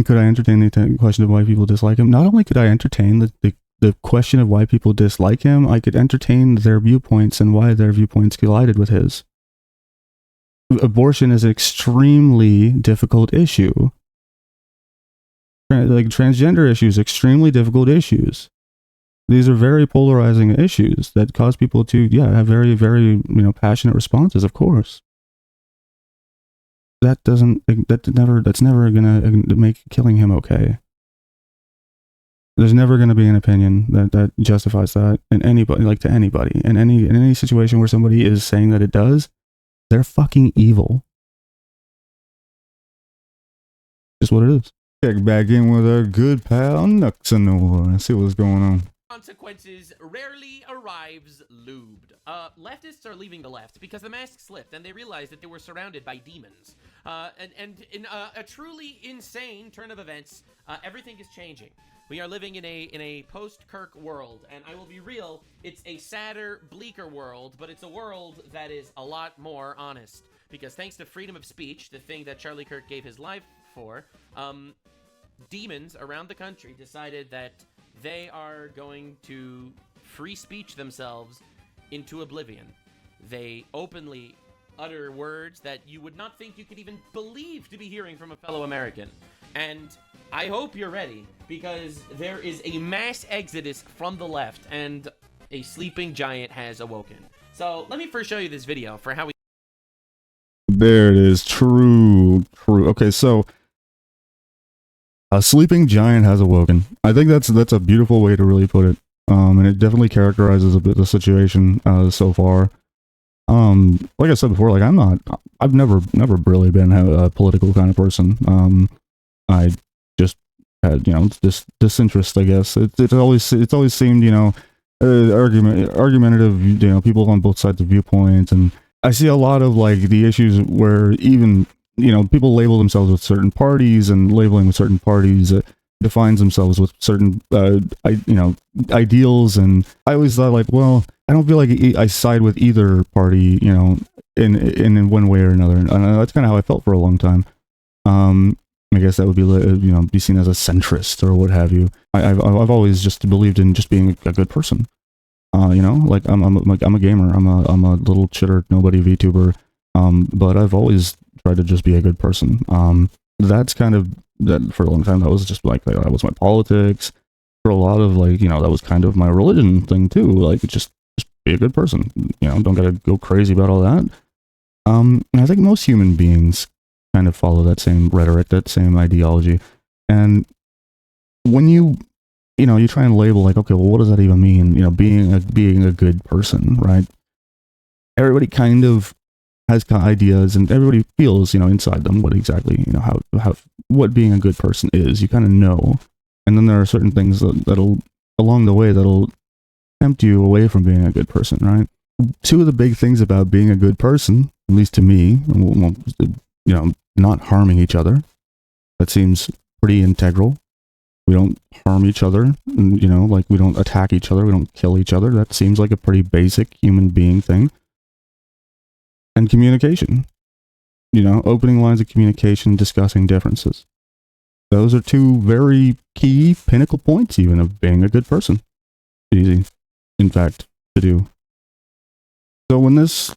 Could I entertain the question of why people dislike him? Not only could I entertain the question of why people dislike him, I could entertain their viewpoints and why their viewpoints collided with his. Abortion is an extremely difficult issue. Like transgender issues, extremely difficult issues. These are very polarizing issues that cause people to, yeah, have very, very, passionate responses, of course. That's never gonna make killing him okay. There's never gonna be an opinion that justifies that in anybody, like to anybody. In any situation where somebody is saying that it does, they're fucking evil. Just what it is. Check back in with our good pal Nuxanor and see what's going on. Consequences rarely arrives lubed. Leftists are leaving the left because the mask slipped and they realized that they were surrounded by demons. And in a truly insane turn of events, everything is changing. We are living in a post-Kirk world, and I will be real, it's a sadder, bleaker world, but it's a world that is a lot more honest. Because thanks to freedom of speech, the thing that Charlie Kirk gave his life for, demons around the country decided that they are going to free speech themselves into oblivion. They openly utter words that you would not think you could even believe to be hearing from a fellow American. And I hope you're ready, because there is a mass exodus from the left, and a sleeping giant has awoken. So let me first show you this video for how we... There it is. True. Okay, so a sleeping giant has awoken. I think that's a beautiful way to really put it. And it definitely characterizes a bit the situation so far. Like I said before, like I've never really been a political kind of person. I just had, this disinterest, I guess. It's always seemed, argumentative, people on both sides of viewpoints, and I see a lot of like the issues where even, people label themselves with certain parties, and labeling with certain parties defines themselves with certain, ideals. And I always thought like, well, I don't feel like I side with either party, in one way or another. And that's kind of how I felt for a long time. I guess that would be, be seen as a centrist or what have you. I've always just believed in just being a good person. Like I'm a gamer. I'm a little chitter nobody VTuber. But I've always tried to just be a good person. That's kind of, that for a long time, that was just like, that was my politics. For a lot of like, that was kind of my religion thing too. Like just be a good person. Don't gotta go crazy about all that. And I think most human beings kind of follow that same rhetoric, that same ideology. And when you try and label like, okay, well, what does that even mean? Being a good person, right? Everybody kind of has ideas, and everybody feels, inside them what exactly, how what being a good person is. You kind of know. And then there are certain things that'll along the way that'll tempt you away from being a good person, right? Two of the big things about being a good person, at least to me, not harming each other. That seems pretty integral. We don't harm each other, and, like we don't attack each other, we don't kill each other. That seems like a pretty basic human being thing. And communication. Opening lines of communication, discussing differences. Those are two very key pinnacle points even of being a good person. Easy, in fact, to do. So when this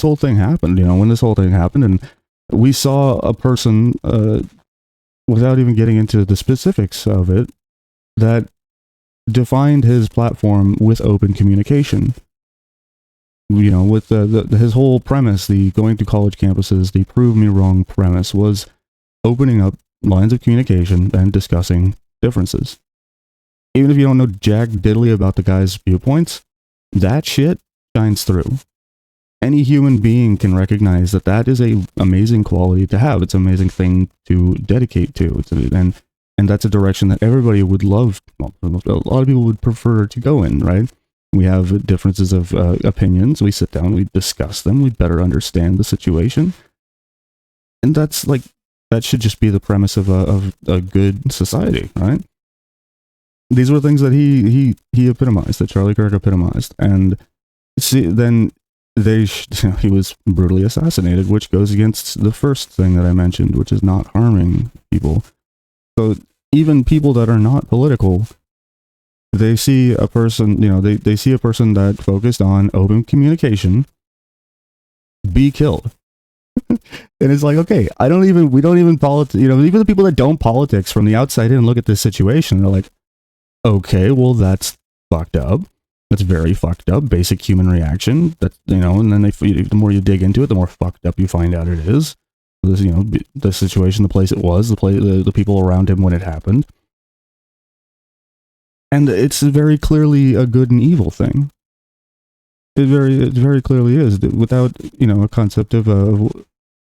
whole thing happened, and we saw a person, without even getting into the specifics of it, that defined his platform with open communication. With his whole premise, the going to college campuses, the prove me wrong premise was opening up lines of communication and discussing differences. Even if you don't know jack diddly about the guy's viewpoints, that shit shines through. Any human being can recognize that is a amazing quality to have. It's an amazing thing to dedicate to. And that's a direction that everybody would love. Well, a lot of people would prefer to go in, right? We have differences of opinions. We sit down, we discuss them, we better understand the situation. And that should just be the premise of a good society, right? These were things that he epitomized, that Charlie Kirk epitomized. And then he was brutally assassinated, which goes against the first thing that I mentioned, which is not harming people. So even people that are not political, they see a person, they see a person that focused on open communication be killed. And it's like, okay, we don't even even the people that don't politics from the outside in look at this situation, they're like, okay, well, that's fucked up. That's very fucked up. Basic human reaction. That, and then the more you dig into it, the more fucked up you find out it is. This, the situation, the place it was, the people around him when it happened. And it's very clearly a good and evil thing. It very clearly is, without, a concept of,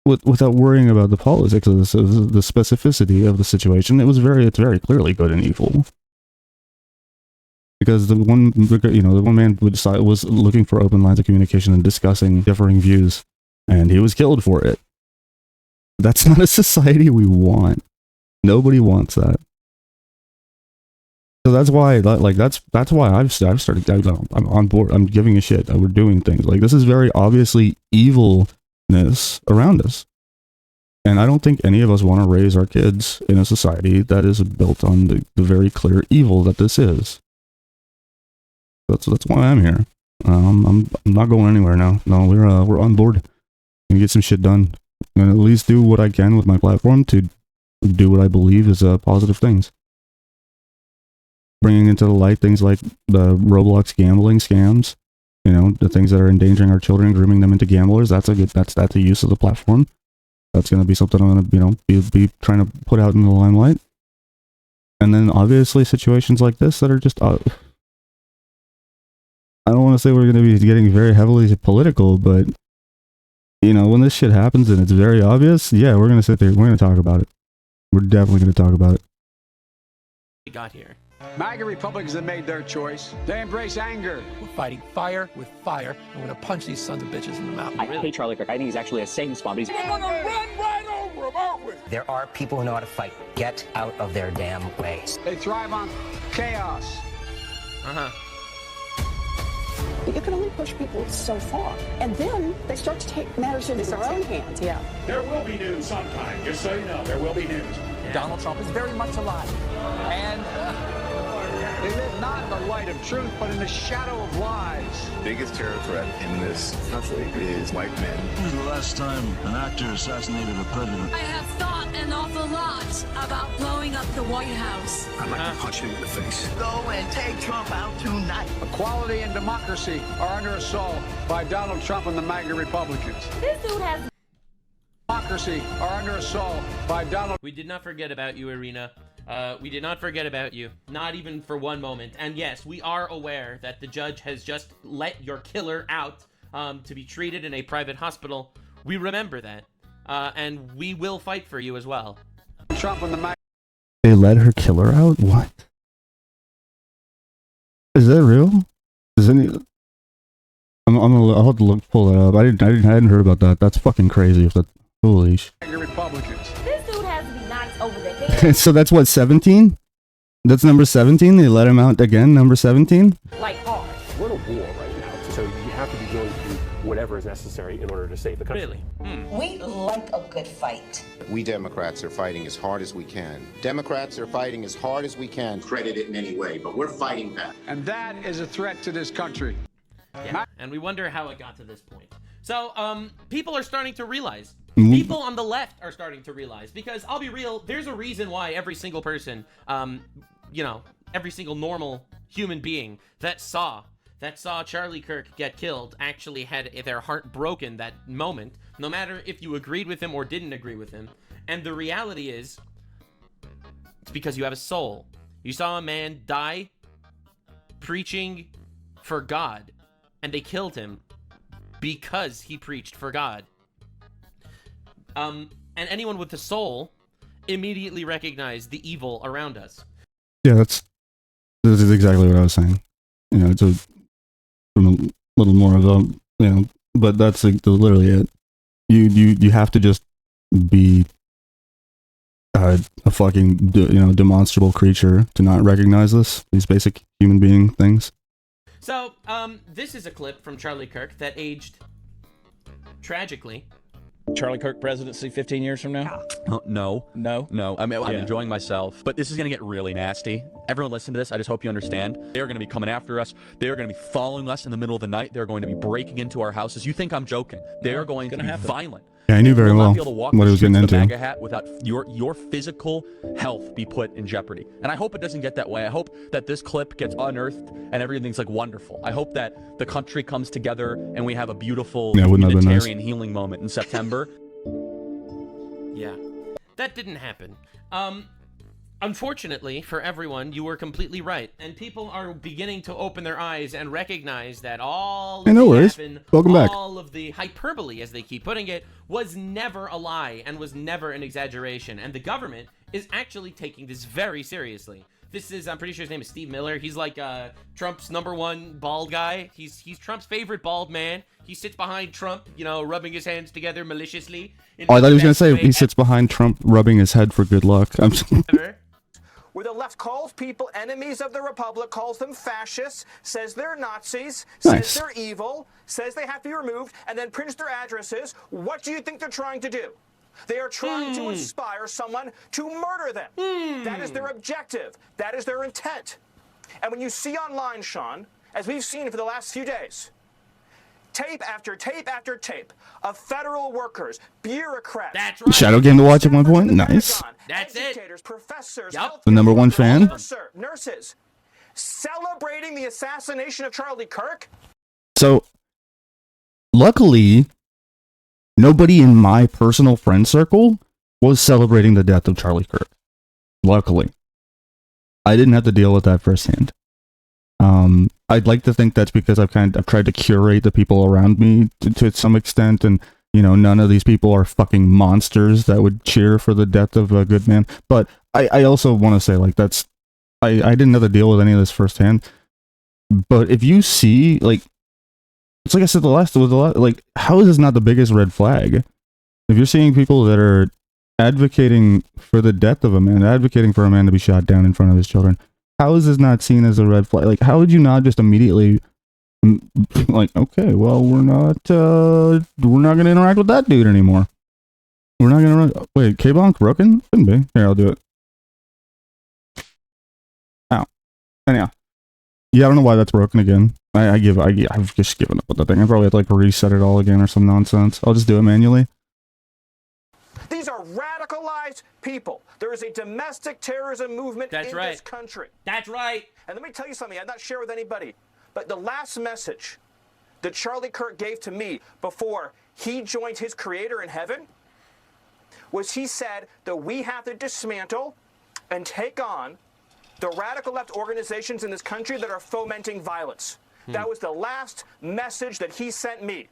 without worrying about the politics of the specificity of the situation. It's very clearly good and evil. Because the one man was looking for open lines of communication and discussing differing views, and he was killed for it. That's not a society we want. Nobody wants that. So that's why, that's why I've started. I'm on board. I'm giving a shit that we're doing things like this. Is very obviously evilness around us, and I don't think any of us want to raise our kids in a society that is built on the very clear evil that this is. That's why I'm here. I'm not going anywhere now. No, we're on board and get some shit done, and at least do what I can with my platform to do what I believe is positive things. Bringing into the light things like the Roblox gambling scams, the things that are endangering our children, grooming them into gamblers. That's a use of the platform. That's going to be something I'm going to be trying to put out in the limelight. And then obviously situations like this that are just I don't want to say we're going to be getting very heavily political, but when this shit happens and it's very obvious, yeah, we're going to sit there, we're going to talk about it. We're definitely going to talk about it. We got here. MAGA Republicans have made their choice. They embrace anger. We're fighting fire with fire, and we're gonna punch these sons of bitches in the mouth. I hate Charlie Kirk. I think he's actually a Satan spawn, but he's... We're gonna run right over them, aren't we? There are people who know how to fight. Get out of their damn ways. They thrive on chaos. You can only push people so far, and then they start to take matters into their own hands. Yeah. There will be news sometime. Just so you know, there will be news. Yeah. Donald Trump is very much alive, and they live not in the light of truth, but in the shadow of lies. Biggest terror threat in this country is white men. When was the last time an actor assassinated a president? I have thought an awful lot about blowing up the White House. I'd like to punch him in the face. Go and take Trump out tonight. Equality and democracy are under assault by Donald Trump and the MAGA Republicans. This dude has... Democracy are under assault by Donald... We did not forget about you, Irina. We did not forget about you. Not even for one moment. And yes, we are aware that the judge has just let your killer out to be treated in a private hospital. We remember that. And we will fight for you as well. Trump and the MAGA... They let her killer out? What? Is that real? Is any... I'll have to pull that up. I hadn't heard about that. That's fucking crazy. If that... Holy sh... Republicans. This dude has to be knocked over the head. So that's what, 17? That's number 17? They let him out again, number 17? Like hard. We're in a war right now, so you have to be willing to do whatever is necessary in order to save the country. Really? We like a good fight. We Democrats are fighting as hard as we can. Democrats are fighting as hard as we can. Credit it in any way, but we're fighting back. And that is a threat to this country. Yeah, and we wonder how it got to this point. So, people are starting to realize. People on the left are starting to realize, because I'll be real, there's a reason why every single person, every single normal human being that saw Charlie Kirk get killed actually had their heart broken that moment, no matter if you agreed with him or didn't agree with him. And the reality is, it's because you have a soul. You saw a man die preaching for God, and they killed him because he preached for God. And anyone with a soul immediately recognized the evil around us. Yeah, this is exactly what I was saying. It's from a little more of a, but that's literally it. You have to just be a fucking, demonstrable creature to not recognize these basic human being things. So, this is a clip from Charlie Kirk that aged tragically. Charlie Kirk presidency 15 years from now? Oh, no. I mean, I'm enjoying myself, but this is going to get really nasty. Everyone listen to this. I just hope you understand. They're going to be coming after us. They're going to be following us in the middle of the night. They're going to be breaking into our houses. You think I'm joking? They're going to be violent. Yeah, I knew very well what he was getting into. MAGA hat without your physical health be put in jeopardy. And I hope it doesn't get that way. I hope that this clip gets unearthed and everything's like wonderful. I hope that the country comes together and we have a beautiful humanitarian healing moment in September. Yeah, that didn't happen. Unfortunately for everyone, you were completely right, and people are beginning to open their eyes and recognize that all of the hyperbole, as they keep putting it, was never a lie and was never an exaggeration, and the government is actually taking this very seriously. This is, I'm pretty sure his name is Steve Miller. He's like Trump's #1 bald guy. He's Trump's favorite bald man. He sits behind Trump, you know, rubbing his hands together maliciously. Oh, I thought he was going to say he sits behind Trump rubbing his head for good luck. Where the left calls people enemies of the Republic, calls them fascists, says they're Nazis, says they're evil, says they have to be removed, and then prints their addresses. What do you think they're trying to do? They are trying to inspire someone to murder them. That is their objective. That is their intent. And when you see online, Sean, as we've seen for the last few days, tape after tape after tape of federal workers, bureaucrats. That's right. Shadow game to watch at one point. Nice. That's educators, professors, the #1 fan. Nurses, celebrating the assassination of Charlie Kirk. So, luckily, nobody in my personal friend circle was celebrating the death of Charlie Kirk. Luckily, I didn't have to deal with that firsthand. I'd like to think that's because I've tried to curate the people around me to some extent, and you know, none of these people are fucking monsters that would cheer for the death of a good man. But I also want to say, like, I didn't have to deal with any of this firsthand. But if you see, like, it's like I said like, how is this not the biggest red flag? If you're seeing people that are advocating for the death of a man, advocating for a man to be shot down in front of his children, how is this not seen as a red flag? Like, how would you not just immediately, like, okay, well, we're not going to interact with that dude anymore. We're not going to, wait, K-Bonk broken? Couldn't be. Here, I'll do it. Ow. Anyhow. Yeah, I don't know why that's broken again. I've just given up with that thing. I probably have to, like, reset it all again or some nonsense. I'll just do it manually. These are radicalized people. There is a domestic terrorism movement in this country. That's right. And let me tell you something I've not shared with anybody, but the last message that Charlie Kirk gave to me before he joined his creator in heaven was he said that we have to dismantle and take on the radical left organizations in this country that are fomenting violence. That was the last message that he sent me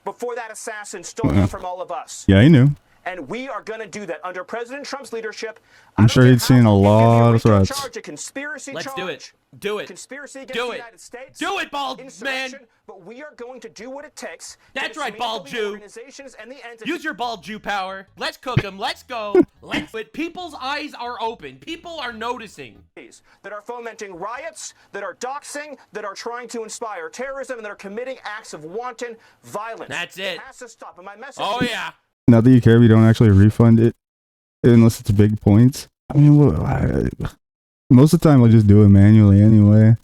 before that assassin stole it from all of us. Yeah, he knew. And we are going to do that under President Trump's leadership. I'm sure he'd seen a lot of threats. Let's do it. Do it. Conspiracy against do the it. United States. Do it, bald man. But we are going to do what it takes. That's right, bald Jew. And use your bald Jew power. Let's cook them. Let's go. But people's eyes are open. People are noticing. That are fomenting riots, that are doxing, that are trying to inspire terrorism, and that are committing acts of wanton violence. That's it. It has to stop. And my message. Oh yeah. Not that you care if you don't actually refund it, unless it's big points. I mean, most of the time I'll just do it manually anyway.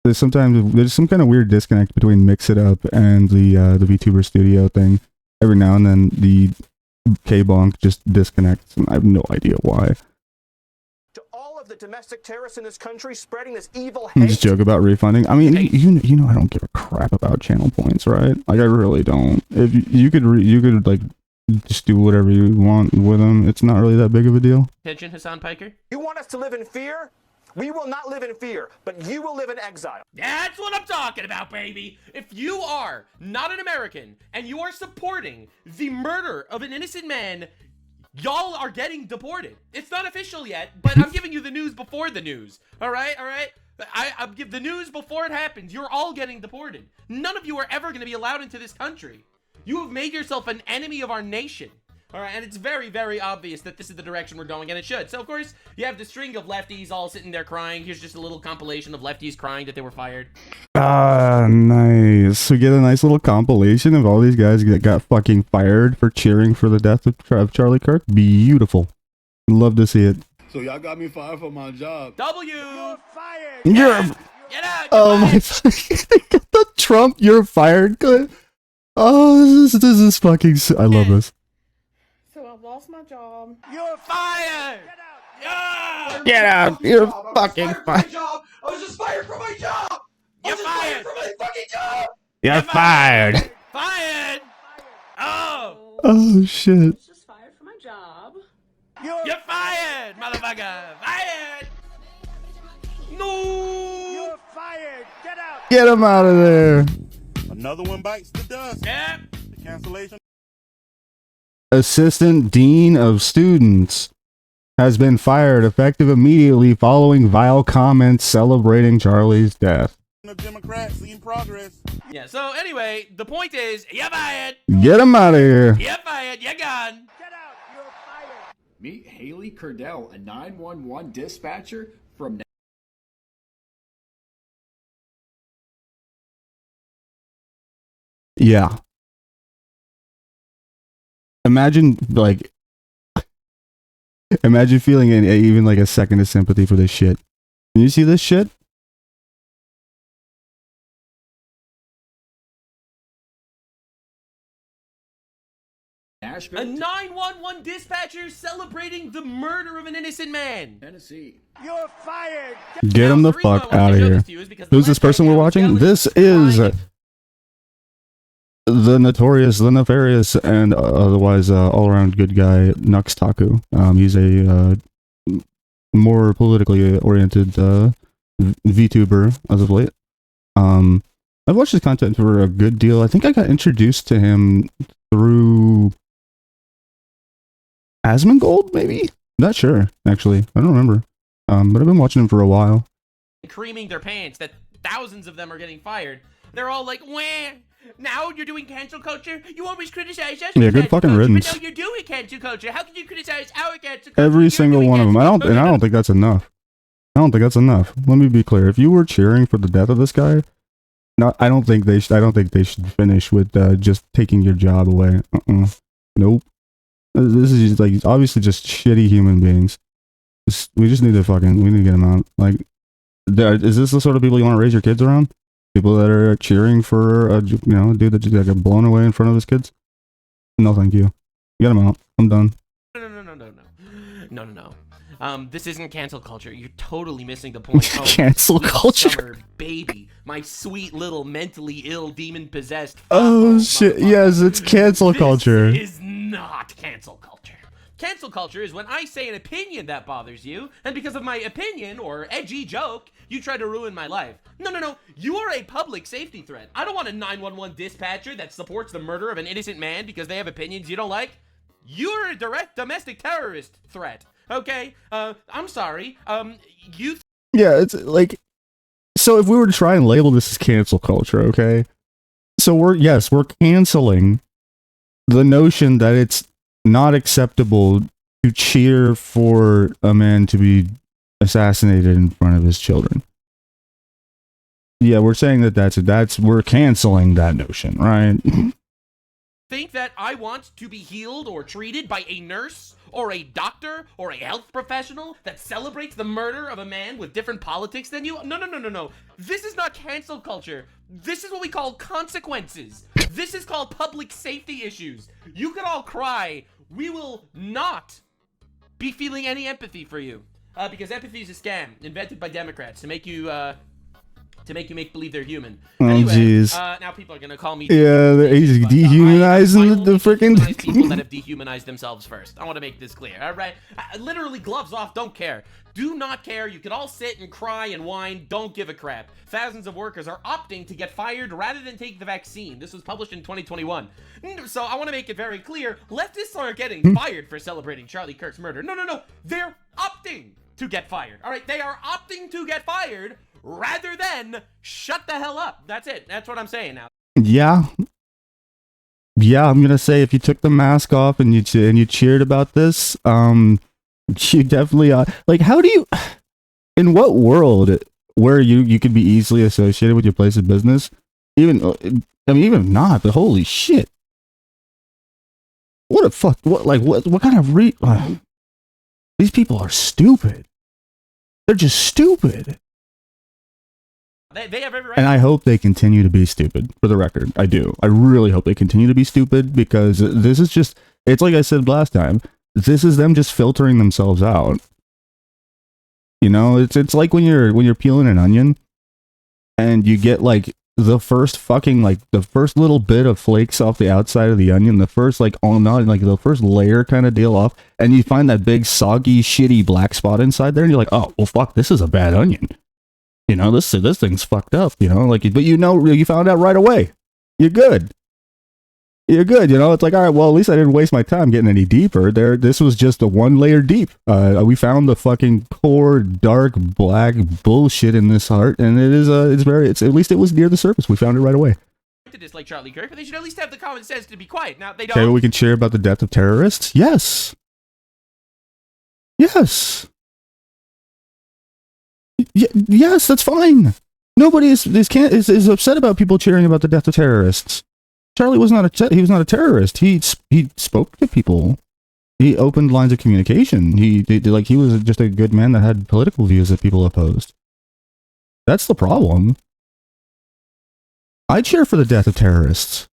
There's some kind of weird disconnect between Mix It Up and the VTuber Studio thing. Every now and then the K-Bonk just disconnects, and I have no idea why. To all of the domestic terrorists in this country spreading this evil You hate. just joke about refunding. I mean, you know I don't give a crap about channel points, right? Like, I really don't. If you could like just do whatever you want with them. It's not really that big of a deal. Attention, Hassan Piker. You want us to live in fear? We will not live in fear, but you will live in exile. That's what I'm talking about, baby. If you are not an American and you are supporting the murder of an innocent man, y'all are getting deported. It's not official yet, but I'm giving you the news before the news. All right? I'll give the news before it happens. You're all getting deported. None of you are ever going to be allowed into this country. You have made yourself an enemy of our nation. All right, and it's very, very obvious that this is the direction we're going, and it should. So, of course, you have the string of lefties all sitting there crying. Here's just a little compilation of lefties crying that they were fired. Ah, nice. We get a nice little compilation of all these guys that got fucking fired for cheering for the death of Charlie Kirk. Beautiful. Love to see it. So y'all got me fired for my job. W! You're fired! You're... Get out! Oh my... the Trump, you're fired clip. Oh, this is fucking... I love this. So I've lost my job. You're fired! Get out! You're fucking fired. I was just fired from my job. You're fired from my fucking job. You're fired. Fired! Oh! Oh shit. I was just fired from my job. You're fired, motherfucker! Fired! No! You're fired! Get out! Get him out of there. Another one bites the dust. Yep. The cancellation. Assistant Dean of Students has been fired effective immediately following vile comments celebrating Charlie's death. The Democrats seeing progress. Yeah, so anyway, the point is, you're fired! Get him out of here. You're fired! You're gone! Get out! You're fired! Meet Haley Curdell, a 911 dispatcher from... Yeah. Imagine, like... Imagine feeling even like a second of sympathy for this shit. Can you see this shit? A 911 dispatcher celebrating the murder of an innocent man. Tennessee. You're fired! Get him the fuck out of here. Who's this person we're watching? This is the notorious, the nefarious, and otherwise all-around good guy, Nux Taku. He's a more politically oriented VTuber as of late. I've watched his content for a good deal. I think I got introduced to him through Asmongold, maybe? Not sure, actually. I don't remember. But I've been watching him for a while. Creaming their pants that thousands of them are getting fired. They're all like, wah! Now you're doing cancel culture? You always criticize us? Yeah, good fucking riddance. But now you're doing cancel culture. How can you criticize our cancel culture? Every single one of them. I don't think that's enough. I don't think that's enough. Let me be clear. If you were cheering for the death of this guy, I don't think they should finish with just taking your job away. Nope. This is just, like, obviously just shitty human beings. We need to get them out. Like, is this the sort of people you want to raise your kids around? People that are cheering for a dude that just got blown away in front of his kids? No, thank you. Get him out. I'm done. No. This isn't cancel culture. You're totally missing the point. Cancel culture? Summer baby, my sweet little mentally ill demon-possessed... Oh, shit. Yes, it's cancel culture. This is not cancel culture. Cancel culture is when I say an opinion that bothers you, and because of my opinion or edgy joke, you try to ruin my life. No. You are a public safety threat. I don't want a 911 dispatcher that supports the murder of an innocent man because they have opinions you don't like. You're a direct domestic terrorist threat. Okay? I'm sorry. Yeah, it's like... So if we were to try and label this as cancel culture, okay? So we're canceling the notion that it's not acceptable to cheer for a man to be assassinated in front of his children. Yeah, we're saying that we're canceling that notion, right? Think that I want to be healed or treated by a nurse or a doctor or a health professional that celebrates the murder of a man with different politics than you? No. This is not cancel culture. This is what we call consequences. This is called public safety issues. You can all cry. We will not be feeling any empathy for you. Because empathy is a scam invented by Democrats to make you make believe they're human. Oh, jeez. Now people are gonna call me. Yeah, he's dehumanizing the freaking people that have dehumanized themselves first. I want to make this clear. All right, literally gloves off. Don't care. Do not care. You can all sit and cry and whine. Don't give a crap. Thousands of workers are opting to get fired rather than take the vaccine. This was published in 2021. So I want to make it very clear. Leftists aren't getting fired for celebrating Charlie Kirk's murder. No. They're opting to get fired. All right, they are opting to get fired rather than shut the hell up. That's it. That's what I'm saying now. Yeah. yeah, I'm gonna say if you took the mask off and you cheered about this, you definitely like. How do you? In what world where you could be easily associated with your place of business? Even I mean, even if not, but holy shit! What a fuck! What kind of these people are stupid. They're just stupid. They have every right. And I hope they continue to be stupid, for the record. I do. I really hope they continue to be stupid, because this is just, it's like I said last time, this is them just filtering themselves out. You know, it's like when you're peeling an onion and you get like the first little bit of flakes off the outside of the onion, the first the first layer kind of deal off, and you find that big soggy shitty black spot inside there, and you're like, oh well, fuck, this is a bad onion. You know, this thing's fucked up, you know, like, but you found out right away. You're good. You know, it's like, all right, well, at least I didn't waste my time getting any deeper. This was just a one layer deep. We found the fucking core dark black bullshit in this heart, and at least it was near the surface. We found it right away. To dislike Charlie Kirk, but they should at least have the common sense to be quiet. Now they don't. Okay, well, we can cheer about the death of terrorists? Yes. Yes. Yes, that's fine. Nobody is upset about people cheering about the death of terrorists. Charlie was not a terrorist. He spoke to people. He opened lines of communication. He was just a good man that had political views that people opposed. That's the problem. I cheer for the death of terrorists.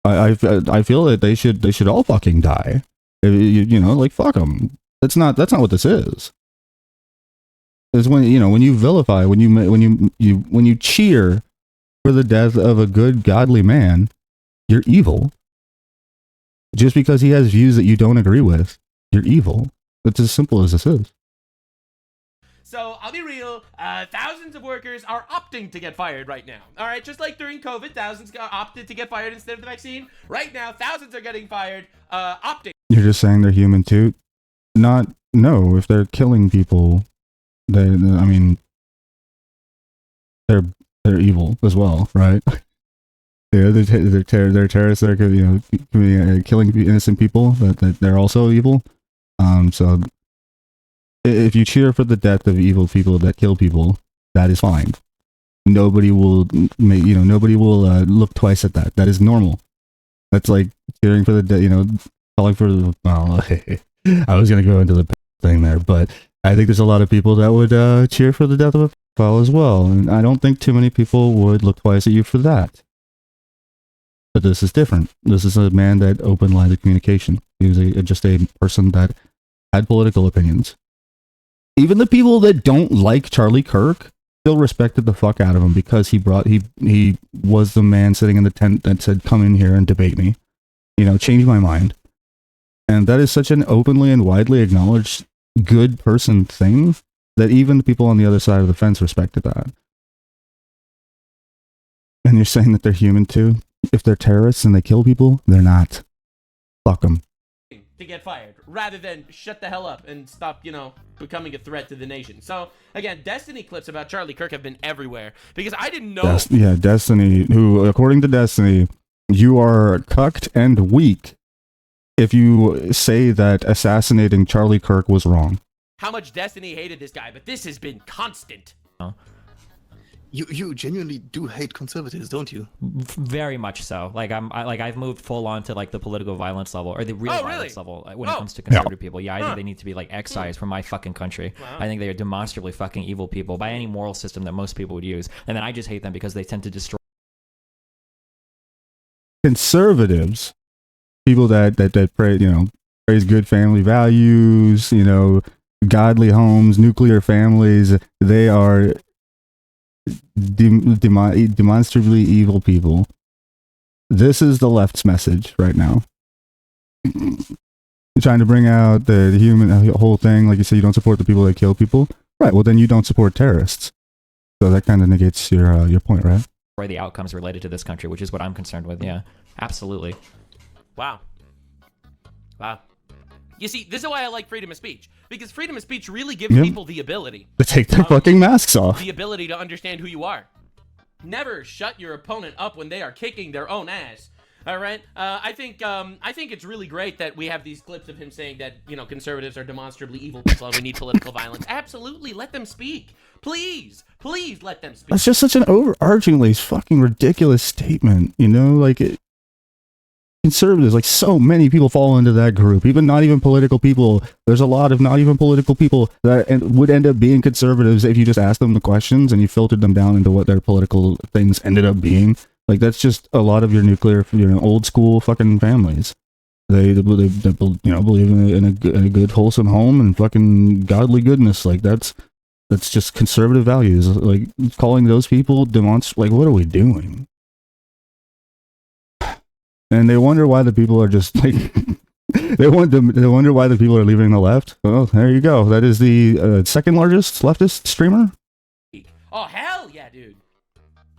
I feel that they should all fucking die. You know, like, fuck them. That's not what this is. Is when you vilify, when you cheer for the death of a good godly man, you're evil. Just because he has views that you don't agree with, you're evil. It's as simple as this is. So I'll be real. Thousands of workers are opting to get fired right now. All right, just like during COVID, thousands opted to get fired instead of the vaccine. Right now, thousands are getting fired, opting. You're just saying they're human too? No. If they're killing people, they're evil as well, right? Yeah, they're terrorists. They're killing innocent people. That they're also evil. So if you cheer for the death of evil people that kill people, that is fine. Nobody will look twice at that. That is normal. That's like cheering for the calling for the. Well, I was gonna go into the thing there, but I think there's a lot of people that would cheer for the death of a pedophile as well, and I don't think too many people would look twice at you for that. But this is different. This is a man that opened lines of communication. He was just a person that had political opinions. Even the people that don't like Charlie Kirk still respected the fuck out of him because he was the man sitting in the tent that said, "Come in here and debate me. Change my mind." And that is such an openly and widely acknowledged good person thing that even the people on the other side of the fence respected that. And you're saying that they're human too? If they're terrorists and they kill people, they're not. Fuck them. To get fired, rather than shut the hell up and stop, becoming a threat to the nation. So, again, Destiny clips about Charlie Kirk have been everywhere, because I didn't know... Destiny, who, according to Destiny, you are cucked and weak if you say that assassinating Charlie Kirk was wrong. How much Destiny hated this guy, but this has been constant. You genuinely do hate conservatives, don't you? Very much so. I've moved full on to the political violence level, or the real violence level when it comes to conservative people. Yeah, I think they need to be excised from my fucking country. Wow. I think they are demonstrably fucking evil people by any moral system that most people would use. And then I just hate them because they tend to destroy conservatives, people that praise good family values, godly homes, nuclear families. They are demonstrably evil people. This is the left's message right now. Trying to bring out the human whole thing, like you say, you don't support the people that kill people, right? Well, then you don't support terrorists. So that kind of negates your point, right? The outcomes related to this country, which is what I'm concerned with. Yeah, absolutely. Wow. You see, this is why I like freedom of speech. Because freedom of speech really gives people the ability to take their fucking masks off. The ability to understand who you are. Never shut your opponent up when they are kicking their own ass. All right. I think it's really great that we have these clips of him saying that, you know, conservatives are demonstrably evil people and we need political violence. Absolutely, let them speak. Please let them speak. That's just such an overarchingly fucking ridiculous statement, you know, like conservatives, like so many people fall into that group, even not even political people. There's a lot of not even political people that would end up being conservatives if you just asked them the questions and you filtered them down into what their political things ended up being. Like, that's just a lot of your nuclear, old school fucking families. They believe in a good wholesome home and fucking godly goodness. Like, that's just conservative values. Like, calling those people like, what are we doing? And they wonder why the people are just like they wonder why the people are leaving the left. Well, there you go. That is the second largest leftist streamer. Oh hell yeah, dude!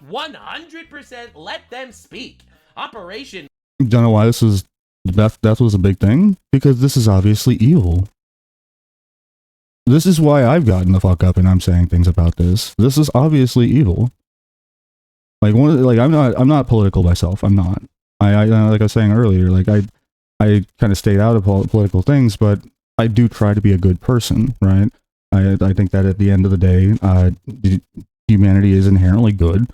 100% let them speak. Operation. Don't know why this was death was a big thing, because this is obviously evil. This is why I've gotten the fuck up and I'm saying things about this. This is obviously evil. Like I'm not political myself. I'm not. I like I was saying earlier, like I kind of stayed out of political things, but I do try to be a good person, right? I think that at the end of the day, humanity is inherently good.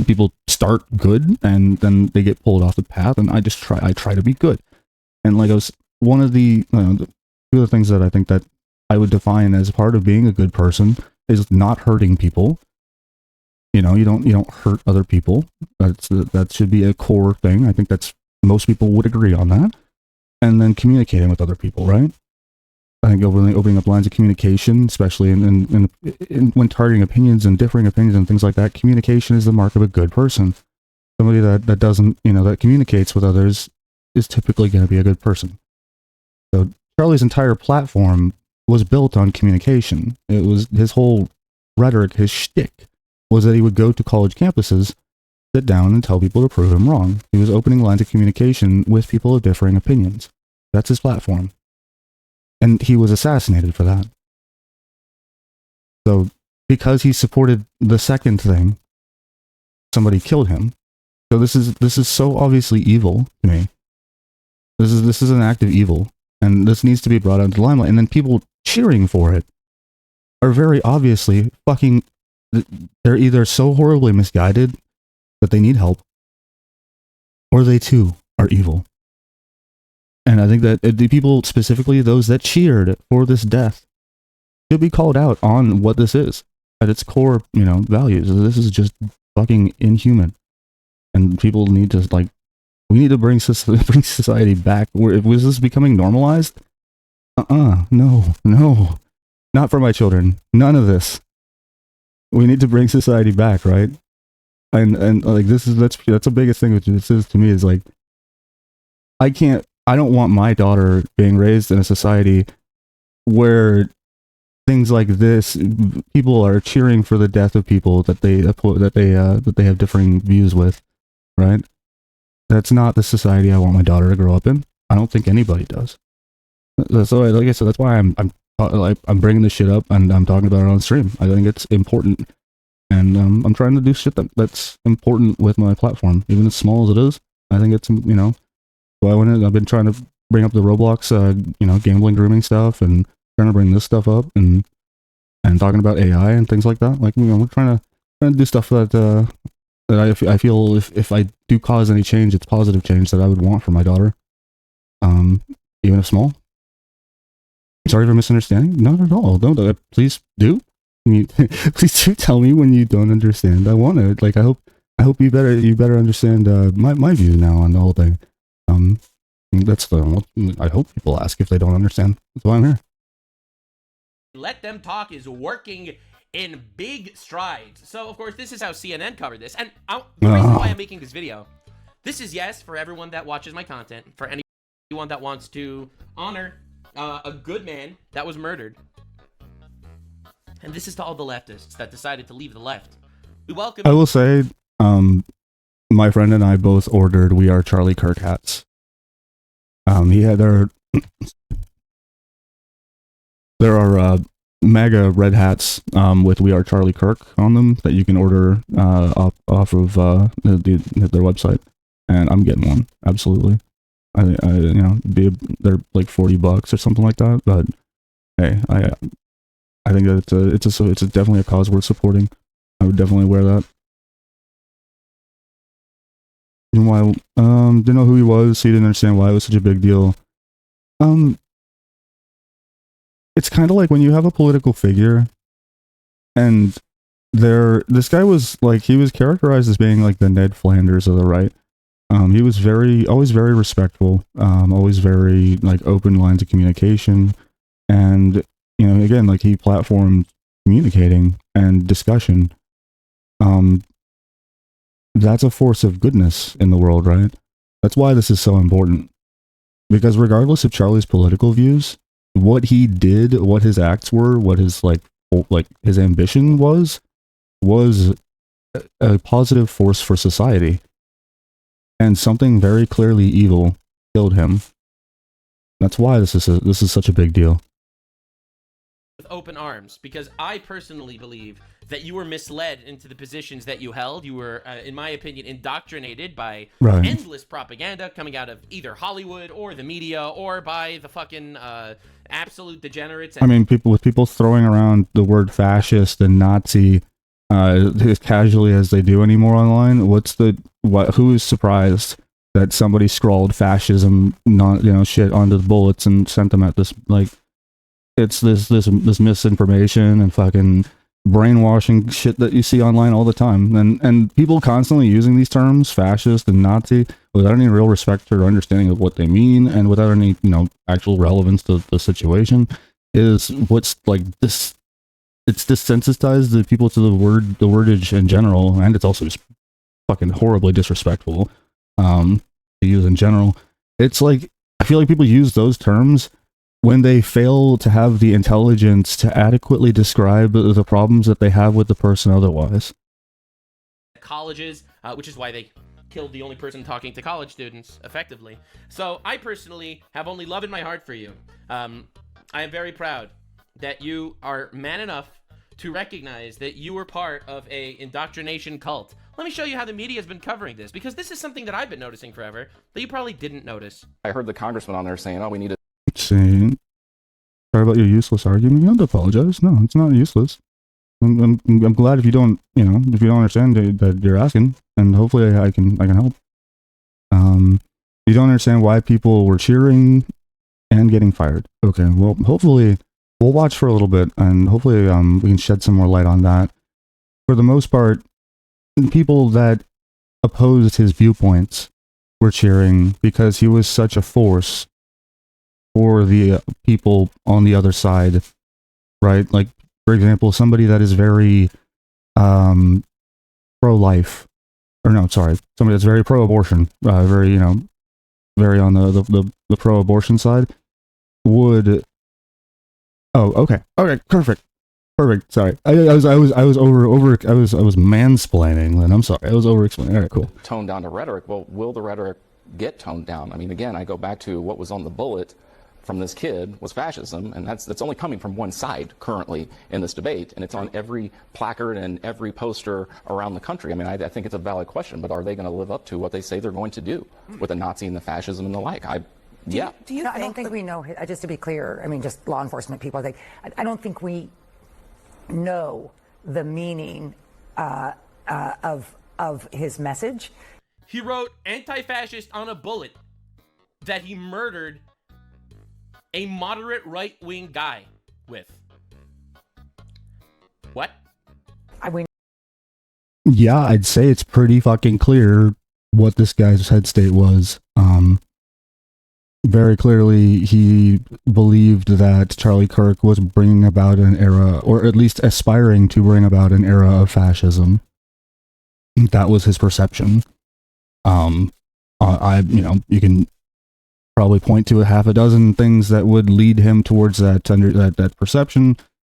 People start good and then they get pulled off the path, and I try to be good. And like I was one of the two of the things that I think that I would define as part of being a good person is not hurting people. You know, you don't hurt other people. That should be a core thing. I think that's most people would agree on that. And then communicating with other people, right? I think opening up lines of communication, especially in when targeting opinions and differing opinions and things like that, communication is the mark of a good person. Somebody that doesn't, that communicates with others is typically going to be a good person. So Charlie's entire platform was built on communication. It was his whole rhetoric, his shtick, was that he would go to college campuses, sit down, and tell people to prove him wrong. He was opening lines of communication with people of differing opinions. That's his platform. And he was assassinated for that. So, because he supported the second thing, somebody killed him. So this is so obviously evil to me. This is an act of evil, and this needs to be brought out into the limelight. And then people cheering for it are very obviously fucking. They're either so horribly misguided that they need help, or they too are evil. And I think that the people, specifically those that cheered for this death, should be called out on what this is at its core, values. This is just fucking inhuman, and people need to we need to bring society back. Was this becoming normalized? No, not for my children. None of this. We need to bring society back, right? And like that's the biggest thing which this is to me is like I don't want my daughter being raised in a society where things like this, people are cheering for the death of people that they have differing views with, right? That's not the society I want my daughter to grow up in. I don't think anybody does. So like I said, that's why I'm bringing this shit up and I'm talking about it on stream. I think it's important, and I'm trying to do shit that's important with my platform, even as small as it is. I think it's so I've been trying to bring up the Roblox, gambling, grooming stuff, and trying to bring this stuff up, and talking about AI and things like that. Like we're trying to do stuff that I feel if I do cause any change, it's positive change that I would want for my daughter, even if small. Sorry for misunderstanding. Not at all. Don't please do. Please do tell me when you don't understand. I want to. Like I hope you better understand my views now on the whole thing. I hope people ask if they don't understand. That's why I'm here. Let them talk is working in big strides. So of course this is how CNN covered this, and the reason why I'm making this video, this is yes for everyone that watches my content, for anyone that wants to honor a good man that was murdered. And this is to all the leftists that decided to leave the left. We welcome I will say, my friend and I both ordered We Are Charlie Kirk hats. There are mega red hats with "We Are Charlie Kirk" on them that you can order off of their website, and I'm getting one absolutely. They're like $40 or something like that, but hey, I think that it's definitely a cause worth supporting. I would definitely wear that. And why? Didn't know who he was, so he didn't understand why it was such a big deal. It's kind of like when you have a political figure, and this guy was like, he was characterized as being like the Ned Flanders of the right. He was always very respectful, always very like open lines of communication, and again, like he platformed communicating and discussion. That's a force of goodness in the world, right? That's why this is so important, because regardless of Charlie's political views, what he did, what his acts were, what his like his ambition was a positive force for society. And something very clearly evil killed him. That's why this is such a big deal. With open arms, because I personally believe that you were misled into the positions that you held. You were, in my opinion, indoctrinated by endless propaganda coming out of either Hollywood or the media or by the fucking absolute degenerates. I mean, people throwing around the word fascist and Nazi as casually as they do anymore online. Who is surprised that somebody scrawled fascism shit onto the bullets and sent them at this, like, it's this misinformation and fucking brainwashing shit that you see online all the time, and people constantly using these terms, fascist and Nazi, without any real respect or understanding of what they mean, and without any actual relevance to the situation, is what's like this. It's desensitized the people to the wordage in general, and it's also just fucking horribly disrespectful to use in general. It's like, I feel like people use those terms when they fail to have the intelligence to adequately describe the problems that they have with the person otherwise. Colleges, which is why they killed the only person talking to college students effectively. So I personally have only love in my heart for you. I am very proud that you are man enough to recognize that you were part of a indoctrination cult. Let me show you how the media has been covering this, because this is something that I've been noticing forever that you probably didn't notice. I heard the congressman on there saying, "Oh, we need to." Sorry about your useless argument. You don't have to apologize. No, it's not useless. I'm glad if you don't understand that you're asking, and hopefully I can help. You don't understand why people were cheering and getting fired. Okay, well, hopefully we'll watch for a little bit, and hopefully we can shed some more light on that. For the most part, people that opposed his viewpoints were cheering because he was such a force for the people on the other side, right? Like, for example, somebody that is very pro-life, or no, sorry, somebody that's very pro-abortion, very very on the pro-abortion side would. Oh, okay, perfect. Sorry, I was mansplaining. Then I'm sorry, I was over-explaining. All right, cool. Tone down the rhetoric. Well, will the rhetoric get toned down? I mean, again, I go back to what was on the bullet from this kid was fascism, and that's only coming from one side currently in this debate, and it's on every placard and every poster around the country. I mean, I think it's a valid question, but are they going to live up to what they say they're going to do with the Nazi and the fascism and the like? Yeah. Do you I don't think we know, just to be clear, I mean, just law enforcement people, I don't think we know the meaning of his message. He wrote anti-fascist on a bullet that he murdered a moderate right-wing guy with. What? Yeah, I'd say it's pretty fucking clear what this guy's head state was. Very clearly, he believed that Charlie Kirk was bringing about an era, or at least aspiring to bring about an era of fascism. That was his perception. You can probably point to a half a dozen things that would lead him towards that perception.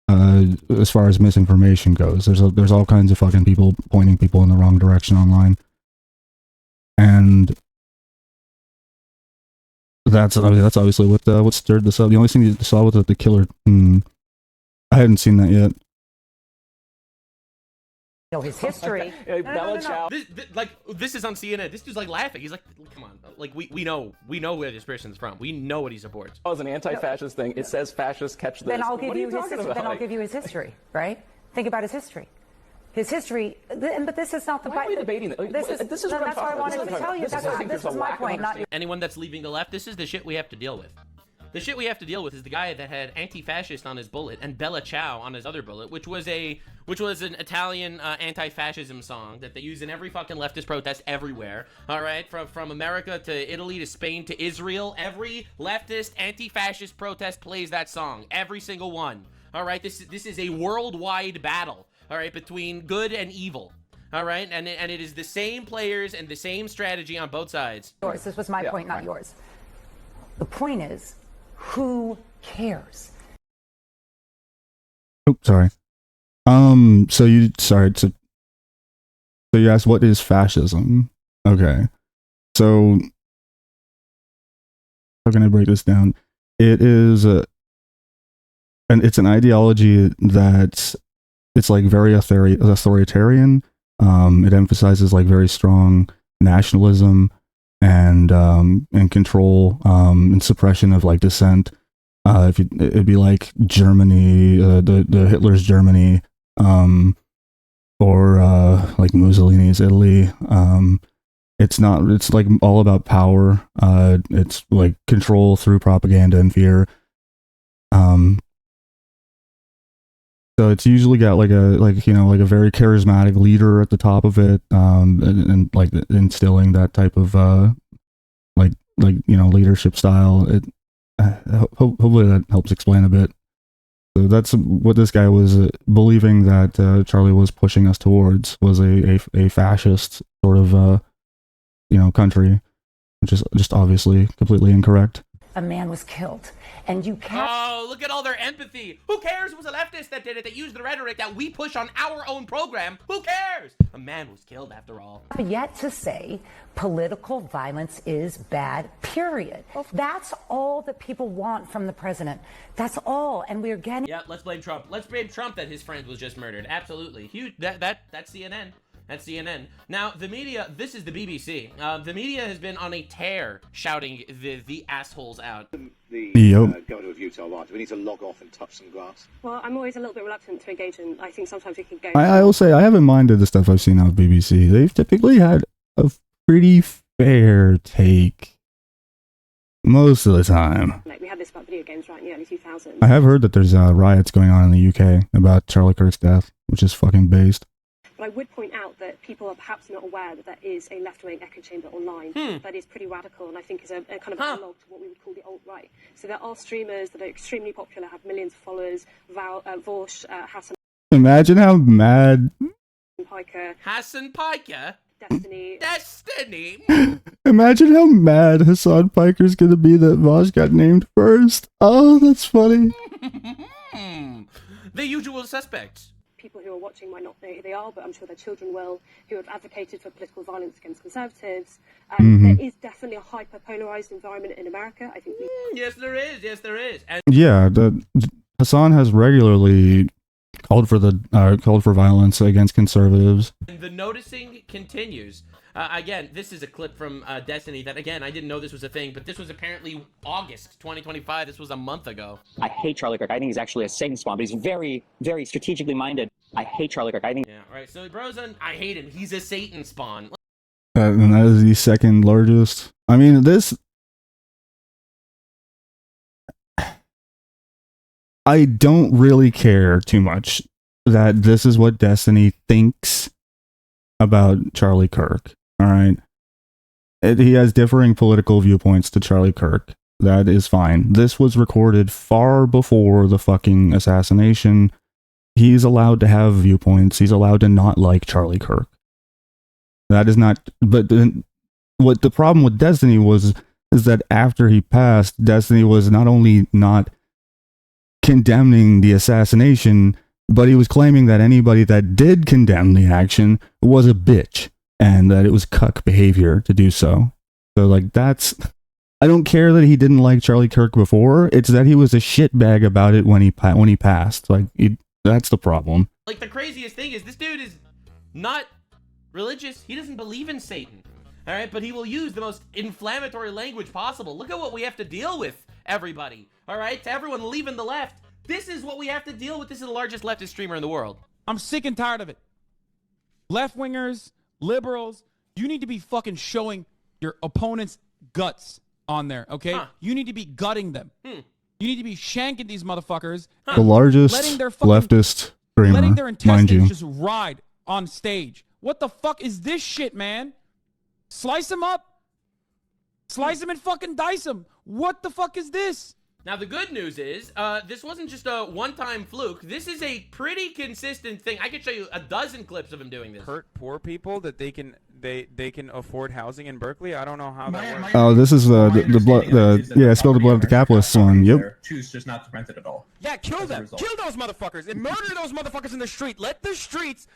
As far as misinformation goes, there's all kinds of fucking people pointing people in the wrong direction online, and that's obviously what stirred this up. The only thing you saw with the killer I hadn't seen that yet. Know his history. No. This is on CNN. This dude's like laughing. He's like, come on, like we know where this person's from. We know what he supports. Oh, it's an anti-fascist thing. It says fascists catch this. Then I'll give What are you his talking history. about? Then I'll give you his history. Right? Think about his history. His history, but this is not the. Why are we debating that? This is what what I'm that's what I talking wanted about. to tell you. This is my point. Not your. Anyone that's leaving the left, this is the shit we have to deal with. The shit we have to deal with is the guy that had anti-fascist on his bullet and Bella Ciao on his other bullet, which was an Italian anti-fascism song that they use in every fucking leftist protest everywhere. All right, from America to Italy to Spain to Israel, every leftist anti-fascist protest plays that song, every single one. All right, this is a worldwide battle. All right, between good and evil. All right, and it is the same players and the same strategy on both sides. Yours. This was my point, not yours. The point is, who cares? Oh, sorry. So you asked, what is fascism? Okay. So how can I break this down? It is it's an ideology that it's like very authoritarian. It emphasizes like very strong nationalism and control and suppression of like dissent. It'd be like Germany, the Hitler's Germany, or like Mussolini's Italy. It's like all about power. It's like control through propaganda and fear. So it's usually got like a very charismatic leader at the top of it, and like instilling that type of leadership style. Hopefully that helps explain a bit. So that's what this guy was believing that Charlie was pushing us towards, was a fascist sort of country, which is just obviously completely incorrect. A man was killed, and you can't. Oh, look at all their empathy. Who cares? It was a leftist that did it, that used the rhetoric that we push on our own program. Who cares? A man was killed after all. Yet to say political violence is bad, period. That's all that people want from the president. That's all, and we're getting. Yeah, let's blame Trump. Let's blame Trump that his friend was just murdered. Absolutely. Huge. That's CNN. That's CNN. Now, the media, this is the BBC. The media has been on a tear shouting the assholes out. Go to a Utah live. Do we need to log off and touch some grass? Well, I'm always a little bit reluctant to engage in. I think sometimes we can go. I will say, I haven't minded the stuff I've seen out of BBC. They've typically had a pretty fair take most of the time. Like, we had this about video games right in the early 2000s. I have heard that there's riots going on in the UK about Charlie Kirk's death, which is fucking based. But I would point out that people are perhaps not aware that there is a left-wing echo chamber online that is pretty radical, and I think is a kind of analog to what we would call the alt-right. So there are streamers that are extremely popular, have millions of followers. Vorsh, Hassan. Imagine how mad. Piker. Hassan Piker. Destiny. Imagine how mad Hassan Piker's gonna be that Vosh got named first. Oh, that's funny. The usual suspects. People who are watching might not know who they are, but I'm sure their children will, who have advocated for political violence against conservatives. There is definitely a hyper-polarized environment in America. I think. Yes, there is. Yes, there is. And Yeah, Hassan has regularly called for violence against conservatives. the noticing continues. Again, this is a clip from Destiny that, again, I didn't know this was a thing, but this was apparently August 2025. This was a month ago. I hate Charlie Kirk. I think he's actually a Satan spawn, but he's very, very strategically minded. I hate Charlie Kirk. I think. Yeah, right. So Brosen, I hate him. He's a Satan spawn. And that is the second largest. I mean, this. I don't really care too much that this is what Destiny thinks about Charlie Kirk. All right. He has differing political viewpoints to Charlie Kirk. That is fine. This was recorded far before the fucking assassination. He's allowed to have viewpoints. He's allowed to not like Charlie Kirk. That is not. But then, what the problem with Destiny is that after he passed, Destiny was not only not condemning the assassination, but he was claiming that anybody that did condemn the action was a bitch and that it was cuck behavior to do so. So, like, that's I don't care that he didn't like Charlie Kirk before. It's that he was a shitbag about it when he passed. Like, that's the problem. Like, the craziest thing is this dude is not religious. He doesn't believe in Satan. All right, but he will use the most inflammatory language possible. Look at what we have to deal with, everybody. All right, to everyone leaving the left, this is what we have to deal with. This is the largest leftist streamer in the world. I'm sick and tired of it. Left-wingers, liberals, you need to be fucking showing your opponent's guts on there, okay? You need to be gutting them. You need to be shanking these motherfuckers. The largest leftist streamer, letting their mind you. intestines just ride on stage. What the fuck is this shit, man? Slice them up. Slice them and fucking dice them. What the fuck is this? Now, the good news is, this wasn't just a one-time fluke. This is a pretty consistent thing. I could show you a dozen clips of him doing this. Hurt poor people that they can afford housing in Berkeley. I don't know how that works. Oh, this is the blood. Yeah, spill the blood of the capitalists one. Yep. Choose just not to rent it at all. Yeah, kill them. Kill those motherfuckers and murder those motherfuckers in the street. Let the streets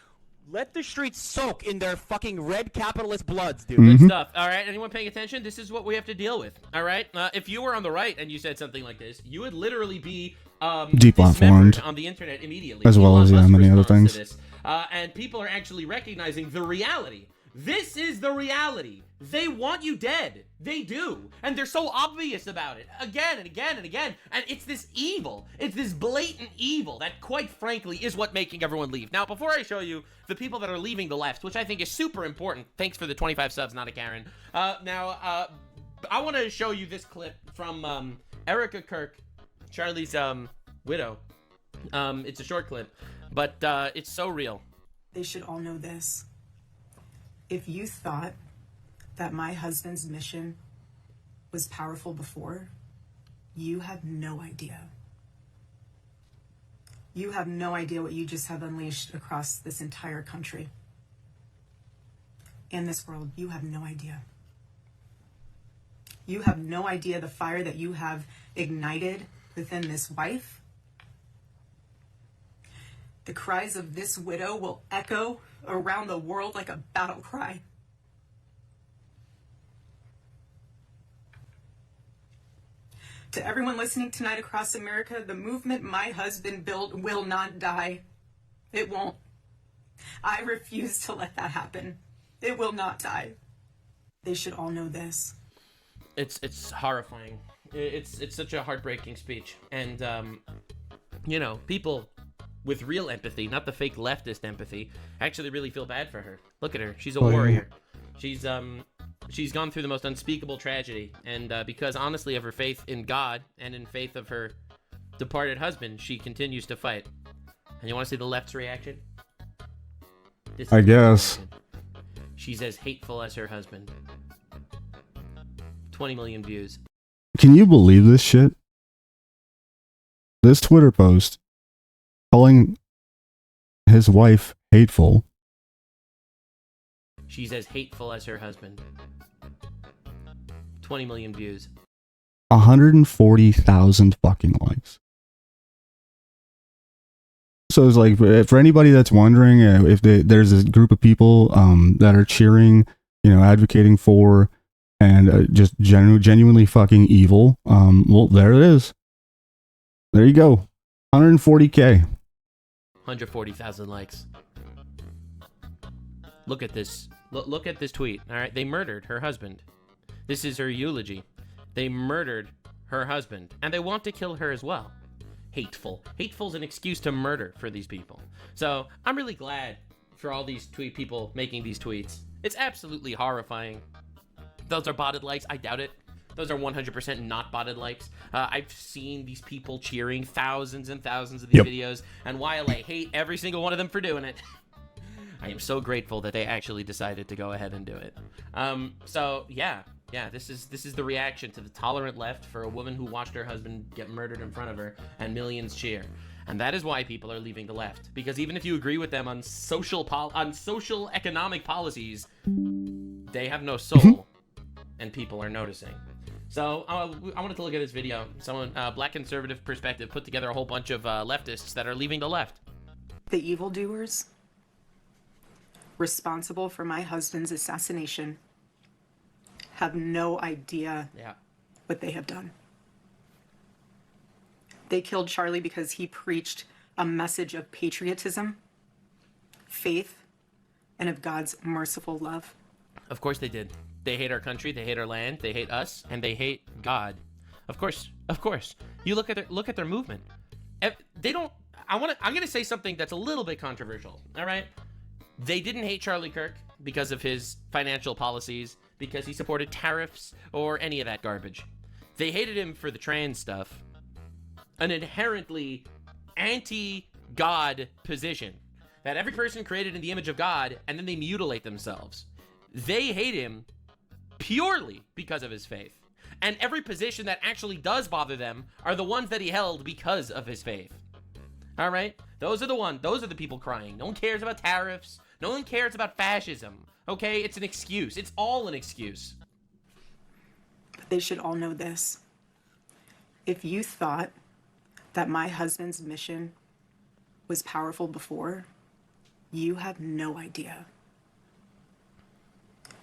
soak in their fucking red capitalist bloods, dude. Good stuff. All right, anyone paying attention? This is what we have to deal with. All right, if you were on the right and you said something like this, you would literally be deplatformed on the internet immediately, as well as many other things. And people are actually recognizing the reality. This is the reality. They want you dead. They do. And they're so obvious about it again and again and again. And it's this evil. It's this blatant evil that, quite frankly, is what making everyone leave. Now, before I show you the people that are leaving the left, which I think is super important. Thanks for the 25 subs, not a Karen. I want to show you this clip from Erica Kirk, Charlie's widow. It's a short clip, but it's so real. They should all know this. If you thought that my husband's mission was powerful before, you have no idea. You have no idea what you just have unleashed across this entire country. In this world, you have no idea. You have no idea the fire that you have ignited within this wife. The cries of this widow will echo around the world like a battle cry. To everyone listening tonight across America, the movement my husband built will not die. It won't. I refuse to let that happen. It will not die. They should all know this. It's horrifying. It's such a heartbreaking speech. And, people with real empathy, not the fake leftist empathy, actually really feel bad for her. Look at her. She's a warrior. She's gone through the most unspeakable tragedy, and because honestly of her faith in God and in faith of her departed husband, she continues to fight. And you want to see the left's reaction? I guess. She's as hateful as her husband. 20 million views. Can you believe this shit? This Twitter post calling his wife hateful. She's as hateful as her husband. 20 million views. 140,000 fucking likes. So it's like, for anybody that's wondering if there's a group of people that are cheering, advocating for, and just genuinely fucking evil, well, there it is. There you go. 140K. 140,000 likes. Look at this. Look at this tweet. All right, they murdered her husband. This is her eulogy. They murdered her husband, and they want to kill her as well. Hateful. Hateful's an excuse to murder for these people. So I'm really glad for all these people making these tweets. It's absolutely horrifying. Those are botted likes. I doubt it. Those are 100% not botted likes. I've seen these people cheering thousands and thousands of these videos, and while I hate every single one of them for doing it, I am so grateful that they actually decided to go ahead and do it. This is the reaction to the tolerant left for a woman who watched her husband get murdered in front of her, and millions cheer. And that is why people are leaving the left, because even if you agree with them on social economic policies, they have no soul, and people are noticing. So I wanted to look at this video. Someone, Black Conservative Perspective, put together a whole bunch of leftists that are leaving the left. The evildoers responsible for my husband's assassination have no idea what they have done. They killed Charlie because he preached a message of patriotism, faith, and of God's merciful love. Of course they did. They hate our country, they hate our land, they hate us, and they hate God. Of course, of course. You look at their movement. They don't. I'm gonna say something that's a little bit controversial. All right. They didn't hate Charlie Kirk because of his financial policies, because he supported tariffs or any of that garbage. They hated him for the trans stuff, an inherently anti-God position that every person created in the image of God, and then they mutilate themselves. They hate him purely because of his faith. And every position that actually does bother them are the ones that he held because of his faith. All right? Those are the people crying. No one cares about tariffs. No one cares about fascism. Okay? It's an excuse. It's all an excuse. But they should all know this. If you thought that my husband's mission was powerful before, you have no idea.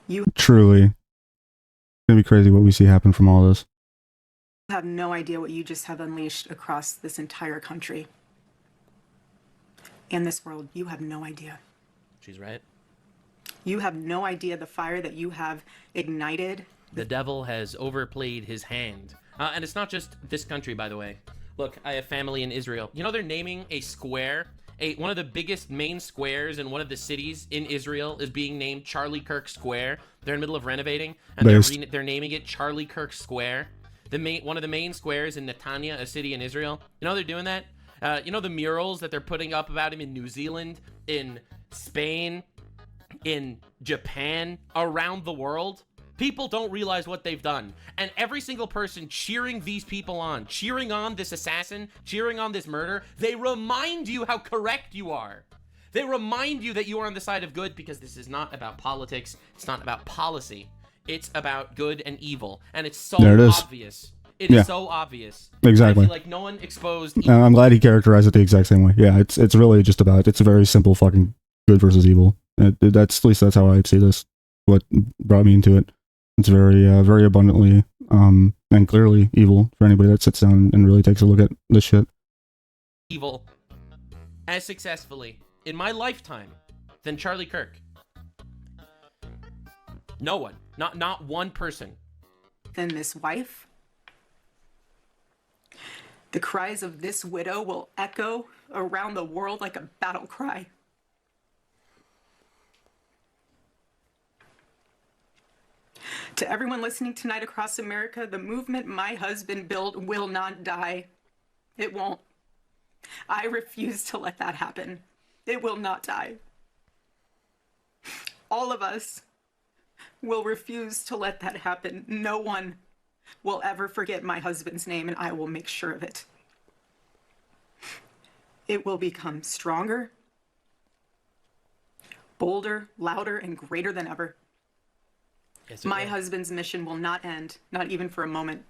You Truly. It's gonna be crazy what we see happen from all this. have no idea what you just have unleashed across this entire country. And this world, you have no idea. She's right. You have no idea the fire that you have ignited. The devil has overplayed his hand. And it's not just this country, by the way. Look, I have family in Israel. You know they're naming a square, one of the biggest main squares in one of the cities in Israel is being named Charlie Kirk Square. They're in the middle of renovating, and they're naming it Charlie Kirk Square. One of the main squares in Netanya, a city in Israel. You know they're doing that? You know the murals that they're putting up about him in New Zealand, in Spain, in Japan, around the world? People don't realize what they've done. And every single person cheering these people on, cheering on this assassin, cheering on this murder, they remind you how correct you are. They remind you that you are on the side of good, because this is not about politics. It's not about policy. It's about good and evil. And it's so obvious. It is so obvious. Exactly. I feel like no one exposed. I'm glad he characterized it the exact same way. Yeah, it's really just about, it's a very simple fucking good versus evil. That's, at least that's how I see this. What brought me into it. It's very, very abundantly and clearly evil for anybody that sits down and really takes a look at this shit. Evil as successfully in my lifetime than Charlie Kirk. No one, not one person. Than this wife. The cries of this widow will echo around the world like a battle cry. To everyone listening tonight across America, the movement my husband built will not die. It won't. I refuse to let that happen. It will not die. All of us will refuse to let that happen. No one will ever forget my husband's name, and I will make sure of it. It will become stronger, bolder, louder, and greater than ever. Yes, my husband's mission will not end, not even for a moment.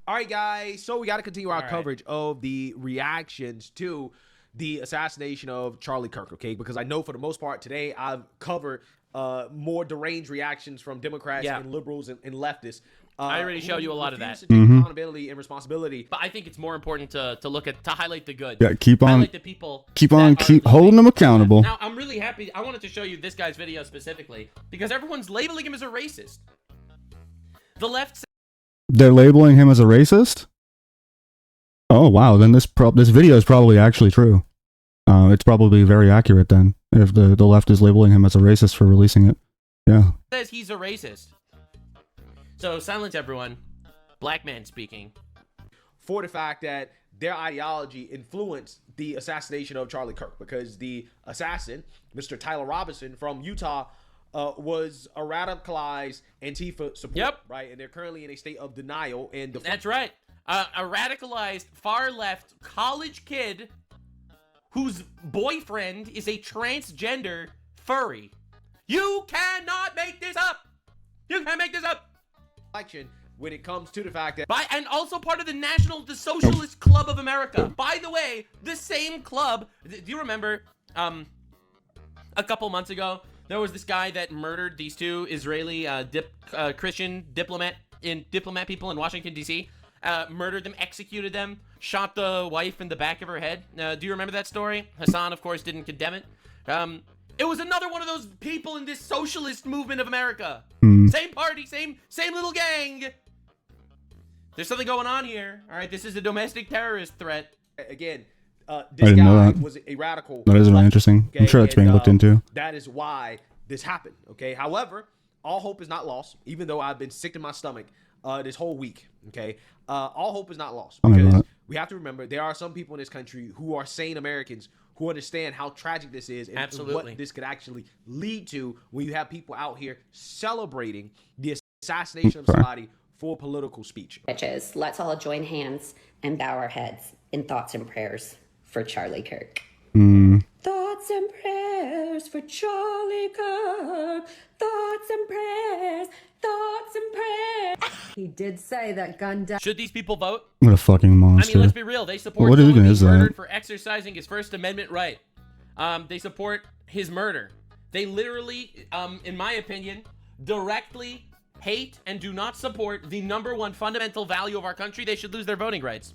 All right, guys, so we got to continue our coverage of the reactions to the assassination of Charlie Kirk, okay? Because I know for the most part today I've covered more deranged reactions from Democrats and liberals and leftists. I already showed you a lot of that. To take accountability and responsibility. But I think it's more important to highlight the good. Yeah, keep on, highlight the people keep holding them accountable. Now, I'm really happy. I wanted to show you this guy's video specifically because everyone's labeling him as a racist. The left. They're labeling him as a racist? Oh, wow. Then this video is probably actually true. It's probably very accurate then, if the left is labeling him as a racist for releasing it. Yeah. Says he's a racist. So silence everyone. Black man speaking. For the fact that their ideology influenced the assassination of Charlie Kirk, because the assassin, Mr. Tyler Robinson from Utah, was a radicalized Antifa supporter, right? And they're currently in a state of denial. And that's right. A radicalized far-left college kid whose boyfriend is a transgender furry. You cannot make this up. You can't make this up. When it comes to the fact that and also part of the Socialist Club of America. By the way, the same club. Do you remember a couple months ago there was this guy that murdered these two Israeli Christian diplomat diplomat people in Washington, D.C., murdered them, executed them, shot the wife in the back of her head. Do you remember that story? Hassan, of course, didn't condemn it. It was another one of those people in this socialist movement of America. Same party, same little gang. There's something going on here. All right, this is a domestic terrorist threat. Again, I this didn't know guy that. was a radical. That is really interesting. I'm sure that's being looked into. That is why this happened. Okay. However, all hope is not lost. Even though I've been sick to my stomach this whole week. Okay. All hope is not lost because we have to remember there are some people in this country who are sane Americans who understand how tragic this is and what this could actually lead to when you have people out here celebrating the assassination of somebody for political speech. Bitches, let's all join hands and bow our heads in thoughts and prayers for Charlie Kirk. Thoughts and prayers for Charlie Kirk. Thoughts and prayers. Thoughts and prayers. He did say that gun death. Should these people vote? What a fucking monster. I mean, let's be real. They support what someone even being is that? murdered for exercising his First Amendment right. They support his murder. They literally, in my opinion, directly hate and do not support the #1 fundamental value of our country. They should lose their voting rights.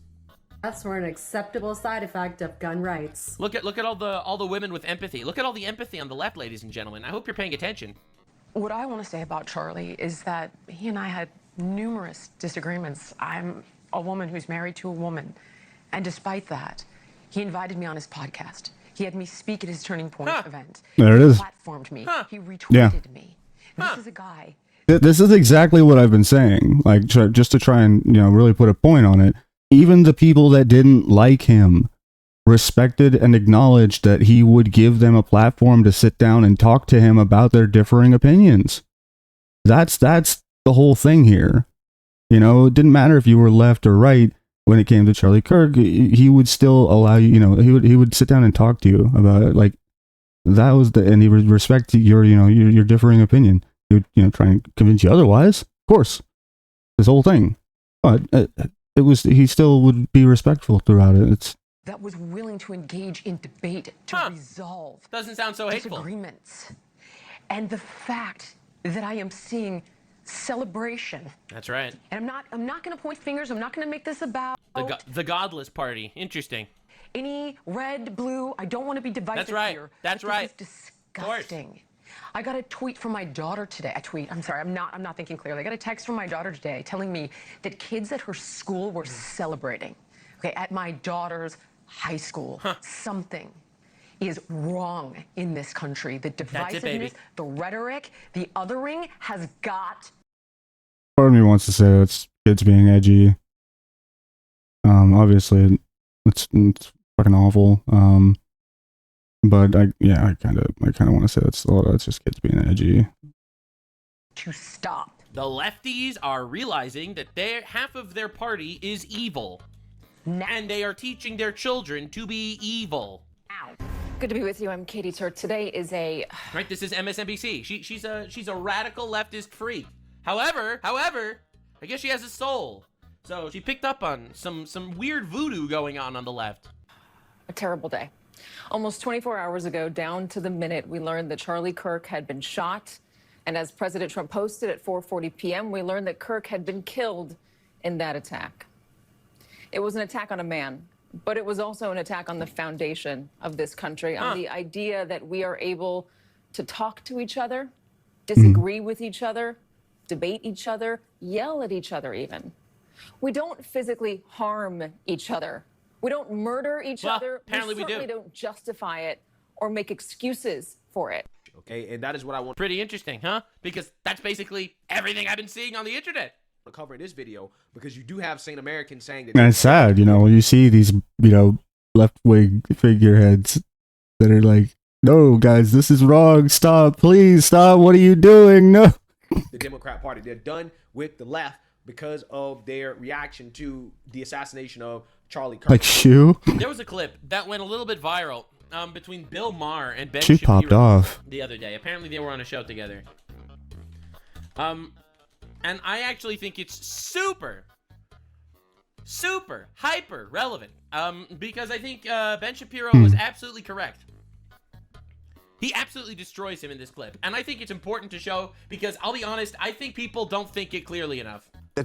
That's were an acceptable side effect of gun rights. Look at all the women with empathy. Look at all the empathy on the left, ladies and gentlemen. I hope you're paying attention. What I want to say about Charlie is that he and I had numerous disagreements. I'm a woman who's married to a woman, and despite that, he invited me on his podcast. He had me speak at his Turning Point event. There it is. He platformed me. He retweeted me. This is a guy. This is exactly what I've been saying. Like, just to try and, really put a point on it. Even the people that didn't like him respected and acknowledged that he would give them a platform to sit down and talk to him about their differing opinions. That's the whole thing here. It didn't matter if you were left or right. When it came to Charlie Kirk, he would still allow you, he would sit down and talk to you about it. Like, that was and he would respect your differing opinion. He would, try and convince you otherwise. Of course, this whole thing. But he still would be respectful throughout it. That was willing to engage in debate to resolve. Doesn't sound so hateful. Disagreements. And the fact that I am seeing celebration. That's right. And I'm not going to point fingers. I'm not going to make this about the godless party. Interesting. Any red, blue. I don't want to be divisive That's right. here. That's right. This is disgusting. I got a tweet from my daughter today. I'm sorry. I'm not thinking clearly. I got a text from my daughter today telling me that kids at her school were celebrating. Okay, at my daughter's high school. Something is wrong in this country. The divisiveness, the rhetoric, the othering has got. Part of me wants to say it's kids being edgy. Obviously, it's fucking awful. But I kind of want to say that's just kids being edgy. To stop. The lefties are realizing that half of their party is evil. And they are teaching their children to be evil. Good to be with you. I'm Katie Turk. Today is right. This is MSNBC. She's a radical leftist freak. However, I guess she has a soul. So she picked up on some weird voodoo going on the left. A terrible day. Almost 24 hours ago, down to the minute, we learned that Charlie Kirk had been shot. And as President Trump posted at 4:40 p.m., we learned that Kirk had been killed in that attack. It was an attack on a man, but it was also an attack on the foundation of this country, on the idea that we are able to talk to each other, disagree with each other, debate each other, yell at each other even. We don't physically harm each other. We don't murder each other. Apparently we certainly don't justify it or make excuses for it. Okay, and that is what I want. Pretty interesting, huh? Because that's basically everything I've been seeing on the internet. To cover in this video, because you do have sane Americans saying that. And it's sad, when you see these, left-wing figureheads that are like, no, guys, this is wrong. Stop, please stop. What are you doing? No. The Democrat Party, they're done with the left because of their reaction to the assassination of Charlie Kirk. Like Shoe? There was a clip that went a little bit viral between Bill Maher and Ben She Shapiro popped off the other day. Apparently they were on a show together. And I actually think it's super hyper relevant. Because I think Ben Shapiro was absolutely correct. He absolutely destroys him in this clip. And I think it's important to show because I'll be honest, I think people don't think it clearly enough. The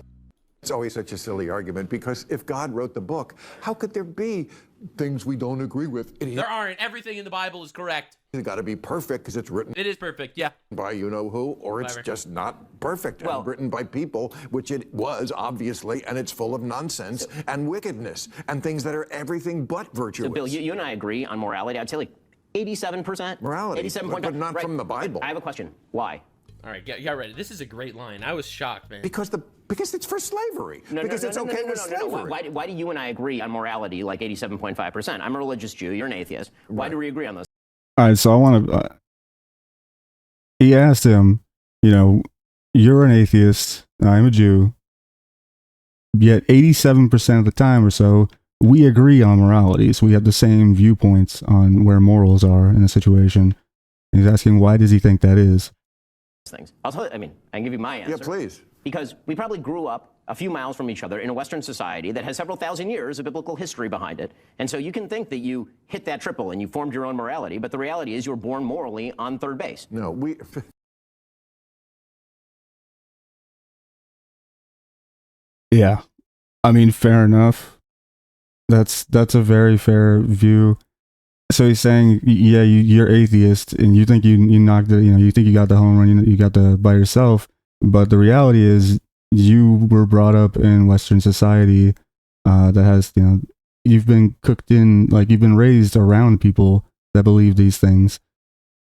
It's always such a silly argument, because if God wrote the book, how could there be things we don't agree with? There aren't. Everything in the Bible is correct. It's got to be perfect because it's written. It is perfect, yeah. By you-know-who, or it's just not perfect and written by people, which it was, obviously, and it's full of nonsense and wickedness and things that are everything but virtuous. So, Bill, you and I agree on morality. I'd say like 87%. Morality, 87.5. but not from the Bible. I have a question. Why? All right, get ready. This is a great line. I was shocked, man. Because it's for slavery. Because it's okay with slavery. Why do you and I agree on morality like 87.5%? I'm a religious Jew. You're an atheist. Why do we agree on those? All right, so I want to. He asked him, you're an atheist, I'm a Jew, yet 87% of the time or so, we agree on morality. So we have the same viewpoints on where morals are in a situation. And he's asking, why does he think that is? Things. I'll tell you, I can give you my answer. Yeah, please. Because we probably grew up a few miles from each other in a Western society that has several thousand years of biblical history behind it. And so you can think that you hit that triple and you formed your own morality, but the reality is you were born morally on third base. No, we... Yeah. Fair enough. That's a very fair view. So he's saying, yeah, you're atheist, and you think you knocked it, you think you got the home run, you got the by yourself, but the reality is you were brought up in Western society that has, you've been cooked in, like you've been raised around people that believe these things.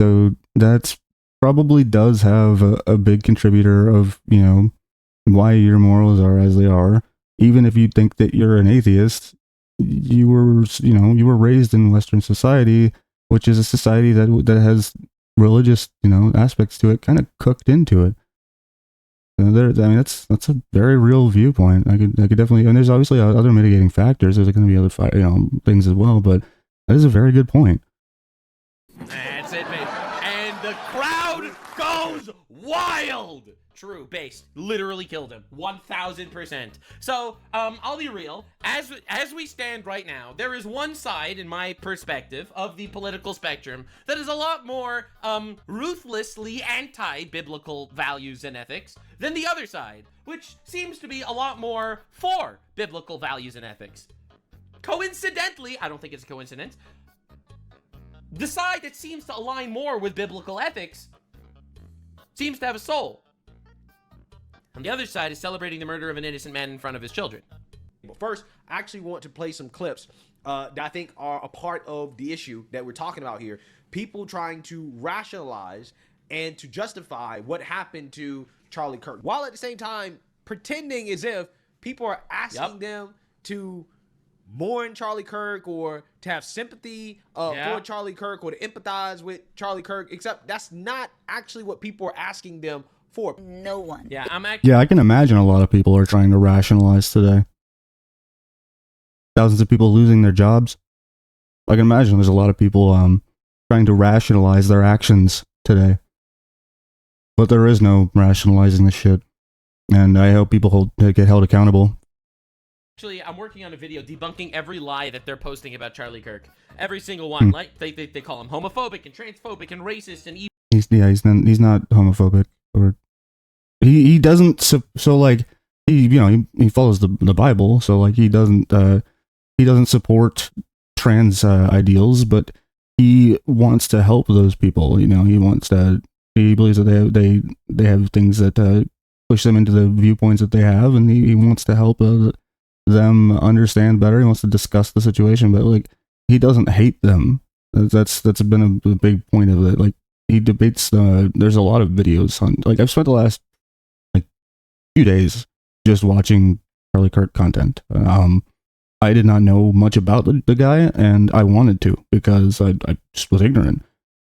So that's probably does have a big contributor of, why your morals are as they are. Even if you think that you're an atheist, you were raised in Western society, which is a society that has religious, aspects to it, kind of cooked into it. So that's a very real viewpoint. I could definitely, and there's obviously other mitigating factors. There's going to be other things as well, but that is a very good point. That's it, man. And the crowd goes wild. True, based. Literally killed him. 1000%. So, I'll be real. As we stand right now, there is one side, in my perspective, of the political spectrum that is a lot more ruthlessly anti-biblical values and ethics than the other side, which seems to be a lot more for biblical values and ethics. Coincidentally, I don't think it's a coincidence, the side that seems to align more with biblical ethics seems to have a soul. And the other side is celebrating the murder of an innocent man in front of his children. But first, I actually want to play some clips that I think are a part of the issue that we're talking about here. People trying to rationalize and to justify what happened to Charlie Kirk, while at the same time pretending as if people are asking them to mourn Charlie Kirk or to have sympathy for Charlie Kirk or to empathize with Charlie Kirk, except that's not actually what people are asking them for. No one. Yeah, I can imagine a lot of people are trying to rationalize today. Thousands of people losing their jobs. I can imagine there's a lot of people trying to rationalize their actions today. But there is no rationalizing the shit. And I hope people get held accountable. Actually, I'm working on a video debunking every lie that they're posting about Charlie Kirk. Every single one. Like they call him homophobic and transphobic and racist and evil. He's not homophobic, or he doesn't he follows the Bible, so like he doesn't support trans ideals, but he wants to help those people. He believes that they have things that push them into the viewpoints that they have, and he wants to help them understand better. He wants to discuss the situation, but like he doesn't hate them. That's been a big point of it. Like he debates. There's a lot of videos on. Like I've spent the last few days just watching Charlie Kirk content. I did not know much about the guy, and I wanted to because I just was ignorant.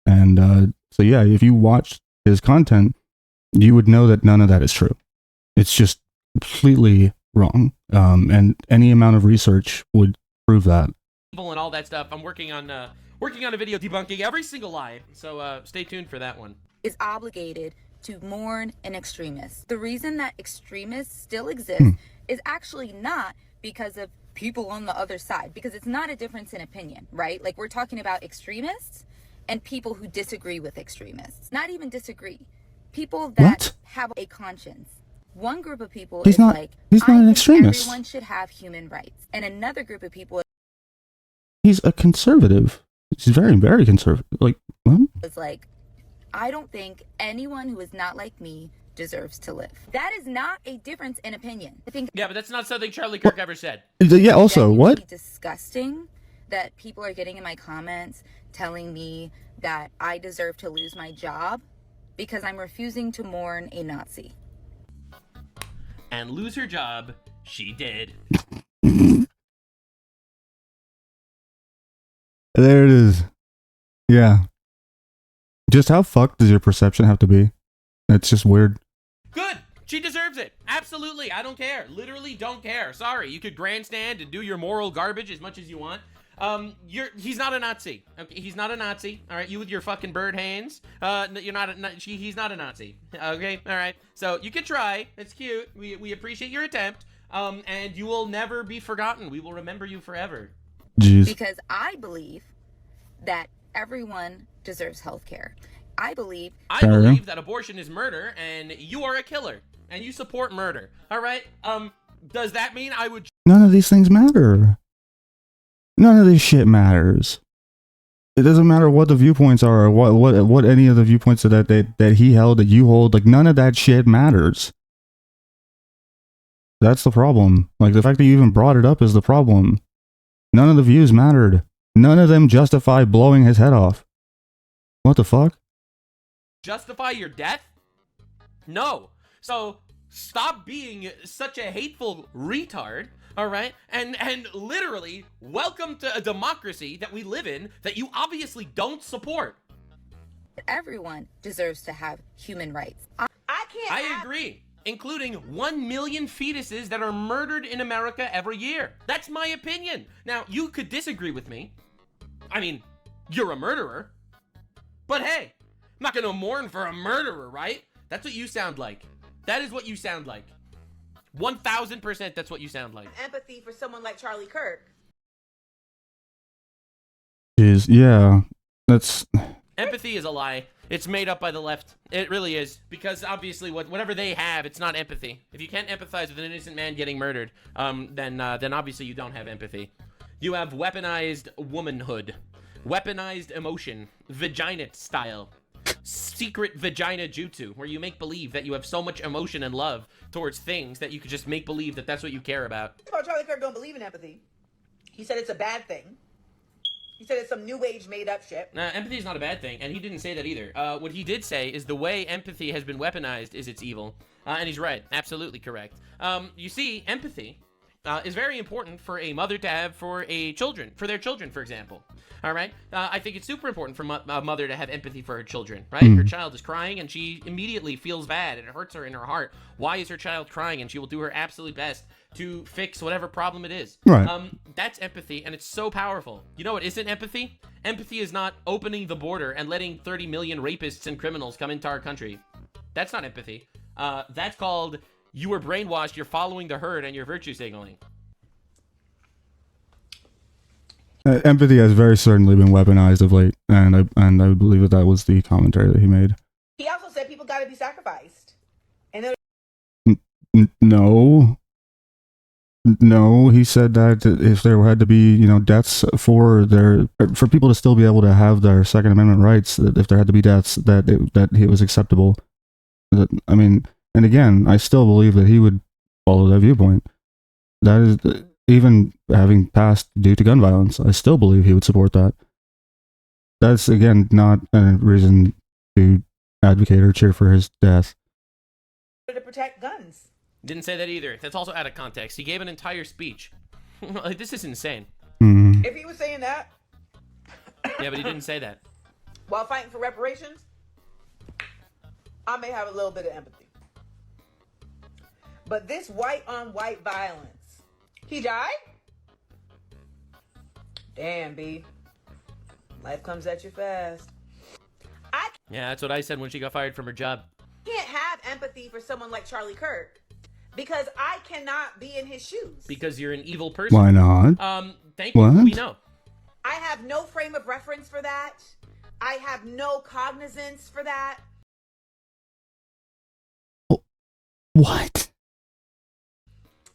And so yeah, if you watch his content, you would know that none of that is true. It's just completely wrong. And any amount of research would prove that. And all that stuff. I'm working on a video debunking every single lie. So stay tuned for that one. Is obligated to mourn an extremist. The reason that extremists still exist is actually not because of people on the other side, because it's not a difference in opinion, right? Like we're talking about extremists and people who disagree with extremists. Not even disagree. People that have a conscience. One group of people He's is not. like, He's not an extremist. everyone should have human rights, and another group of people He's a conservative. He's very, very conservative. Like, what? is like, I don't think anyone who is not like me deserves to live. That is not a difference in opinion. I think. Yeah, but that's not something Charlie Kirk ever said. Yeah. Also, what? Disgusting that people are getting in my comments telling me that I deserve to lose my job because I'm refusing to mourn a Nazi. And lose her job, she did. There it is. Yeah. Just how fucked does your perception have to be? It's just weird. Good. She deserves it. Absolutely. I don't care. Literally don't care. Sorry. You could grandstand and do your moral garbage as much as you want. He's not a Nazi. Okay, he's not a Nazi. All right, you with your fucking bird hands. You're not. He's not a Nazi. Okay, all right. So you can try. It's cute. We appreciate your attempt. And you will never be forgotten. We will remember you forever. Jeez. Because I believe that everyone deserves health care. I believe that abortion is murder, and you are a killer, and you support murder. All right. Does that mean I would? None of these things matter. None of this shit matters. It doesn't matter what the viewpoints are, or what any of the viewpoints that he held, that you hold. Like, none of that shit matters. That's the problem. Like, the fact that you even brought it up is the problem. None of the views mattered. None of them justify blowing his head off. What the fuck? Justify your death? No. So stop being such a hateful retard. All right, and literally welcome to a democracy that we live in that you obviously don't support. Everyone deserves to have human rights. I agree, including 1 million fetuses that are murdered in America every year. That's my opinion. Now, you could disagree with me. I mean, you're a murderer. But hey, I'm not gonna mourn for a murderer, right? That's what you sound like. That is what you sound like. 1000% that's what you sound like. Empathy for someone like Charlie Kirk. Jeez, yeah. That's... Empathy is a lie. It's made up by the left. It really is. Because obviously whatever they have, it's not empathy. If you can't empathize with an innocent man getting murdered, then obviously you don't have empathy. You have weaponized womanhood. Weaponized emotion. Vagina style. Secret vagina jutsu, where you make believe that you have so much emotion and love towards things that you could just make believe that that's what you care about. Charlie Kirk don't believe in empathy. He said it's a bad thing. He said it's some new age made up shit. Empathy is not a bad thing, and he didn't say that either. What he did say is the way empathy has been weaponized is it's evil. And he's right. Absolutely correct. You see, empathy is very important for a mother to have for their children, for example. All right. I think it's super important for a mother to have empathy for her children, right? Her child is crying and she immediately feels bad and it hurts her in her heart. Why is her child crying? And she will do her absolute best to fix whatever problem it is. Right. That's empathy, and it's so powerful. You know what isn't empathy? Empathy is not opening the border and letting 30 million rapists and criminals come into our country. That's not empathy. That's called you were brainwashed, you're following the herd, and you're virtue signaling. Empathy has very certainly been weaponized of late, and I believe that was the commentary that he made. He also said people got to be sacrificed. And No, he said that if there had to be, deaths for people to still be able to have their Second Amendment rights, that if there had to be deaths, that it was acceptable. I mean, and again, I still believe that he would follow that viewpoint. That is, even having passed due to gun violence, I still believe he would support that. That's, again, not a reason to advocate or cheer for his death. to protect guns. Didn't say that either. That's also out of context. He gave an entire speech. Like, this is insane. If he was saying that... Yeah, but he didn't say that. While fighting for reparations, I may have a little bit of empathy. But this white-on-white violence... He died? Damn, B. Life comes at you fast. Yeah, that's what I said when she got fired from her job. Can't have empathy for someone like Charlie Kirk because I cannot be in his shoes. Because you're an evil person. Why not? Thank you. What? We know. I have no frame of reference for that. I have no cognizance for that. What?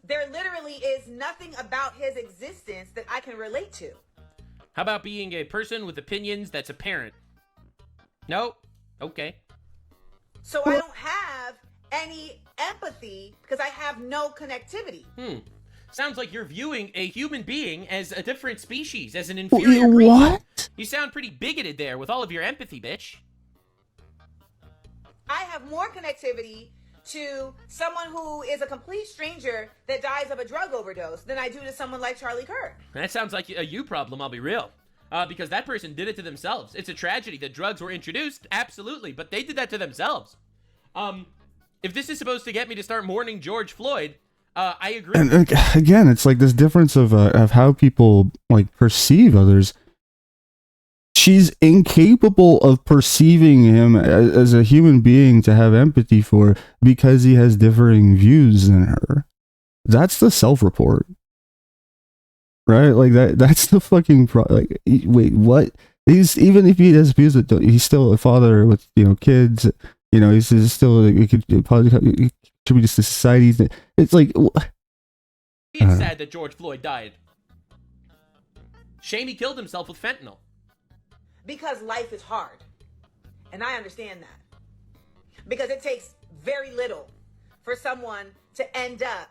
there literally is nothing about his existence that I can relate to. How about being a person with opinions that's apparent? No? Okay. So I don't have any empathy because I have no connectivity. Sounds like you're viewing a human being as a different species, as an inferior creature. What? You sound pretty bigoted there with all of your empathy, bitch. I have more connectivity to someone who is a complete stranger that dies of a drug overdose than I do to someone like Charlie Kirk. That sounds like a you problem, I'll be real. Because that person did it to themselves. It's a tragedy that drugs were introduced, absolutely, but they did that to themselves. If this is supposed to get me to start mourning George Floyd, I agree. And again, it's like this difference of how people like perceive others. She's incapable of perceiving him as a human being to have empathy for because he has differing views than her. That's the self-report. Right? Like that's the fucking like wait, what? He's even if he has views that he's still a father with, kids, he's still he could probably contribute to society. It's like it's sad that George Floyd died. Shame he killed himself with fentanyl. Because life is hard. And I understand that. Because it takes very little for someone to end up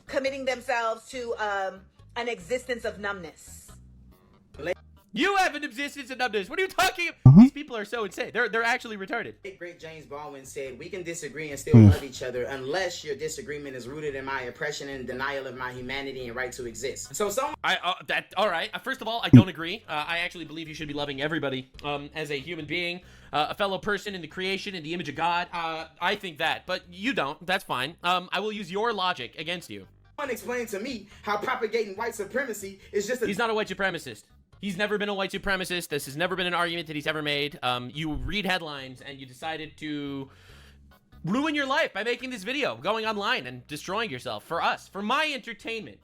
committing themselves to an existence of numbness. You have an existence of numbness. What are you talking about? These people are so insane. They're actually retarded. Great James Baldwin said, we can disagree and still love each other unless your disagreement is rooted in my oppression and denial of my humanity and right to exist. So some... all right. First of all, I don't agree. I actually believe you should be loving everybody as a human being, a fellow person in the creation, in the image of God. I think that, but you don't. That's fine. I will use your logic against you. Someone explain to me how propagating white supremacy is just He's not a white supremacist. He's never been a white supremacist. This has never been an argument that he's ever made. You read headlines and you decided to ruin your life by making this video, going online and destroying yourself for us, for my entertainment.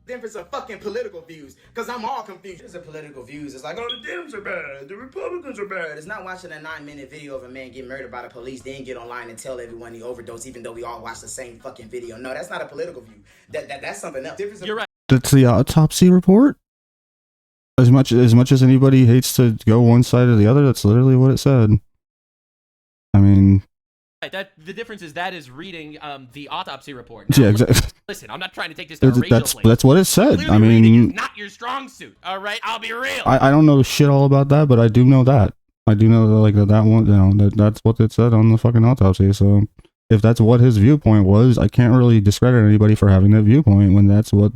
Difference of fucking political views, because I'm all confused. It's a political views. It's like, oh, the Dems are bad, the Republicans are bad. It's not watching a 9-minute video of a man get murdered by the police, then get online and tell everyone he overdosed, even though we all watch the same fucking video. No, that's not a political view. That's something else. You're right. That's the autopsy report. As much as anybody hates to go one side or the other, that's literally what it said. I mean, that the difference is that is reading the autopsy report. Now, yeah, exactly. Listen, I'm not trying to take this to a racial place. That's what it said. Clearly I mean, not your strong suit. All right, I'll be real. I don't know shit all about that, but I do know that. I do know that, like that one, that's what it said on the fucking autopsy. So if that's what his viewpoint was, I can't really discredit anybody for having that viewpoint when that's what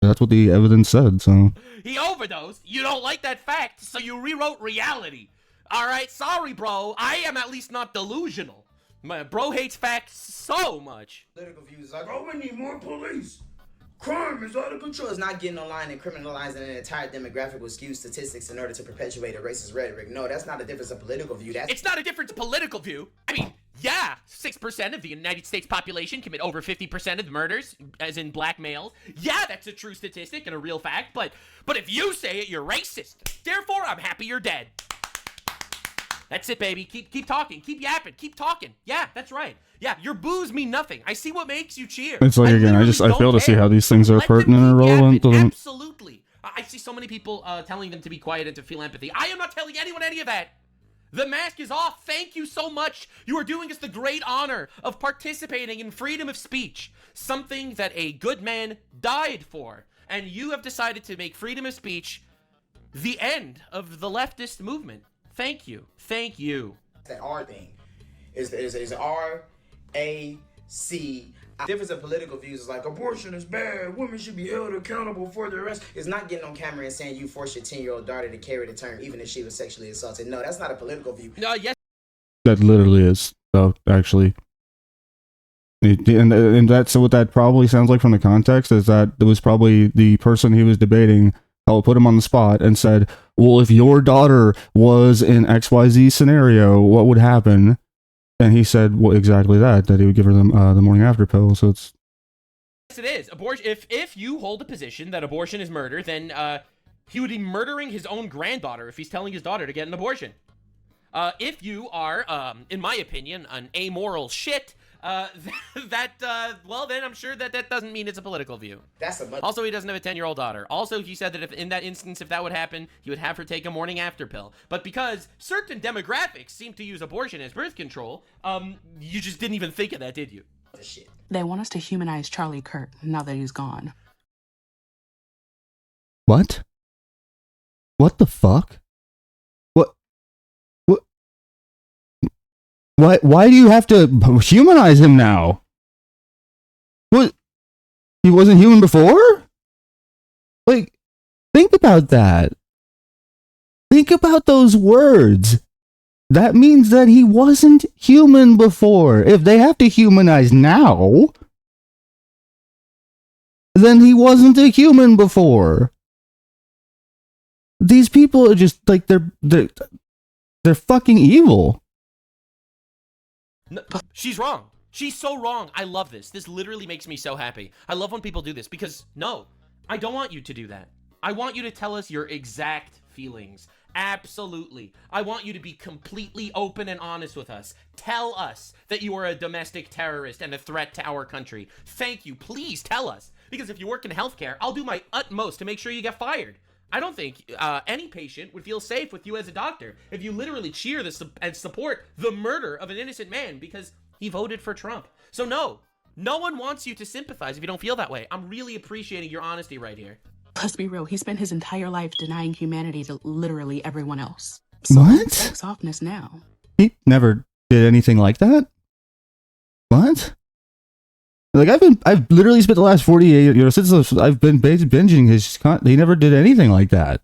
that's what the evidence said. So he overdosed. You don't like that fact, so you rewrote reality. All right, sorry, bro. I am at least not delusional. My bro hates facts so much. Political views like, oh, we need more police. Crime is out of control. It's not getting online and criminalizing an entire demographic with skewed statistics in order to perpetuate a racist rhetoric. No, that's not a difference of political view. It's not a difference of political view. I mean, yeah, 6% of the United States population commit over 50% of the murders, as in black males. Yeah, that's a true statistic and a real fact, but if you say it, you're racist. Therefore, I'm happy you're dead. That's it, baby. Keep talking. Keep yapping. Keep talking. Yeah, that's right. Yeah, your boos mean nothing. I see what makes you cheer. It's like, again, I fail to see how these things are pertinent and relevant to them. Absolutely. I see so many people telling them to be quiet and to feel empathy. I am not telling anyone any of that. The mask is off. Thank you so much. You are doing us the great honor of participating in freedom of speech, something that a good man died for. And you have decided to make freedom of speech the end of the leftist movement. Thank you. Thank you. That R thing is R-A-C. Difference of political views is like abortion is bad, women should be held accountable for their arrest. It's not getting on camera and saying you forced your 10-year-old daughter to carry the term even if she was sexually assaulted. No, that's not a political view. No, yes. That literally is, though, actually. And that's what that probably sounds like from the context, is that it was probably the person he was debating put him on the spot and said, well, if your daughter was in XYZ scenario, what would happen? And he said, well, exactly that he would give her the morning after pill. So it's... Yes, it is. Abortion. If you hold a position that abortion is murder, then he would be murdering his own granddaughter if he's telling his daughter to get an abortion. If you are, in my opinion, an amoral shit, Well, then I'm sure that doesn't mean it's a political view. That's a much. Also, he doesn't have a 10-year-old daughter. Also, he said that if in that instance, if that would happen, he would have her take a morning after pill. But because certain demographics seem to use abortion as birth control, you just didn't even think of that, did you? They want us to humanize Charlie Kirk now that he's gone. What? What the fuck? What? Why do you have to humanize him now? What? He wasn't human before? Like, think about that. Think about those words. That means that he wasn't human before. If they have to humanize now, then he wasn't a human before. These people are just like they're fucking evil. No, she's wrong. She's so wrong. I love this. This literally makes me so happy. I love when people do this because no, I don't want you to do that. I want you to tell us your exact feelings. Absolutely. I want you to be completely open and honest with us. Tell us that you are a domestic terrorist and a threat to our country. Thank you. Please tell us. Because if you work in healthcare, I'll do my utmost to make sure you get fired. I don't think any patient would feel safe with you as a doctor if you literally cheer and support the murder of an innocent man because he voted for Trump. So no one wants you to sympathize if you don't feel that way. I'm really appreciating your honesty right here. Let's be real, he spent his entire life denying humanity to literally everyone else. So what? Softness now. He never did anything like that? What? Like, I've literally spent the last 48 years since I've been binging his content. He never did anything like that.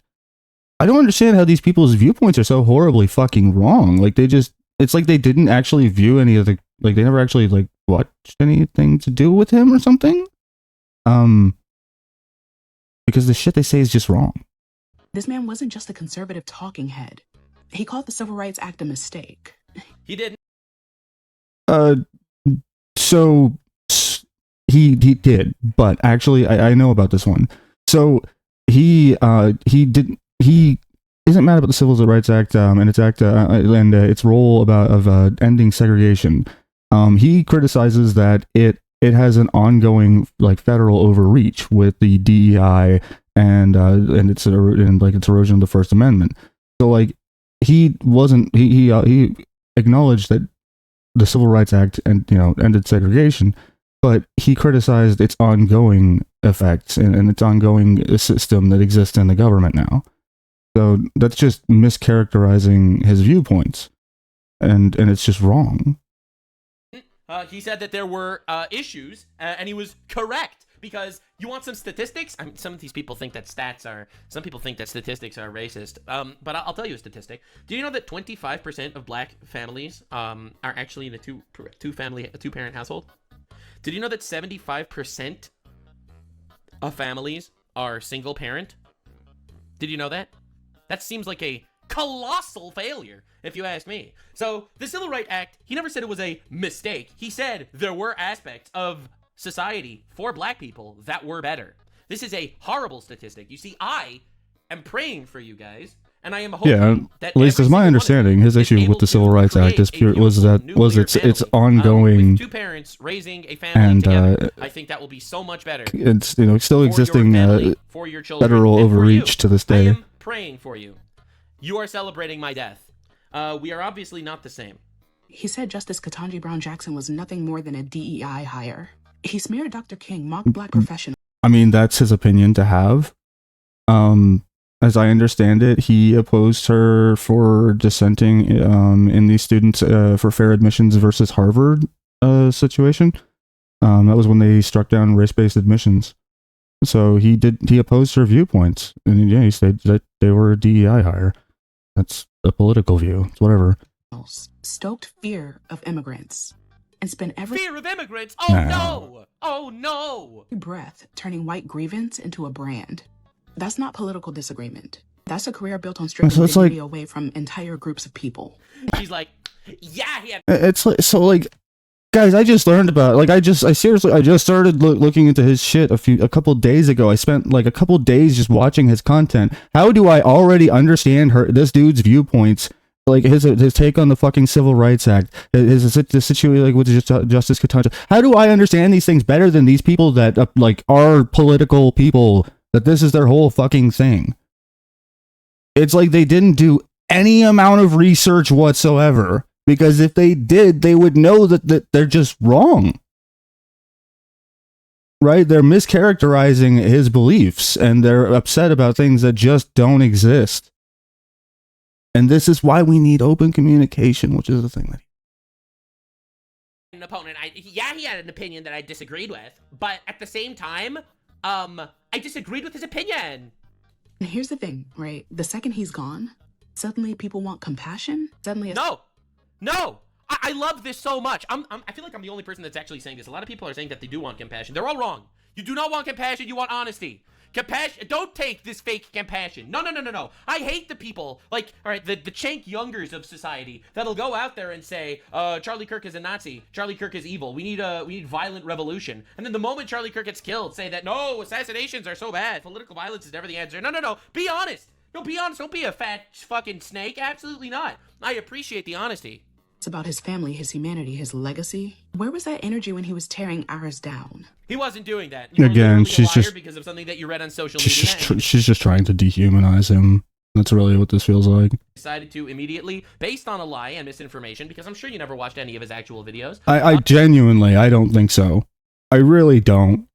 I don't understand how these people's viewpoints are so horribly fucking wrong. Like, it's like they didn't actually view any of the, like, they never actually, like, watched anything to do with him or something. Because the shit they say is just wrong. This man wasn't just a conservative talking head. He called the Civil Rights Act a mistake. He didn't. So he did, but actually I know about this one. So he isn't mad about the Civil Rights Act and its its role of ending segregation. He criticizes that it has an ongoing like federal overreach with the DEI and its erosion of the First Amendment. So like he acknowledged that the Civil Rights Act ended segregation, but he criticized its ongoing effects and its ongoing system that exists in the government now. So that's just mischaracterizing his viewpoints, and it's just wrong. He said that there were issues, and he was correct. Because you want some statistics? I mean, some of these people think that some people think that statistics are racist. But I'll tell you a statistic. Do you know that 25% of black families are actually in a two-parent household? Did you know that 75% of families are single parent? Did you know that? That seems like a colossal failure, if you ask me. So the Civil Rights Act, he never said it was a mistake. He said there were aspects of society for black people that were better. This is a horrible statistic. You see, I am praying for you guys, and I am hoping that at least as my understanding, his issue with the Civil Rights Act is its ongoing with two parents raising a family together. I think that will be so much better. It's still existing for your children, federal overreach to this day. I am praying for you. You are celebrating my death. We are obviously not the same. He said Justice Ketanji Brown Jackson was nothing more than a DEI hire. He smeared Dr. King, mocked black professionals. I mean, that's his opinion to have. As I understand it, he opposed her for dissenting in the students for fair admissions versus Harvard situation. That was when they struck down race-based admissions. So he opposed her viewpoints, and yeah, he said that they were a DEI hire. That's a political view. It's whatever. Stoked fear of immigrants. And spend every fear of immigrants. Oh no! Oh no! Breath turning white grievance into a brand. That's not political disagreement. That's a career built on stripping dignity away from entire groups of people. He's like, yeah, he had. It's like so. Like, guys, I just learned about. Like, I just started looking into his shit a couple days ago. I spent like a couple days just watching his content. How do I already understand this dude's viewpoints Like his take on the fucking Civil Rights Act, his situation like with Justice Ketanji. How do I understand these things better than these people that like are political people? That this is their whole fucking thing. It's like they didn't do any amount of research whatsoever, because if they did, they would know that they're just wrong. Right? They're mischaracterizing his beliefs, and they're upset about things that just don't exist. And this is why we need open communication, which is the thing that an opponent, he had an opinion that I disagreed with, but at the same time, I disagreed with his opinion. And here's the thing, right? The second he's gone, suddenly people want compassion. Suddenly, No. I love this so much. I feel like I'm the only person that's actually saying this. A lot of people are saying that they do want compassion. They're all wrong. You do not want compassion. You want honesty. Compassion. Don't take this fake compassion. No. I hate the people, like, all right, the Chank Youngers of society that'll go out there and say, Charlie Kirk is a Nazi. Charlie Kirk is evil. We need violent revolution. And then the moment Charlie Kirk gets killed, say that, no, assassinations are so bad. Political violence is never the answer. No. Be honest. No, be honest. Don't be a fat fucking snake. Absolutely not. I appreciate the honesty. It's about his family, his humanity, his legacy. Where was that energy when he was tearing ours down? He wasn't doing that. Again, she's just because of something that you read on social media. She's just trying to dehumanize him. That's really what this feels like. Decided to immediately, based on a lie and misinformation, because I'm sure you never watched any of his actual videos. I genuinely, I don't think so. I really don't,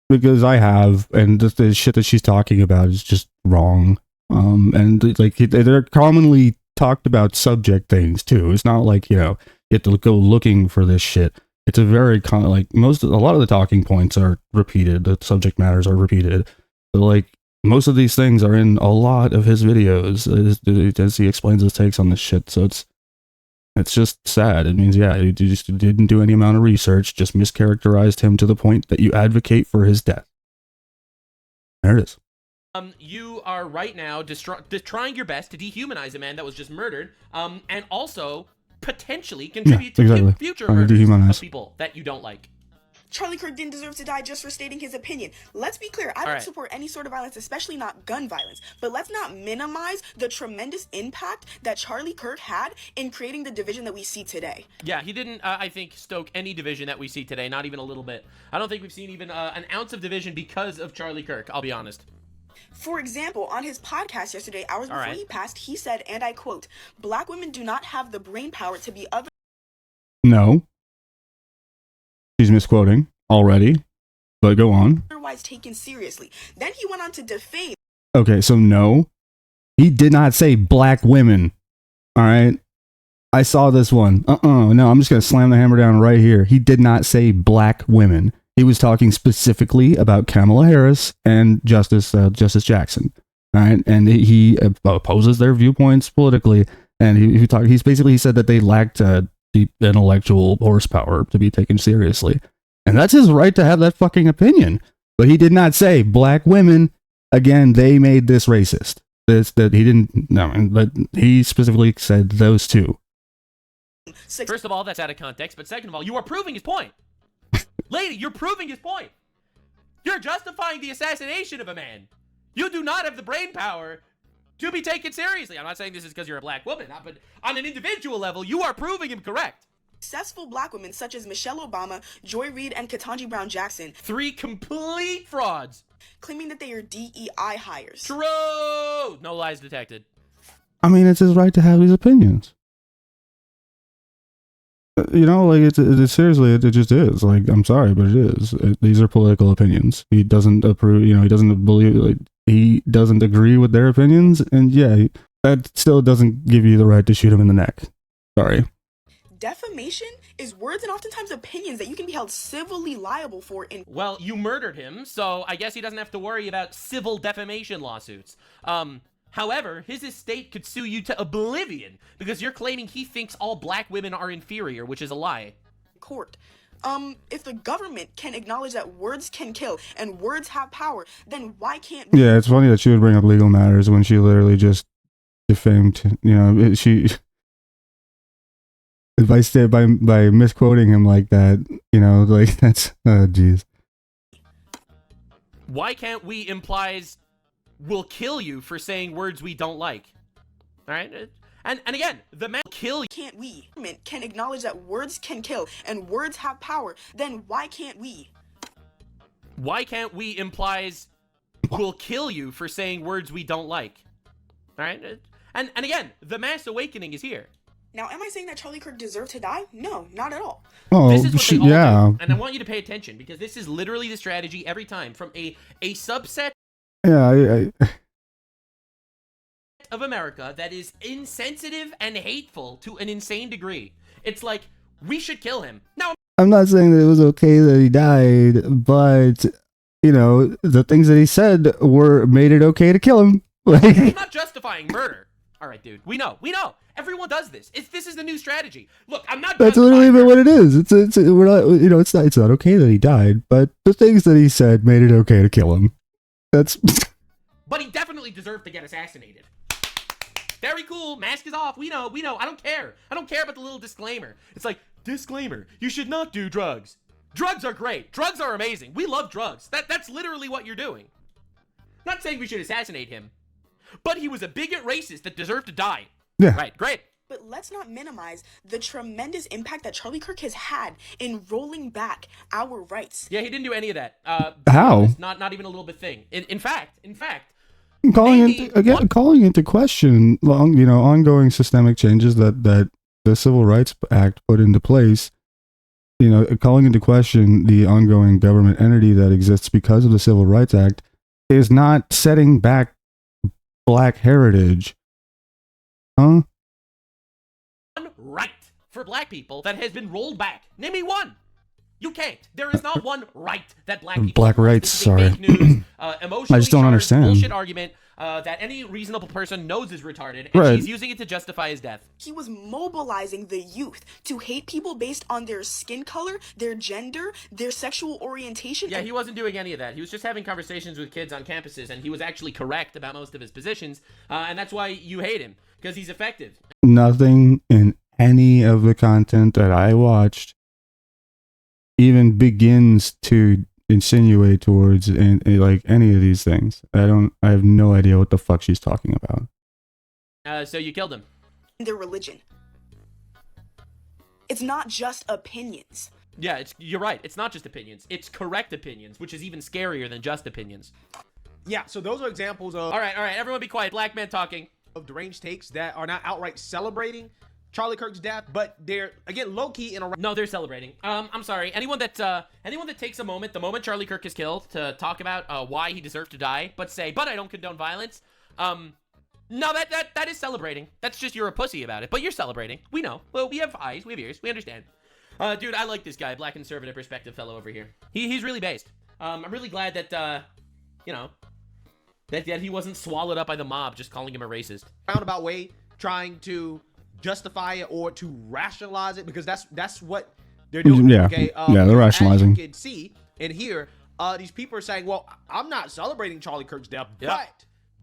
because I have, and the shit that she's talking about is just wrong. And like they're commonly talked about subject things too. It's not like, you know, you have to go looking for this shit. It's a very a lot of the talking points are repeated. The subject matters are repeated. But like most of these things are in a lot of his videos as he explains his takes on this shit. So it's just sad. It means, yeah, you just didn't do any amount of research, just mischaracterized him to the point that you advocate for his death. There it is. You are right now trying your best to dehumanize a man that was just murdered, and also potentially contribute to future murders of people that you don't like. Charlie Kirk didn't deserve to die just for stating his opinion. Let's be clear, I don't support any sort of violence, especially not gun violence. But let's not minimize the tremendous impact that Charlie Kirk had in creating the division that we see today. Yeah, he didn't, I think, stoke any division that we see today, not even a little bit. I don't think we've seen even an ounce of division because of Charlie Kirk, I'll be honest. For example, on his podcast yesterday, hours before he passed, he said, and I quote, "Black women do not have the brain power to be other." No. She's misquoting already, but go on. Otherwise taken seriously. Then he went on to defame. Okay, so no. He did not say black women. All right. I saw this one. No, I'm just going to slam the hammer down right here. He did not say black women. He was talking specifically about Kamala Harris and Justice Jackson, all right? And he opposes their viewpoints politically, and he said that they lacked deep intellectual horsepower to be taken seriously, and that's his right to have that fucking opinion. But he did not say black women. Again, they made this racist. That he didn't. No, but he specifically said those two. First of all, that's out of context. But second of all, you are proving his point. Lady, you're proving his point. You're justifying the assassination of a man. You do not have the brain power to be taken seriously. I'm not saying this is because you're a black woman, but on an individual level, you are proving him correct. Successful black women such as Michelle Obama, Joy Reid, and Ketanji Brown Jackson. 3 complete frauds. Claiming that they are DEI hires. True! No lies detected. I mean, it's his right to have these opinions. You know, like, it's seriously, it just is. Like, I'm sorry, but it is. These are political opinions. He doesn't approve, you know, he doesn't believe, like, he doesn't agree with their opinions, and yeah, that still doesn't give you the right to shoot him in the neck. Sorry. Defamation is words and oftentimes opinions that you can be held civilly liable for in— Well, you murdered him, so I guess he doesn't have to worry about civil defamation lawsuits. However, his estate could sue you to oblivion because you're claiming he thinks all black women are inferior, which is a lie. Court. If the government can acknowledge that words can kill and words have power, then why can't— Yeah, it's funny that she would bring up legal matters when she literally just defamed, you know, by misquoting him like that, you know, like, that's, jeez. Why can't we implies will kill you for saying words we don't like? All right? And again, the man kill. Can't we can acknowledge that words can kill and words have power? Then why can't we? Why can't we implies we'll kill you for saying words we don't like. All right? And again, the mass awakening is here. Now, am I saying that Charlie Kirk deserved to die? No, not at all. Oh, this is what they all yeah. do. And I want you to pay attention because this is literally the strategy every time from a subset Yeah, of America that is insensitive and hateful to an insane degree. It's like, we should kill him. No, I'm not saying that it was okay that he died, but, you know, the things that he said made it okay to kill him. I'm not justifying murder. All right, dude. We know. Everyone does this. This is the new strategy. Look, I'm not. That's literally what it is. We're not, you know, it's not okay that he died, but the things that he said made it okay to kill him. That's. But he definitely deserved to get assassinated. Very cool. Mask is off. We know. I don't care. I don't care about the little disclaimer. It's like, disclaimer, you should not do drugs. Drugs are great. Drugs are amazing. We love drugs. That's literally what you're doing. Not saying we should assassinate him, but he was a bigot racist that deserved to die. Yeah. Right, great. But let's not minimize the tremendous impact that Charlie Kirk has had in rolling back our rights. Yeah, he didn't do any of that. How? Not even a little bit thing. In fact, calling into question, you know, ongoing systemic changes that the Civil Rights Act put into place. You know, calling into question the ongoing government entity that exists because of the Civil Rights Act is not setting back Black heritage. Huh? One right for Black people that has been rolled back. Name me one. You can't. There is not one right that Black people. Black rights. Sorry. Fake news, emotionally I just don't understand. Bullshit argument that any reasonable person knows is retarded, and Right. she's using it to justify his death. He was mobilizing the youth to hate people based on their skin color, their gender, their sexual orientation. Yeah, he wasn't doing any of that. He was just having conversations with kids on campuses, and he was actually correct about most of his positions, and that's why you hate him, because he's effective. Nothing in any of the content that I watched even begins to insinuate towards like any of these things. I have no idea what the fuck she's talking about. So you killed him. Their religion. It's not just opinions. Yeah, you're right. It's not just opinions. It's correct opinions, which is even scarier than just opinions. Yeah, so those are examples of... All right, everyone be quiet. Black man talking. ...of deranged takes that are not outright celebrating Charlie Kirk's death, but they're, again, low-key in a... No, they're celebrating. I'm sorry. Anyone that takes a moment, the moment Charlie Kirk is killed, to talk about why he deserved to die, but say, but I don't condone violence, no, that is celebrating. That's just you're a pussy about it, but you're celebrating. We know. Well, we have eyes, we have ears, we understand. Dude, I like this guy, Black conservative perspective fellow over here. He's really based. I'm really glad that, you know, that he wasn't swallowed up by the mob just calling him a racist. Roundabout way, trying to justify it or to rationalize it, because that's what they're doing. Yeah, okay? yeah, they're rationalizing. As you can see and hear, these people are saying, well, I'm not celebrating Charlie Kirk's death,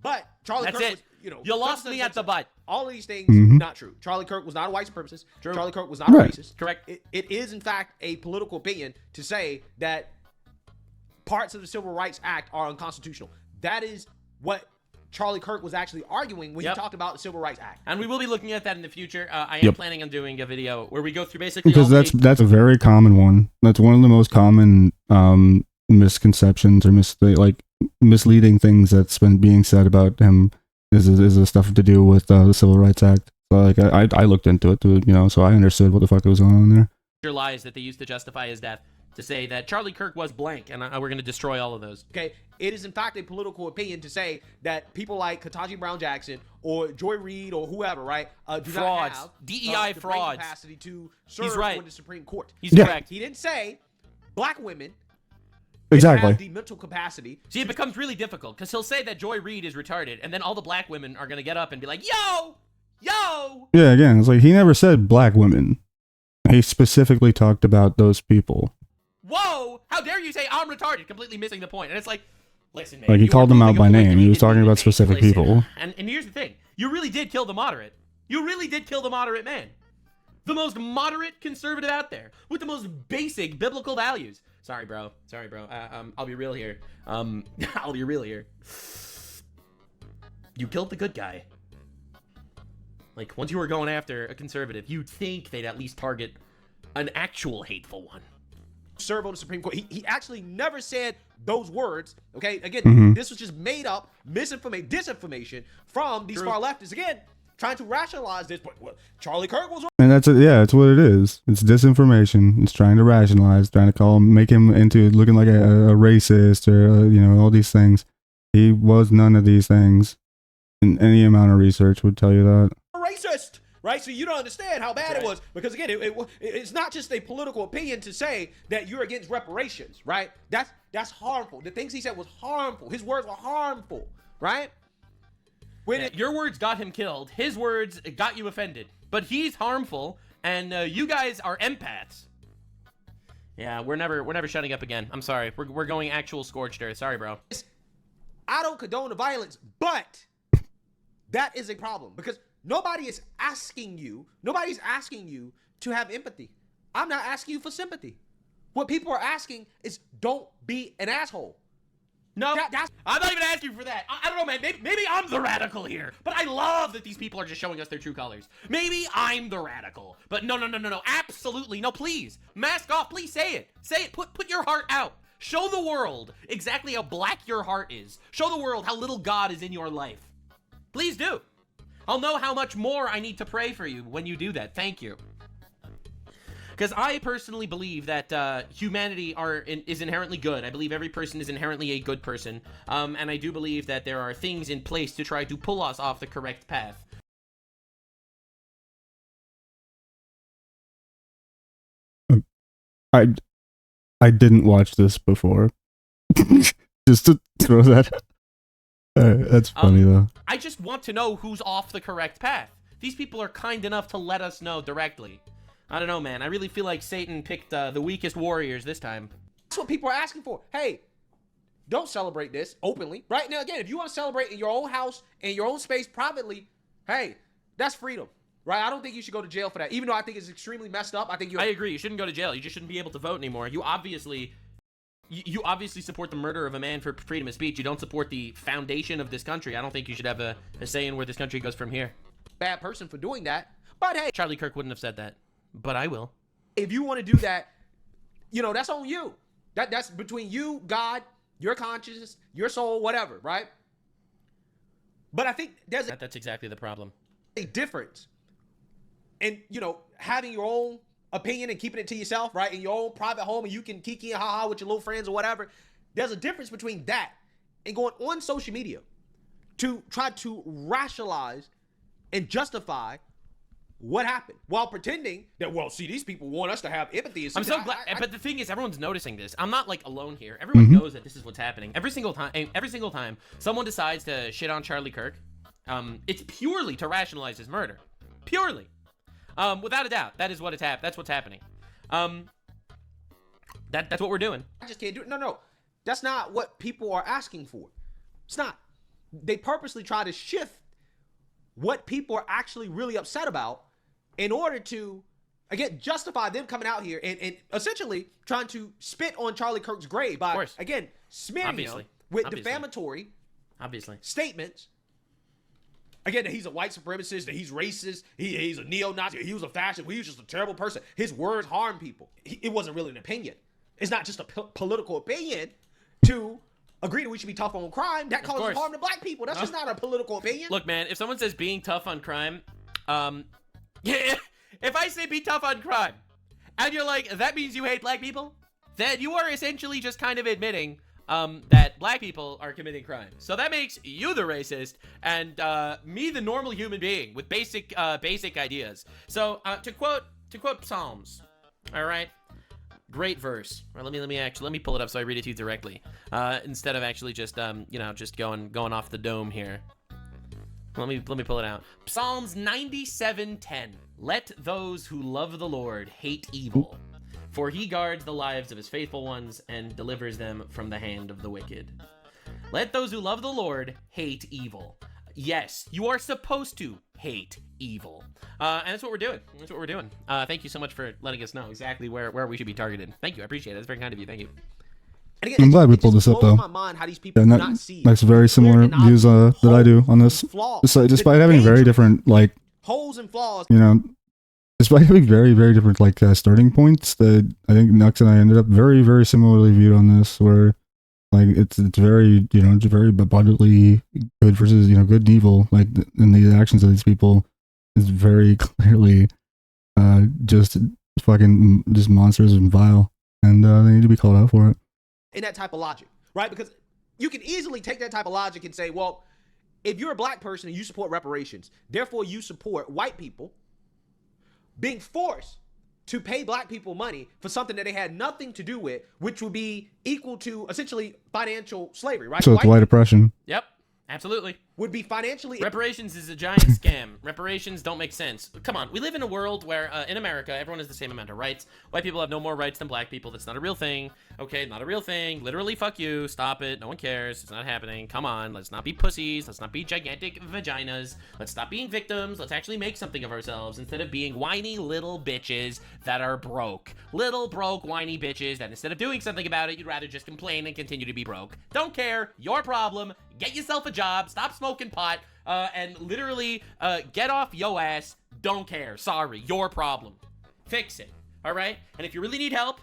but Charlie Kirk was, you know, you lost me at the butt. All of these things, Mm-hmm. not true. Charlie Kirk was not a white supremacist. True. Charlie Kirk was not a racist. Correct. It is, in fact, a political opinion to say that parts of the Civil Rights Act are unconstitutional. That is what Charlie Kirk was actually arguing when he talked about the Civil Rights Act. And we will be looking at that in the future. I am planning on doing a video where we go through basically Because that's a very common one. That's one of the most common misconceptions or misleading things that's been being said about him is the stuff to do with the Civil Rights Act. So like I looked into it, you know, so I understood what the fuck was going on there. lies that they used to justify his death to say that Charlie Kirk was blank, and we're going to destroy all of those. Okay, it is in fact a political opinion to say that people like Ketanji Brown Jackson or Joy Reid or whoever, right, do frauds, not have DEI the brain frauds capacity to serve He's right. on the Supreme Court. He's correct. He didn't say black women exactly have the mental capacity. See, it becomes really difficult because he'll say that Joy Reid is retarded, and then all the black women are going to get up and be like, "Yo, yo." Yeah, again, it's like he never said black women. He specifically talked about those people. Whoa! How dare you say I'm retarded? Completely missing the point. And it's like, listen, man. Like he called them out by name. He was talking about specific people. And here's the thing: you really did kill the moderate. You really did kill the moderate man, the most moderate conservative out there with the most basic biblical values. Sorry, bro. I'll be real here. I'll be real here. You killed the good guy. Like, once you were going after a conservative, you'd think they'd at least target an actual hateful one. Serve on the Supreme Court. He actually never said those words. Okay, again, this was just made up disinformation from these far leftists. Again, trying to rationalize this. But Charlie Kirk was. And that's that's what it is. It's disinformation. It's trying to rationalize, trying to make him into looking like a racist or all these things. He was none of these things. And any amount of research would tell you that. Racist, right? So you don't understand how bad it was, because again, it's not just a political opinion to say that you're against reparations, right? That's harmful. The things he said was harmful. His words were harmful, right? Your words got him killed. His words got you offended. But he's harmful, and you guys are empaths. Yeah, we're never shutting up again. I'm sorry. We're going actual scorched earth. Sorry, bro. I don't condone the violence, but that is a problem, because nobody's asking you to have empathy. I'm not asking you for sympathy. What people are asking is, don't be an asshole. No, I'm not even asking for that. I don't know, man. Maybe I'm the radical here, but I love that these people are just showing us their true colors. Maybe I'm the radical, but no, absolutely no. Please, mask off. Please say it. Say it. Put your heart out. Show the world exactly how black your heart is. Show the world how little God is in your life. Please do. I'll know how much more I need to pray for you when you do that. Thank you. Because I personally believe that humanity is inherently good. I believe every person is inherently a good person. And I do believe that there are things in place to try to pull us off the correct path. I didn't watch this before. Just to throw that. That's funny though. I just want to know who's off the correct path. These people are kind enough to let us know directly. I don't know, man. I really feel like Satan picked the weakest warriors this time. That's what people are asking for. Hey, don't celebrate this openly. Right now, again, if you want to celebrate in your own house, in your own space, privately, hey, that's freedom. Right? I don't think you should go to jail for that. Even though I think it's extremely messed up. I agree. You shouldn't go to jail. You just shouldn't be able to vote anymore. You obviously support the murder of a man for freedom of speech. You don't support the foundation of this country. I don't think you should have a say in where this country goes from here. Bad person for doing that. But hey, Charlie Kirk wouldn't have said that. But I will. If you want to do that, that's on you. That's between you, God, your conscience, your soul, whatever, right? But I think that's exactly the problem. A difference in, having your own opinion and keeping it to yourself, right? In your own private home, and you can kiki and haha with your little friends or whatever. There's a difference between that and going on social media to try to rationalize and justify what happened while pretending that, these people want us to have empathy. I'm so glad, but the thing is, everyone's noticing this. I'm not alone here. Everyone knows that this is what's happening. Every single time someone decides to shit on Charlie Kirk, it's purely to rationalize his murder. Purely. Without a doubt, that is what that's what's happening. That's what we're doing. I just can't do it. No. That's not what people are asking for. It's not. They purposely try to shift what people are actually really upset about in order to, again, justify them coming out here and essentially trying to spit on Charlie Kirk's grave by, again, smearing him with defamatory statements. Again, that he's a white supremacist, that he's racist, he's a neo-Nazi, he was a fascist, he was just a terrible person. His words harm people. It wasn't really an opinion. It's not just a political opinion to agree that we should be tough on crime. That causes harm to black people. That's just not a political opinion. Look, man, if someone says being tough on crime, if I say be tough on crime, and you're like, that means you hate black people, then you are essentially just kind of admitting that black people are committing crime. So that makes you the racist, and me the normal human being with basic ideas. So to quote Psalms, all right. Great verse. Or let me pull it up so I read it to you directly, instead of actually just just going off the dome here. Let me pull it out. Psalms 97:10. Let those who love the Lord hate evil, for he guards the lives of his faithful ones and delivers them from the hand of the wicked. Let those who love the Lord hate evil. Yes, you are supposed to hate evil. And that's what we're doing. Thank you so much for letting us know exactly where we should be targeted. Thank you. I appreciate it. That's very kind of you. Thank you. And again, I'm glad we pulled this up, though. That's very similar views that I do on this. Despite having very different, holes and flaws. You know, despite having very, very different like starting points, that I think Nux and I ended up very, very similarly viewed on this. Where like it's very, you know, it's very abundantly good versus, you know, good and evil. Like in the actions of these people is very clearly just fucking just monsters and vile, and they need to be called out for it. In that type of logic, right? Because you can easily take that type of logic and say, well, if you're a black person and you support reparations, therefore you support white people being forced to pay black people money for something that they had nothing to do with, which would be equal to essentially financial slavery, right? So it's white oppression. Yep, absolutely. Would be financially... Reparations is a giant scam. Reparations don't make sense. Come on, we live in a world where, in America, everyone has the same amount of rights. White people have no more rights than black people. That's not a real thing. Okay, not a real thing. Literally, fuck you. Stop it. No one cares. It's not happening. Come on, let's not be pussies. Let's not be gigantic vaginas. Let's stop being victims. Let's actually make something of ourselves instead of being whiny little bitches that are broke. Little broke, whiny bitches that instead of doing something about it, you'd rather just complain and continue to be broke. Don't care. Your problem. Get yourself a job. Stop smoking pot. And literally get off yo ass. Don't care. Sorry. Your problem. Fix it. All right? And if you really need help,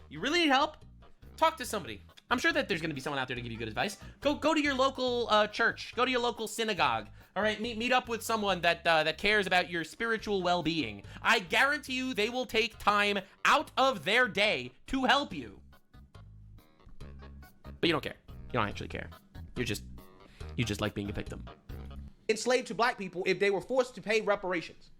talk to somebody. I'm sure that there's going to be someone out there to give you good advice. Go to your local church. Go to your local synagogue. All right? Meet up with someone that cares about your spiritual well-being. I guarantee you they will take time out of their day to help you. But you don't care. You don't actually care. You just like being a victim. Enslaved to black people if they were forced to pay reparations.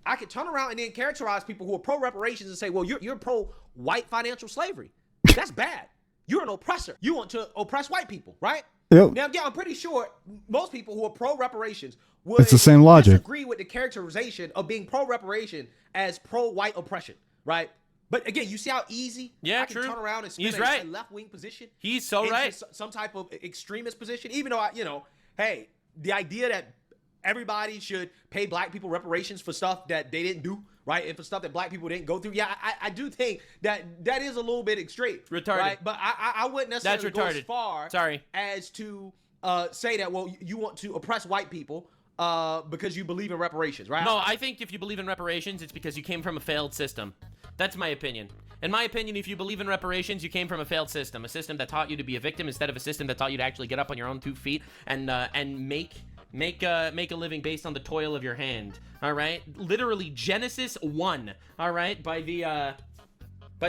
I could turn around and then characterize people who are pro-reparations and say, well, you're pro-white financial slavery. That's bad. You're an oppressor. You want to oppress white people, right? Yep. Now, yeah, I'm pretty sure most people who are pro-reparations would It's the same logic. disagree with the characterization of being pro-reparation as pro-white oppression, right? But again, you see how easy I can turn around and spin a left-wing position? He's so right. Some type of extremist position, even though, hey, the idea that everybody should pay black people reparations for stuff that they didn't do, right? And for stuff that black people didn't go through. Yeah, I do think that is a little bit extreme. Retarded. Right? But I wouldn't necessarily go as far as to say that, well, you want to oppress white people because you believe in reparations, right? No, I think if you believe in reparations, it's because you came from a failed system. That's my opinion. In my opinion, if you believe in reparations, you came from a failed system. A system that taught you to be a victim instead of a system that taught you to actually get up on your own 2 feet and make a living based on the toil of your hand. All right? Literally Genesis 1. All right? By the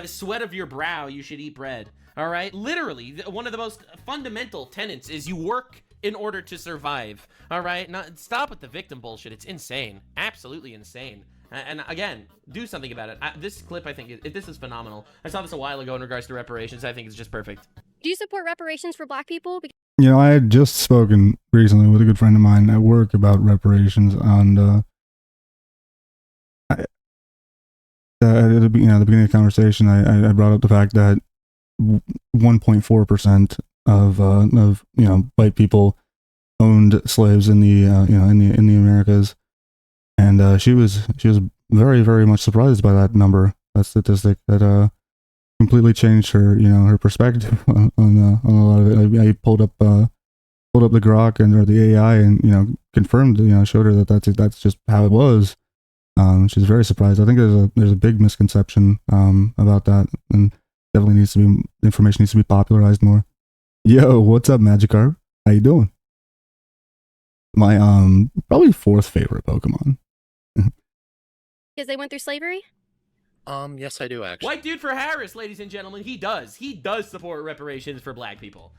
sweat of your brow, you should eat bread. All right? Literally, one of the most fundamental tenets is you work in order to survive. All right? Stop with the victim bullshit. It's insane. Absolutely insane. And again, do something about it. This clip, I think, this is phenomenal. I saw this a while ago in regards to reparations. I think it's just perfect. Do you support reparations for black people? You know, I had just spoken recently with a good friend of mine at work about reparations, and at the beginning of the conversation, I brought up the fact that 1.4% of white people owned slaves in the in the Americas. And she was very, very much surprised by that number, that statistic, that completely changed her her perspective on a lot of it. I pulled up the Grok or the AI and confirmed, showed her that that's just how it was. She's very surprised. I think there's a big misconception about that, and definitely information needs to be popularized more. Yo, what's up, Magikarp? How you doing? My probably 4th favorite Pokemon. Because they went through slavery? Yes, I do, actually. White dude for Harris, ladies and gentlemen. He does support reparations for black people.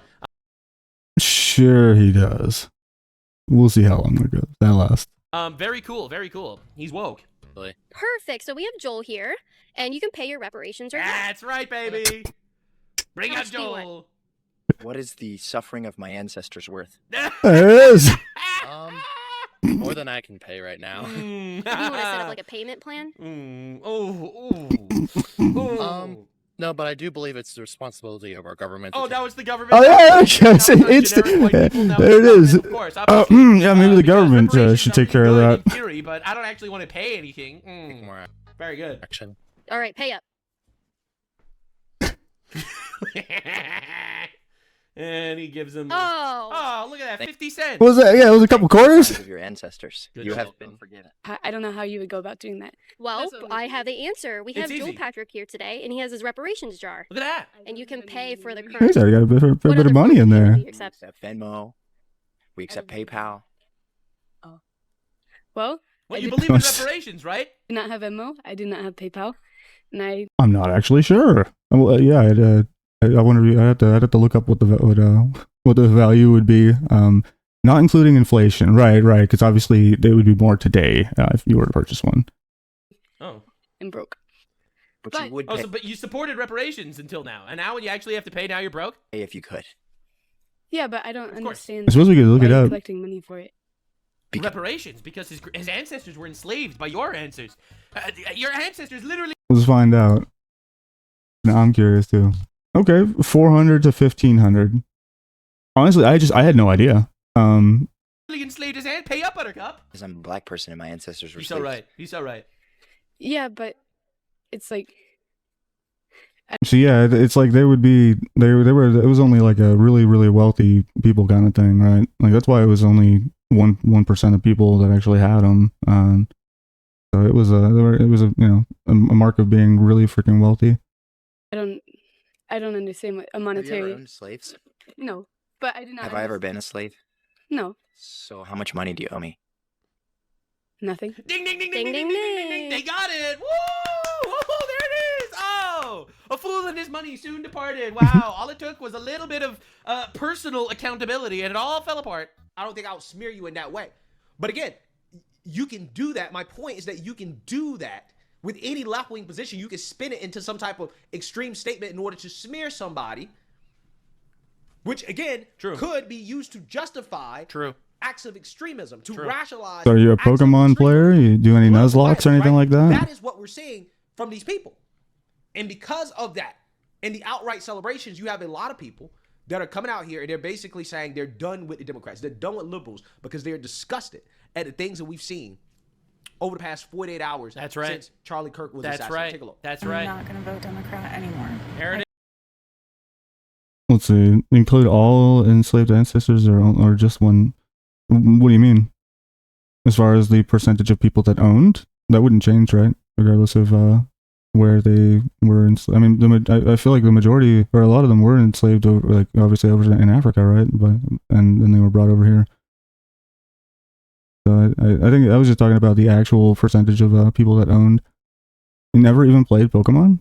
Sure he does. We'll see how long that lasts. Very cool, very cool. He's woke. Perfect. So we have Joel here, and you can pay your reparations right now. That's right, baby. Bring How up much do you want? Joel. What is the suffering of my ancestors worth? There it is. More than I can pay right now. You want to set up like a payment plan? No, but I do believe it's the responsibility of our government. Oh, that was the government. Oh yeah, there it is. Yeah, maybe the government should take care of that. In theory, but I don't actually want to pay anything. Very good. Action. All right, pay up. And he gives him. Oh, look at that, 50 cents. What was that? Yeah, it was a couple quarters. Of your ancestors, Good you job. have been forgiven. I don't know how you would go about doing that. Well, I have the answer. We have It's Joel easy. Patrick here today, and he has his reparations jar. Look at that. And you can pay for the He's current. already got a bit What of other money in form there. do you We accept? accept Venmo. We accept PayPal. Well, Well, I you did believe in reparations, right? not have Venmo. I did not have PayPal, and I I'm not actually sure. Well, yeah, I wonder. I'd have to look up what the value would be. Not including inflation, right? Because obviously it would be more today if you were to purchase one. Oh. am broke. But you would Oh, pay but you supported reparations until now, and now when you actually have to pay, now you're broke. if you could. Yeah, but I don't understand. I suppose we could look why it you're up. collecting money for it. Reparations, because his ancestors were enslaved by your ancestors. Your ancestors literally. Let's find out. Now I'm curious too. Okay, 400 to 1500. Honestly, I had no idea. enslaved his aunt. Pay up, Buttercup. Because I'm a black person and my ancestors were He's so slaves. right. He's so right. Yeah, but it's like So yeah, it's like they were. It was only like a really really wealthy people kind of thing, right? Like that's why it was only 1% of people that actually had them. So it was a mark of being really freaking wealthy. I don't understand what a Have monetary. you ever owned slaves? No, but I did not. Have I ever been a slave? No, So how much money do you owe me? nothing. Ding ding ding ding ding ding ding ding ding. They got it. Woo! Oh, there it is. Oh, a fool and his money soon departed. Wow. All it took was a little bit of personal accountability, and it all fell apart. I don't think I'll smear you in that way. But again, you can do that. My point is that you can do that with any left-wing position. You can spin it into some type of extreme statement in order to smear somebody, which again could be used to justify acts of extremism, to rationalize. So are you a Pokemon player? You do any Nuzlocke or anything like that? That is what we're seeing from these people. And because of that, and the outright celebrations, you have a lot of people that are coming out here and they're basically saying they're done with the Democrats. They're done with liberals because they're disgusted at the things that we've seen over the past 48 hours. That's right. Since Charlie Kirk was That's assassinated. right. Take a look. That's right. I'm not going to vote Democrat anymore. Here it is. Let's see. Include all enslaved ancestors or just one? What do you mean? As far as the percentage of people that owned, that wouldn't change, right? Regardless of where they were enslaved. I mean, I feel like the majority or a lot of them were enslaved over, like obviously over in Africa, right? But and then they were brought over here. So I think I was just talking about the actual percentage of people that owned. You never even played Pokemon?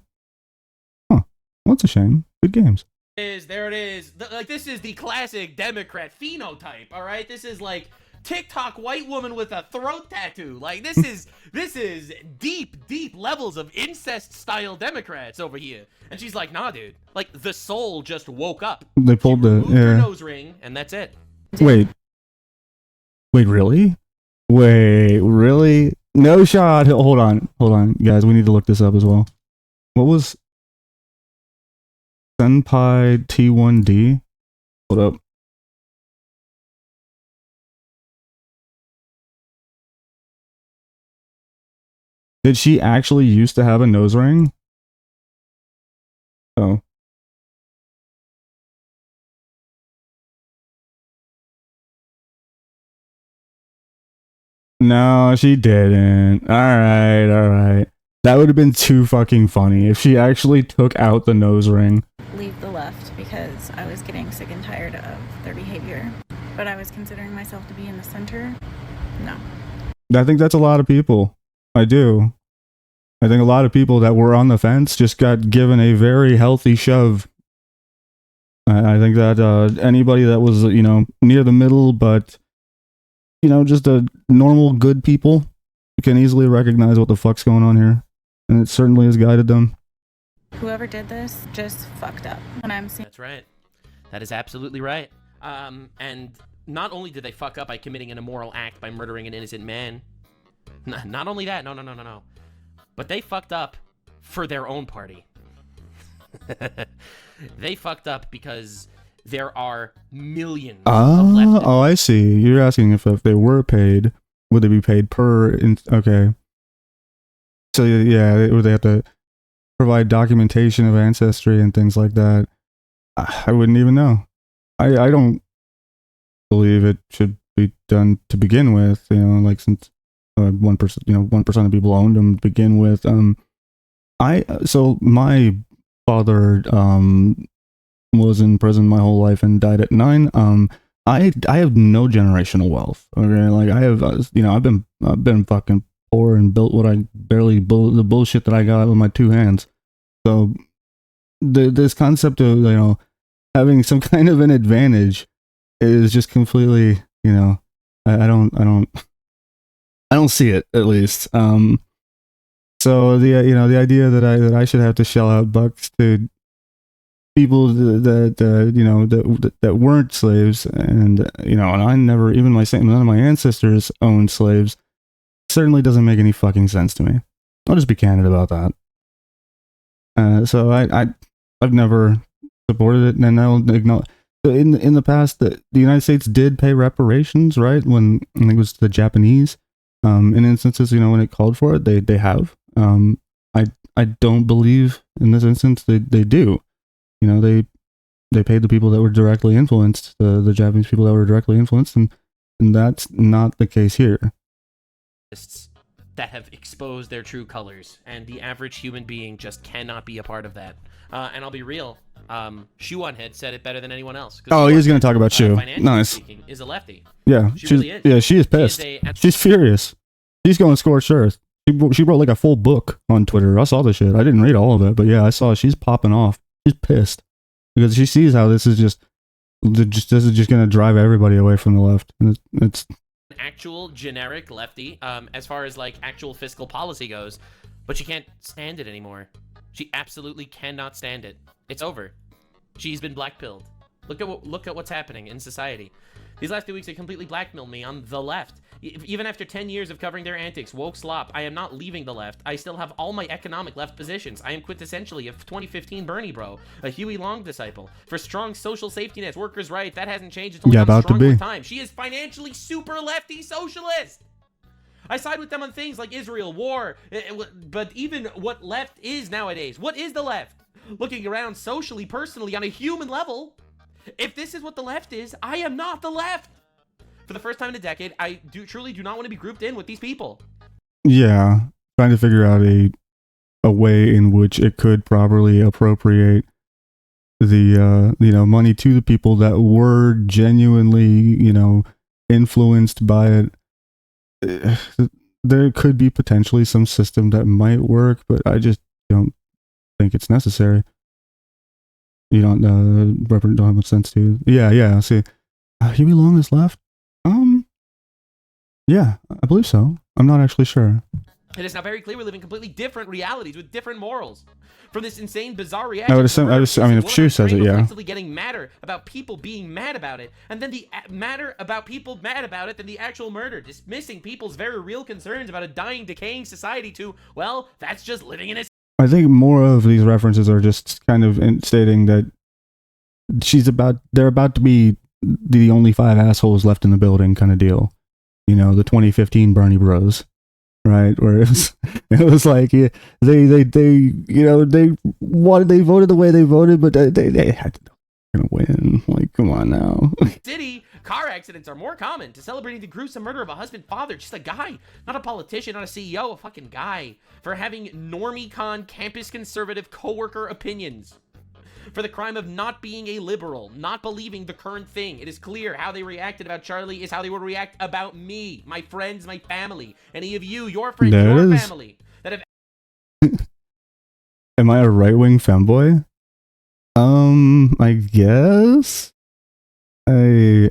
Huh. Well, that's a shame. Good games. There it is. Like, this is the classic Democrat phenotype, all right? This is like TikTok white woman with a throat tattoo. Like, this is deep levels of incest style Democrats over here. And she's like, nah, dude. Like, the soul just woke up. They pulled the Her nose ring, and that's it. Wait, really? Wait, really? No shot. Hold on, guys. We need to look this up as well. What was Senpai T1D? Hold up. Did she actually used to have a nose ring? Oh. No, she didn't. Alright. That would have been too fucking funny if she actually took out the nose ring. Leave the left because I was getting sick and tired of their behavior. But I was considering myself to be in the center. No. I think that's a lot of people. I do. I think a lot of people that were on the fence just got given a very healthy shove. I think that anybody that was, near the middle, but, just a normal good people can easily recognize what the fuck's going on here. And it certainly has guided them. Whoever did this just fucked up. And I'm seeing. That's right. That is absolutely right. And not only did they fuck up by committing an immoral act by murdering an innocent man, not only that, no. But they fucked up for their own party. They fucked up because there are millions of leftists. Oh, I see. You're asking if they were paid, would they be paid per? Okay. So yeah, would they have to provide documentation of ancestry and things like that? I wouldn't even know. I don't believe it should be done to begin with. You know, like since 1% of people owned them to begin with. So my father was in prison my whole life and died at 9. I have no generational wealth. Okay, like I have, I've been fucking poor and built what I barely built, the bullshit that I got with my 2 hands. So this concept of having some kind of an advantage is just completely, I don't see it, at least. So the idea that I should have to shell out bucks to people that weren't slaves, and and I never, even none of my ancestors owned slaves, certainly doesn't make any fucking sense to me. I'll just be candid about that. So I've never supported it, and I'll acknowledge. In the past, the United States did pay reparations, right? When I think it was the Japanese, in instances, when it called for it, they have. I don't believe in this instance they do. They paid the people that were directly influenced, the Japanese people that were directly influenced, and that's not the case here. That have exposed their true colors, and the average human being just cannot be a part of that. And I'll be real. Shoeonhead said it better than anyone else. Oh, he's going to talk about Shoe. Nice. Speaking, is a lefty. Yeah, she really is. Yeah, she is pissed. She's furious. She's going scorched earth. She wrote like a full book on Twitter. I saw the shit. I didn't read all of it, but yeah, I saw she's popping off. She's pissed because she sees how this is just going to drive everybody away from the left. And it's actual generic lefty, as far as like actual fiscal policy goes, but she can't stand it anymore. She absolutely cannot stand it. It's over. She's been blackpilled. Look at what's happening in society. These last 2 weeks have completely blackmailed me on the left. Even after 10 years of covering their antics, woke slop, I am not leaving the left. I still have all my economic left positions. I am quintessentially a 2015 Bernie bro, a Huey Long disciple. For strong social safety nets, workers' rights, that hasn't changed. It's only about to be. with time. She is financially super lefty socialist. I side with them on things like Israel, war, but even what left is nowadays. What is the left? Looking around socially, personally, on a human level, if this is what the left is, I am not the left. For the first time in a decade, I truly do not want to be grouped in with these people. Yeah, trying to figure out a way in which it could properly appropriate the money to the people that were genuinely influenced by it. There could be potentially some system that might work, but I just don't think it's necessary. You don't have much sense to. Yeah. See, Huey Long is left. Yeah, I believe so. I'm not actually sure. It is now very clear we live in completely different realities with different morals. From this insane, bizarre reaction. I mean, if Shu says it, yeah. Getting madder about people being mad about it, and then the matter about people mad about it, than the actual murder, dismissing people's very real concerns about a dying, decaying society to, well, that's just living in a. I think more of these references are just kind of stating that they're about to be the only 5 assholes left in the building kind of deal. The 2015 Bernie Bros, right? Where it was like, yeah, they voted the way they voted, but they had to win. Like, come on now. City car accidents are more common to celebrating the gruesome murder of a husband, father, just a guy, not a politician, not a CEO, a fucking guy, for having normie-con campus conservative coworker opinions. For the crime of not being a liberal, not believing the current thing. It is clear how they reacted about Charlie is how they would react about me, my friends, my family. Any of you, your friends, your family, that have... Am I a right-wing femboy? I guess? I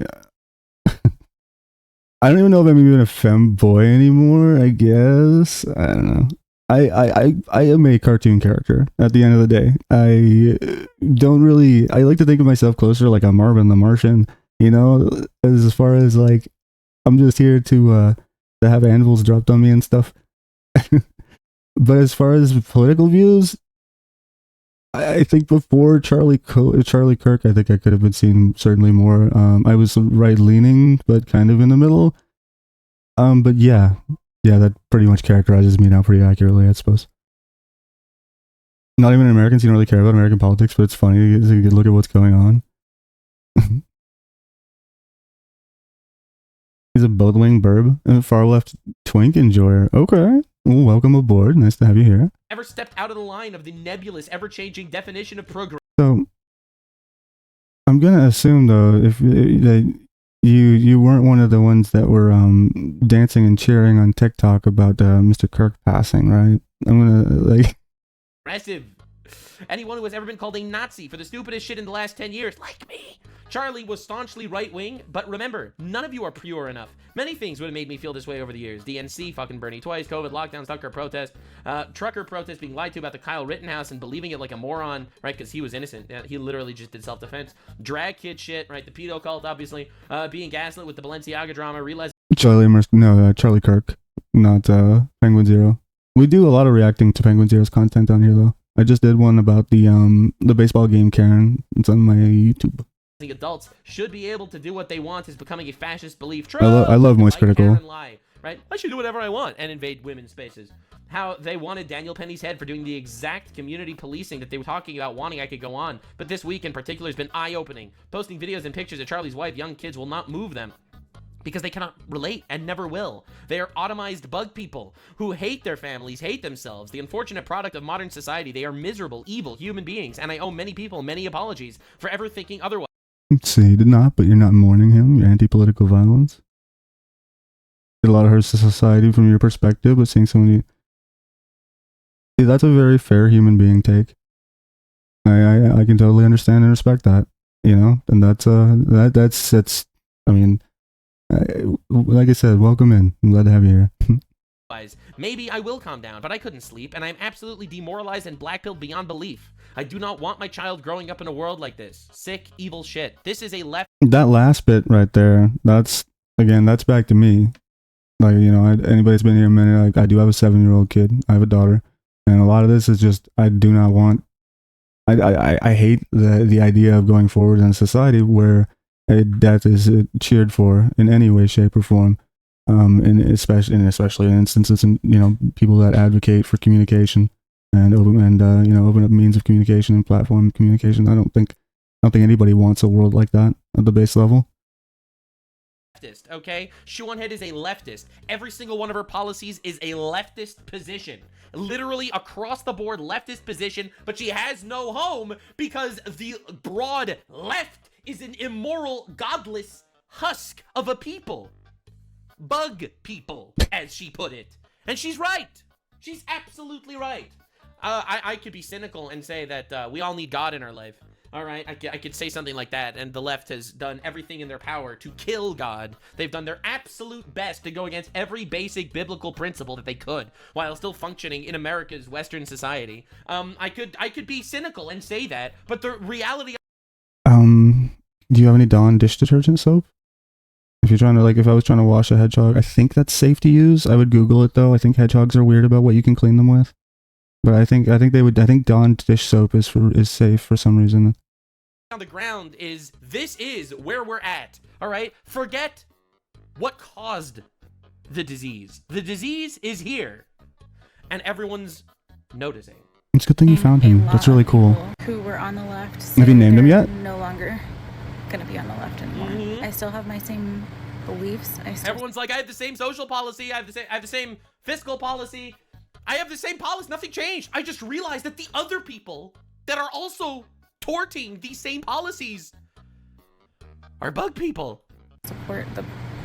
don't even know if I'm even a femboy anymore, I guess. I don't know. I am a cartoon character at the end of the day. I like to think of myself closer like a Marvin the Martian, as far as like, I'm just here to have anvils dropped on me and stuff. But as far as political views, I think before Charlie Kirk, I think I could have been seen certainly more. I was right-leaning, but kind of in the middle. But yeah, that pretty much characterizes me now pretty accurately, I suppose. Not even Americans, you don't really care about American politics, but it's funny to look at what's going on. He's a both-wing burb and a far-left twink enjoyer. Okay. Well, welcome aboard. Nice to have you here. Ever stepped out of the line of the nebulous, ever-changing definition of progress? So, I'm gonna assume though, if that you weren't one of the ones that were dancing and cheering on TikTok about Mr. Kirk passing, right? I'm gonna like. Aggressive. Anyone who has ever been called a Nazi for the stupidest shit in the last 10 years, like me. Charlie was staunchly right-wing, but remember, none of you are pure enough. Many things would have made me feel this way over the years. DNC, fucking Bernie twice, COVID, lockdowns, trucker protest, being lied to about the Kyle Rittenhouse and believing it like a moron, right, because he was innocent. He literally just did self-defense. Drag kid shit, right, the pedo cult, obviously. Being gaslit with the Balenciaga drama, realizing... Charlie Kirk, not Penguin Zero. We do a lot of reacting to Penguin Zero's content on here, though. I just did one about the baseball game, Karen. It's on my YouTube. Adults should be able to do what they want is becoming a fascist belief. I love Moist Critical. Lie, right? I should do whatever I want and invade women's spaces. How they wanted Daniel Penny's head for doing the exact community policing that they were talking about wanting. I could go on, but this week in particular has been eye-opening. Posting videos and pictures of Charlie's wife, young kids will not move them, because they cannot relate and never will. They are automized bug people who hate their families, hate themselves. The unfortunate product of modern society. They are miserable, evil human beings, and I owe many people many apologies for ever thinking otherwise. So you did not, but you're not mourning him. You're anti-political violence. Did a lot of hurt to society from your perspective, but seeing somebody... See, that's a very fair human being take. I can totally understand and respect that, you know? And that's I mean... like I said, welcome in. I'm glad to have you here. Maybe I will calm down, but I couldn't sleep, and I'm absolutely demoralized and blackpilled beyond belief. I do not want my child growing up in a world like this. Sick, evil shit. This is a left... That last bit right there, that's back to me. Like, you know, anybody's been here a minute, like, I do have a 7-year-old kid. I have a daughter. And a lot of this is just, I do not want... I hate the idea of going forward in a society where death is cheered for in any way, shape, or form. And especially in instances, you know, people that advocate for communication and open up means of communication and platform communication. I don't think anybody wants a world like that at the base level. Leftist, okay? Shoeonhead is a leftist. Every single one of her policies is a leftist position. Literally across the board leftist position, but she has no home because the broad left is an immoral, godless husk of a people. Bug people, as she put it. And she's right. She's absolutely right. I could be cynical and say that we all need God in our life. All right, I could say something like that, and the left has done everything in their power to kill God. They've done their absolute best to go against every basic biblical principle that they could, while still functioning in America's Western society. I could be cynical and say that, but the reality... Do you have any Dawn dish detergent soap? If you're trying to, like, if I was trying to wash a hedgehog, I think that's safe to use. I would Google it, though. I think hedgehogs are weird about what you can clean them with. But I think Dawn dish soap is safe for some reason. On the ground this is where we're at. All right, forget what caused the disease. The disease is here, and everyone's noticing. It's a good thing you found him. That's really cool. Who were on the left? Have you named him yet? No longer gonna be on the left anymore. I still have my same beliefs. Everyone's like, I have the same social policy. I have the same fiscal policy. I have the same policy. Nothing changed. I just realized that the other people that are also torting these same policies are bug people. Support the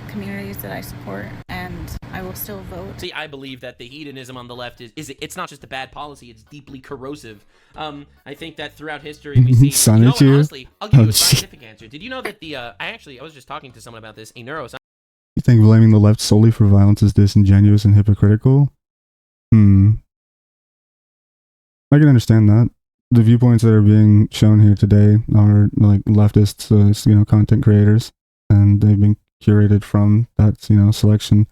communities that I support, and I will still vote. See, I believe that the hedonism on the left it's not just a bad policy, it's deeply corrosive. I think that throughout history we see... honestly, I'll give you a scientific answer. Did you know that I was just talking to someone about this, a neuroscientist... You think blaming the left solely for violence is disingenuous and hypocritical? I can understand that. The viewpoints that are being shown here today are like leftists, content creators, and they've been curated from that, selection.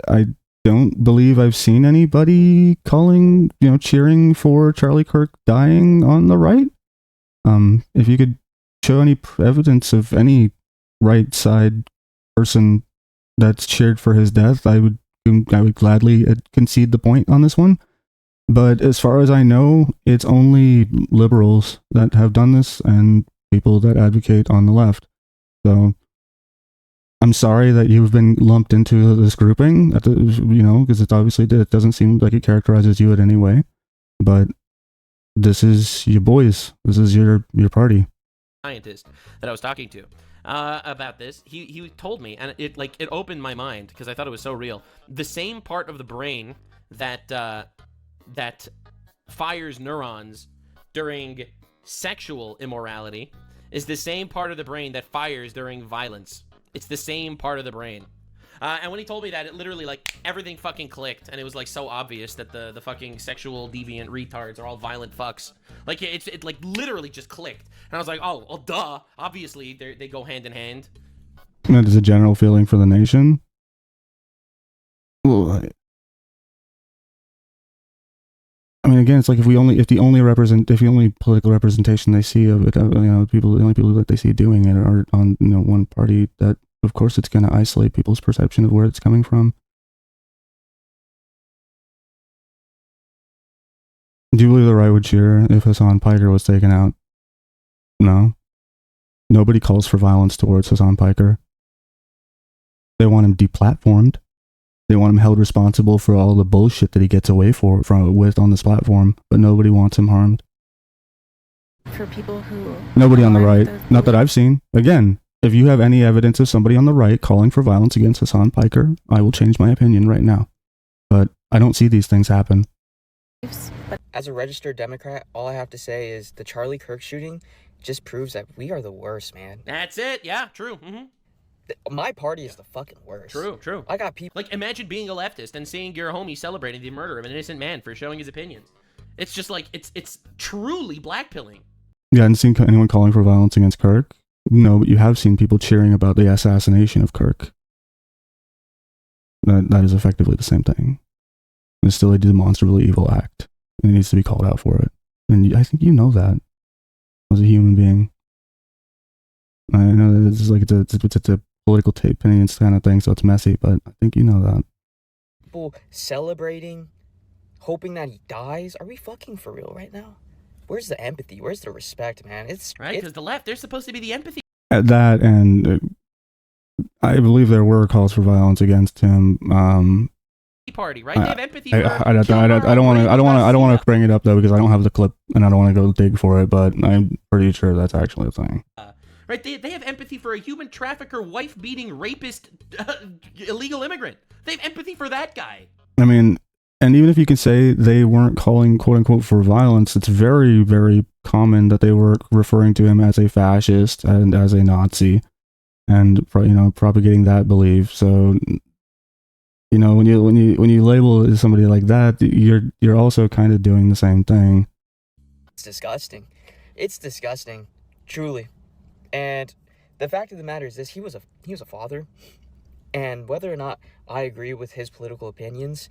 I don't believe I've seen anybody cheering for Charlie Kirk dying on the right. If you could show any evidence of any right side person that's cheered for his death, I would gladly concede the point on this one. But as far as I know, it's only liberals that have done this and people that advocate on the left. So I'm sorry that you've been lumped into this grouping, because it obviously it doesn't seem like it characterizes you in any way. But this is your boys. This is your party. Scientist that I was talking to about this, he told me, and it opened my mind because I thought it was so real. The same part of the brain that fires neurons during sexual immorality is the same part of the brain that fires during violence. It's the same part of the brain. And when he told me that, it literally, everything fucking clicked, and it was, so obvious that the fucking sexual deviant retards are all violent fucks. It literally just clicked. And I was like, oh, well, duh. Obviously, they go hand in hand. That is a general feeling for the nation. Well, I mean, again, it's like if the only political representation they see of it, the only people that they see doing it are on one party, that of course it's going to isolate people's perception of where it's coming from. Do you believe the right would cheer if Hassan Piker was taken out? No. Nobody calls for violence towards Hassan Piker. They want him deplatformed. They want him held responsible for all the bullshit that he gets away with on this platform, but nobody wants him harmed. For people who... Nobody on the right. Not that I've seen. Again, if you have any evidence of somebody on the right calling for violence against Hassan Piker, I will change my opinion right now. But I don't see these things happen. As a registered Democrat, all I have to say is the Charlie Kirk shooting just proves that we are the worst, man. That's it. Yeah, true. Mm-hmm. My party is the fucking worst. True. I got people... imagine being a leftist and seeing your homie celebrating the murder of an innocent man for showing his opinions. It's just it's truly blackpilling. You hadn't seen anyone calling for violence against Kirk? No, but you have seen people cheering about the assassination of Kirk. That is effectively the same thing. It's still a demonstrably evil act. And it needs to be called out for it. And I think you know that as a human being. I know this is it's a political opinions kind of thing, so it's messy, but I think you know that. People celebrating, hoping that he dies. Are we fucking for real right now? Where's the empathy? Where's the respect, man? Right, because the left, they're supposed to be the empathy. At that, and I believe there were calls for violence against him. Party, right? They have empathy. I don't want to bring it up though because I don't have the clip and I don't want to go dig for it, but I'm pretty sure that's actually a thing. Right, they have empathy for a human trafficker, wife-beating, rapist, illegal immigrant. They have empathy for that guy. I mean, and even if you can say they weren't calling, quote-unquote, for violence, it's very, very common that they were referring to him as a fascist and as a Nazi and, propagating that belief. So, when you label somebody like that, you're also kind of doing the same thing. It's disgusting. It's disgusting, truly. And the fact of the matter is this: he was a father, and whether or not I agree with his political opinions,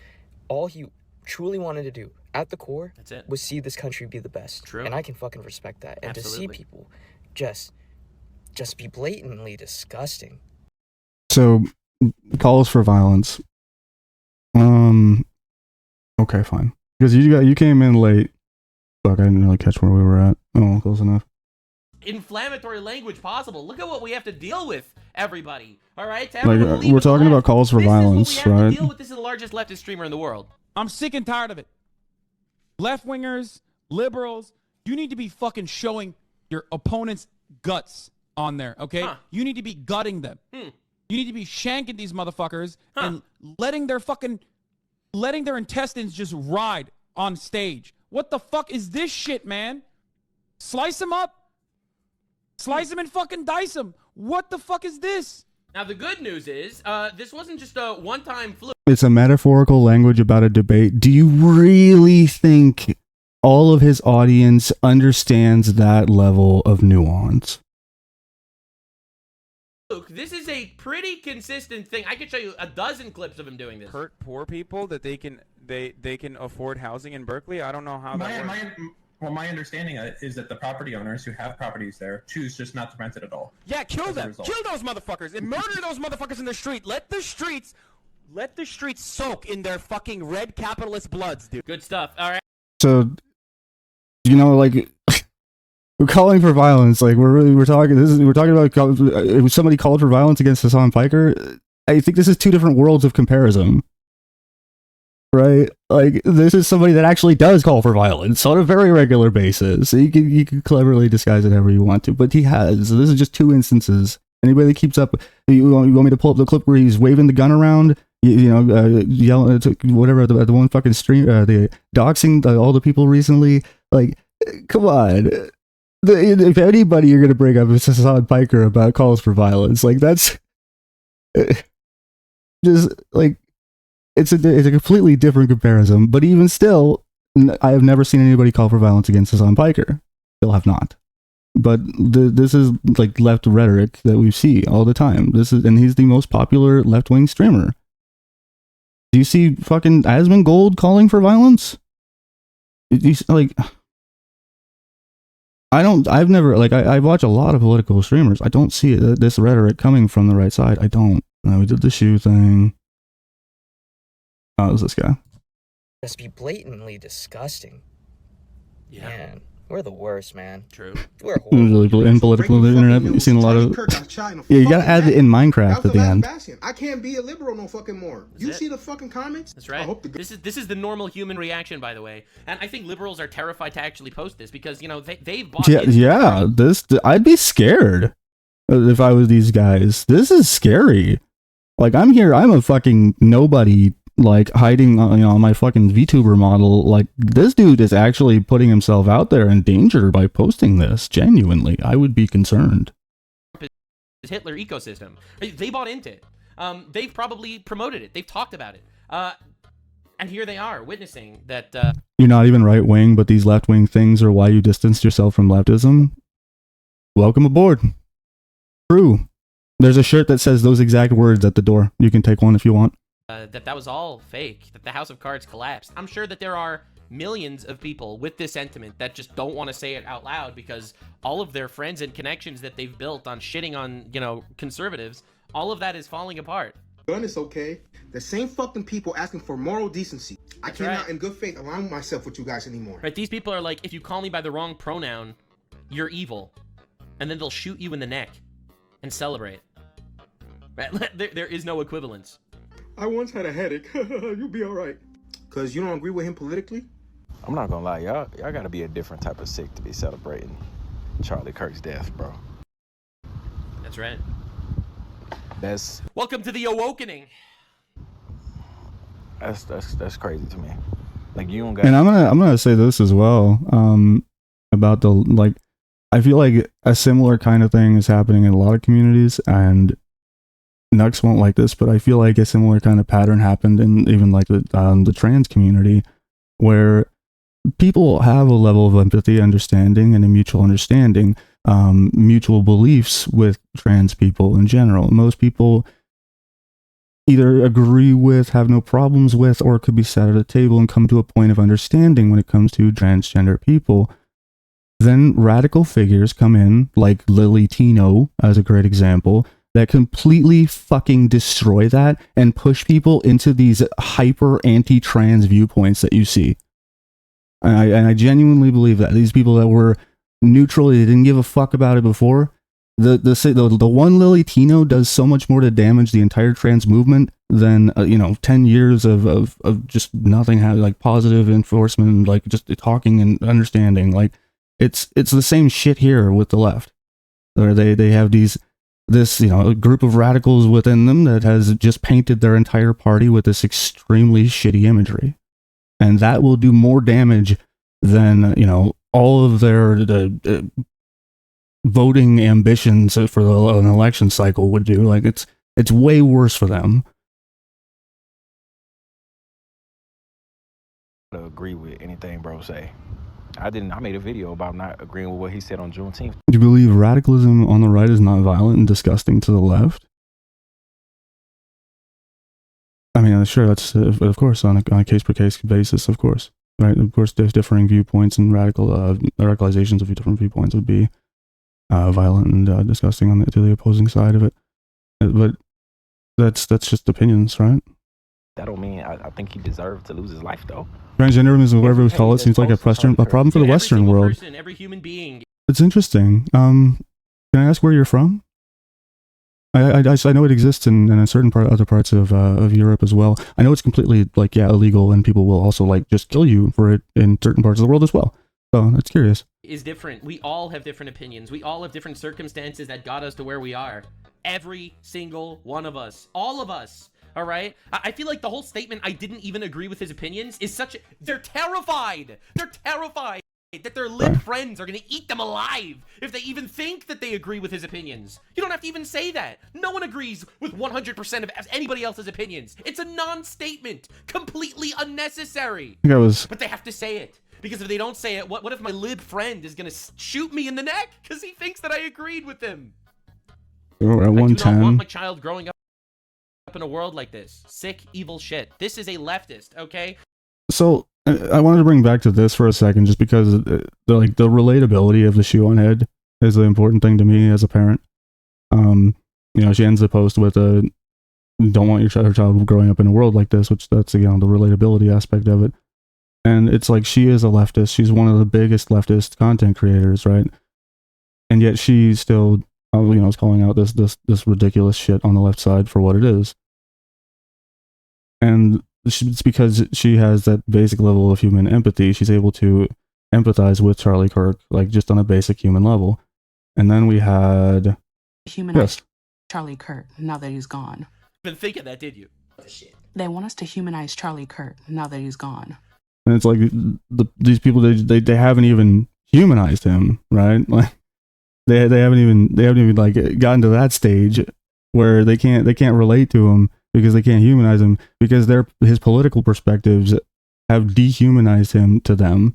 all he truly wanted to do at the core was see this country be the best. True. And I can fucking respect that. And Absolutely. to see people just be blatantly disgusting. So, calls for violence. Okay, fine. Because you came in late. Fuck, I didn't really catch where we were at. Oh, close enough. Inflammatory language possible. Look at what we have to deal with, everybody. All right? We're talking about calls for violence, right? To deal with. This is the largest leftist streamer in the world. I'm sick and tired of it. Left-wingers, liberals, you need to be fucking showing your opponent's guts on there, okay? You need to be gutting them. You need to be shanking these motherfuckers and letting their intestines just ride on stage. What the fuck is this shit, man? Slice them up. Slice them and fucking dice them. What the fuck is this? Now, the good news is, this wasn't just a one-time fluke. It's a metaphorical language about a debate. Do you really think all of his audience understands that level of nuance? This is a pretty consistent thing. I could show you a dozen clips of him doing this. Hurt poor people that they can afford housing in Berkeley. I don't know how that works. My understanding is that the property owners who have properties there choose just not to rent it at all. Yeah, kill them. Kill those motherfuckers and murder those motherfuckers in the street. Let the streets soak in their fucking red capitalist bloods, dude. Good stuff. All right. So, We're calling for violence. Like we're talking about if somebody called for violence against Hassan Piker. I think this is two different worlds of comparison. Right? Like, this is somebody that actually does call for violence on a very regular basis. So you can cleverly disguise it however you want to, but he has. So this is just two instances. Anybody that keeps up, you want me to pull up the clip where he's waving the gun around, yelling whatever at the one fucking stream, the doxing all the people recently. Like, come on. If anybody you're gonna bring up is Hassan Piker about calls for violence, like that's just like. It's a completely different comparison, but even still, I have never seen anybody call for violence against Hassan Piker. Still have not. But this is like left rhetoric that we see all the time. And he's the most popular left-wing streamer. Do you see fucking Asmongold calling for violence? Like, I've never, like, I watch a lot of political streamers. I don't see this rhetoric coming from the right side. I don't. We did the shoe thing. Oh, it was this guy. Just be blatantly disgusting. Yeah. Man, we're the worst, man. True. We're horrible. Really, in political internet, you've seen a lot of. Yeah, you gotta add it in Minecraft at the end. I can't be a liberal no fucking more. You see the fucking comments? That's right. This is the normal human reaction, by the way. And I think liberals are terrified to actually post this because they've bought. Yeah. I'd be scared if I was these guys. This is scary. Like, I'm a fucking nobody. Like, hiding on my fucking VTuber model. Like, this dude is actually putting himself out there in danger by posting this. Genuinely, I would be concerned. Hitler ecosystem. They bought into it. They've probably promoted it. They've talked about it. And here they are witnessing that. You're not even right wing, but these left wing things are why you distanced yourself from leftism. Welcome aboard. True. There's a shirt that says those exact words at the door. You can take one if you want. That was all fake, that the House of Cards collapsed. I'm sure that there are millions of people with this sentiment that just don't want to say it out loud because all of their friends and connections that they've built on shitting on, conservatives, all of that is falling apart. Gun is okay. The same fucking people asking for moral decency. I cannot, right. in good faith, align myself with you guys anymore. Right, these people are like, if you call me by the wrong pronoun, you're evil. And then they'll shoot you in the neck and celebrate. Right? There is no equivalence. I once had a headache. You'll be all right. Because you don't agree with him politically? I'm not gonna lie, y'all gotta be a different type of sick to be celebrating Charlie Kirk's death, bro. That's right. Welcome to the awakening. That's crazy to me. Like, you don't got. And I'm gonna say this as well. About I feel like a similar kind of thing is happening in a lot of communities, and Nux won't like this, but I feel like a similar kind of pattern happened in even like the trans community, where people have a level of empathy, understanding, and a mutual understanding, mutual beliefs with trans people in general. Most people either agree with, have no problems with, or could be sat at a table and come to a point of understanding when it comes to transgender people. Then radical figures come in, like Lily Tino as a great example, that completely fucking destroy that and push people into these hyper anti-trans viewpoints that you see. And I genuinely believe that these people that were neutral, they didn't give a fuck about it before. The one Lily Tino does so much more to damage the entire trans movement than 10 years of just nothing, like positive enforcement, and like just talking and understanding. Like it's the same shit here with the left, where they have this group of radicals within them that has just painted their entire party with this extremely shitty imagery, and that will do more damage than all of their voting ambitions for an election cycle would do. Like it's way worse for them. I agree with anything bro say. I made a video about not agreeing with what he said on Juneteenth. Do you believe radicalism on the right is not violent and disgusting to the left? I mean, sure, that's of course on a case-per-case basis, of course. Right? Of course, there's differing viewpoints, and radicalizations of different viewpoints would be violent and disgusting to the opposing side of it. But that's just opinions, right? That don't mean I think he deserved to lose his life, though. Transgenderism, whatever we call it, seems like a problem for the Western world. Every human being It's interesting. Can I ask where you're from? I know it exists in a certain other parts of Europe as well. I know it's completely like illegal, and people will also like just kill you for it in certain parts of the world as well. So it's curious. Is different. We all have different opinions. We all have different circumstances that got us to where we are. Every single one of us. All of us. All right? I feel like the whole statement, I didn't even agree with his opinions, is such a... They're terrified. They're terrified that their lib friends are going to eat them alive if they even think that they agree with his opinions. You don't have to even say that. No one agrees with 100% of anybody else's opinions. It's a non-statement. Completely unnecessary. But they have to say it. Because if they don't say it, what if my lib friend is going to shoot me in the neck because he thinks that I agreed with him? We're at I do 110. not want my child growing up in a world like this. Sick, evil shit. This is a leftist, okay? So I wanted to bring back to this for a second, just because the relatability of the shoe on head is the important thing to me as a parent. She ends the post with a don't want your child growing up in a world like this, which that's the relatability aspect of it. And it's like, she is a leftist. She's one of the biggest leftist content creators, right? And yet she still, is calling out this ridiculous shit on the left side for what it is. And it's because she has that basic level of human empathy. She's able to empathize with Charlie Kirk, like just on a basic human level. And then we had... Humanize Charlie Kirk now that he's gone. Been thinking that, did you? They want us to humanize Charlie Kirk now that he's gone. And it's like these people, they haven't even humanized him, right? Like they haven't even like gotten to that stage where they can't relate to him because they can't humanize him, because his political perspectives have dehumanized him to them,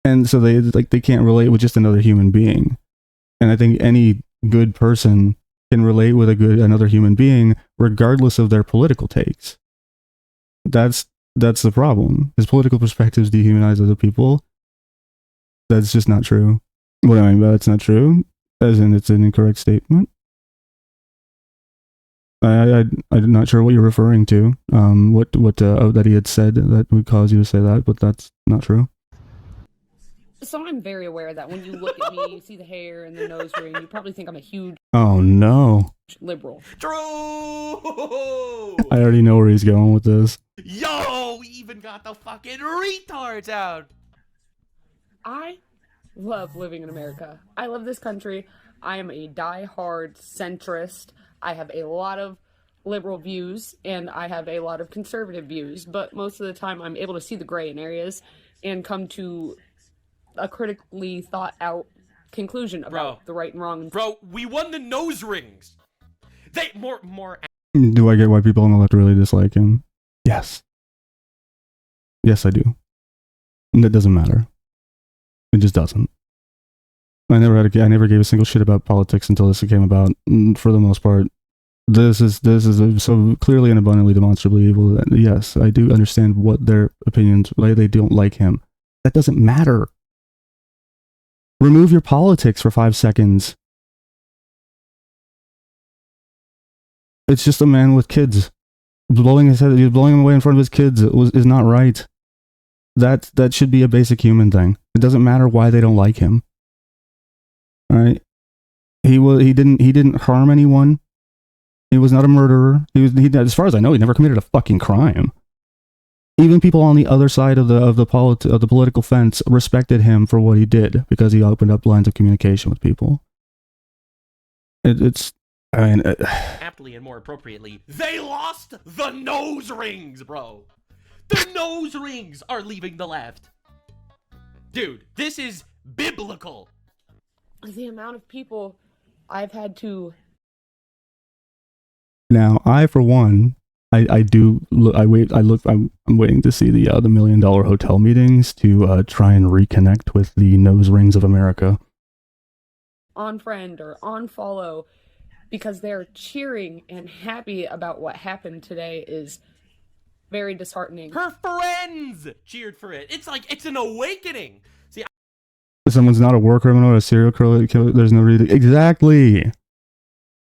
and so they can't relate with just another human being. And I think any good person can relate with another human being regardless of their political takes. That's the problem. His political perspectives dehumanize other people. That's just not true. What I mean by that's not true, as in it's an incorrect statement. I'm not sure what you're referring to. What that he had said that would cause you to say that, but that's not true. So I'm very aware that when you look at me, you see the hair and the nose ring, you probably think I'm a huge Oh no. liberal. True! I already know where he's going with this. Yo, we even got the fucking retards out. I love living in America. I love this country. I am a die-hard centrist. I have a lot of liberal views and I have a lot of conservative views, but most of the time I'm able to see the gray in areas and come to a critically thought out conclusion about the right and wrong. Bro, we won the nose rings. They more. Do I get why people on the left really dislike him? Yes. Yes, I do. And it doesn't matter. It just doesn't. I never gave a single shit about politics until this came about. For the most part, this is so clearly and abundantly demonstrably evil that yes, I do understand what their opinions, why they don't like him. That doesn't matter. Remove your politics for 5 seconds. It's just a man with kids. Blowing his head, blowing him away in front of his kids is not right. That should be a basic human thing. It doesn't matter why they don't like him. All right? He didn't harm anyone. He was not a murderer. He as far as I know, he never committed a fucking crime. Even people on the other side of the political fence respected him for what he did because he opened up lines of communication with people. Aptly and more appropriately, they lost the nose rings, bro. The nose rings are leaving the left. Dude, this is biblical. The amount of people I've had to... Now, I for one, I'm waiting to see the $1 million hotel meetings to try and reconnect with the nose rings of America. Unfriend or unfollow because they're cheering and happy about what happened today is very disheartening. Her friends cheered for it. It's like, it's an awakening. See, If someone's not a war criminal or a serial killer, there's no reason. Exactly.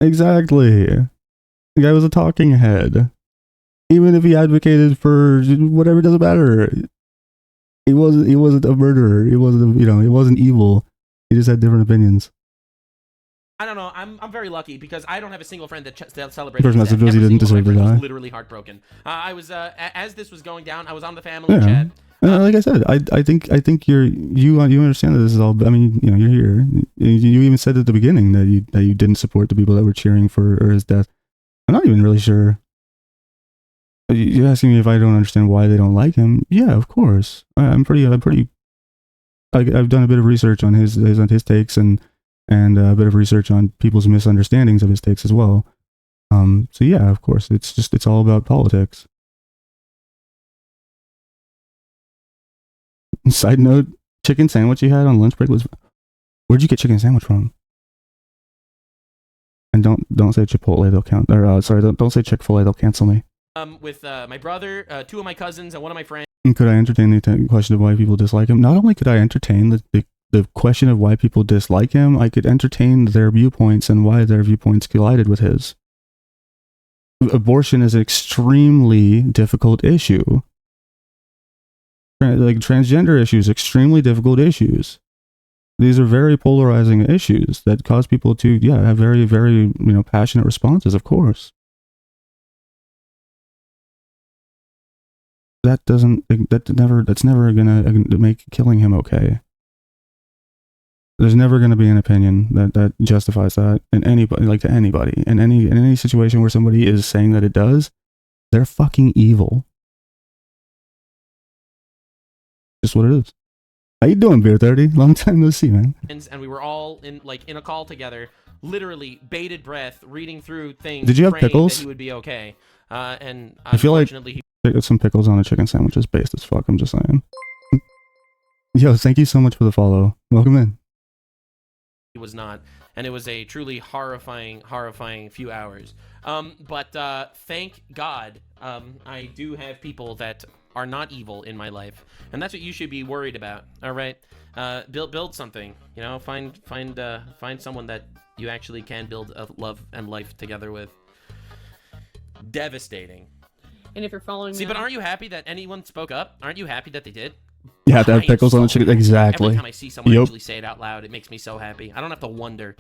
The guy was a talking head. Even if he advocated for whatever, it doesn't matter. He wasn't a murderer. He wasn't, he wasn't evil. He just had different opinions. I don't know. I'm very lucky because I don't have a single friend that celebrates. First message was he didn't deserve to die. Was literally heartbroken. I was as this was going down. I was on the family chat. Like I said, I think you understand that this is all. I mean, you know, you're here. You even said at the beginning that you didn't support the people that were cheering for his death. I'm not even really sure. You're asking me if I don't understand why they don't like him. Yeah, of course. I've done a bit of research on his takes and a bit of research on people's misunderstandings of his takes as well. So yeah, of course, it's all about politics. Side note: chicken sandwich you had on lunch break was. Where'd you get chicken sandwich from? And don't say Chipotle, they'll count. Or sorry, don't say Chick-fil-A, they'll cancel me. With my brother, 2 of my cousins, and 1 of my friends. And could I entertain the question of why people dislike him? Not only could I entertain the question of why people dislike him, I could entertain their viewpoints and why their viewpoints collided with his. Abortion is an extremely difficult issue. Like transgender issues, extremely difficult issues. These are very polarizing issues that cause people to, have very, very, passionate responses, of course. That's never gonna make killing him okay. There's never gonna be an opinion that justifies that in anybody, to anybody. In any situation where somebody is saying that it does, they're fucking evil. Just what it is. How you doing, Beer 30? Long time no see, man. And we were all in a call together, literally bated breath, reading through things. Did you have praying pickles? That he would be okay. And I feel like unfortunately, some pickles on a chicken sandwich is based as fuck. I'm just saying. Yo, thank you so much for the follow. Welcome in. he was not, and it was a truly horrifying few hours. But thank God, I do have people that are not evil in my life, and that's what you should be worried about. All right, build something. You know, find someone that you actually can build a love and life together with. Devastating. And if you're following but aren't you happy that anyone spoke up? Aren't you happy that they did? You have to have pickles on the chicken. Exactly. Every time I see someone actually say it out loud, it makes me so happy. I don't have to wonder.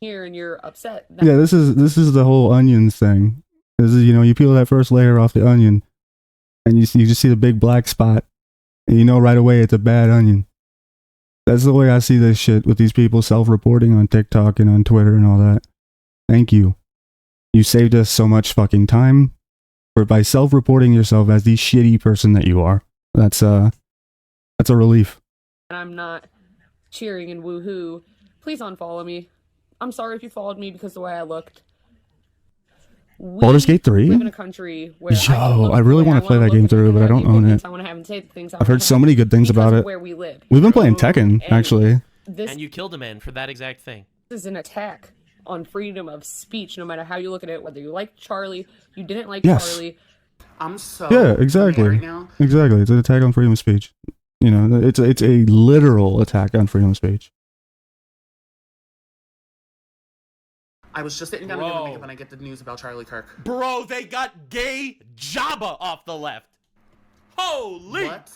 Here and you're upset. Yeah, this is the whole onions thing. This is, you peel that first layer off the onion, and you just see the big black spot, and you know right away it's a bad onion. That's the way I see this shit with these people self-reporting on TikTok and on Twitter and all that. Thank you. You saved us so much fucking time by self-reporting yourself as the shitty person that you are. That's a relief. And I'm not cheering and woohoo. Please unfollow me. I'm sorry if you followed me because the way I looked. Baldur's Gate 3? Live in a country where I really want to play that game through, but I don't own it. I want to have and say the things I've heard so many good things about it. Where we live. We've been playing Tekken, actually. And you killed a man for that exact thing. This is an attack on freedom of speech, no matter how you look at it, whether you like Charlie, you didn't like Charlie. I'm so exactly. right now. Exactly. It's an attack on freedom of speech. It's a literal attack on freedom of speech. I was just sitting down to make it when I get the news about Charlie Kirk. Bro, they got gay Jabba off the left. Holy! What?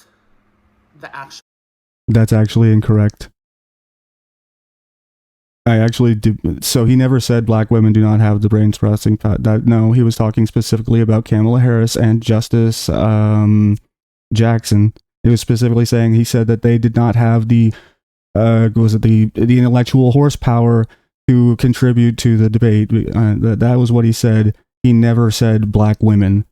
The actual. That's actually incorrect. I actually did. So he never said black women do not have the brain processing that. No, he was talking specifically about Kamala Harris and Justice Jackson. He was specifically saying, he said that they did not have the intellectual horsepower to contribute to the debate. That was what he said. He never said black women.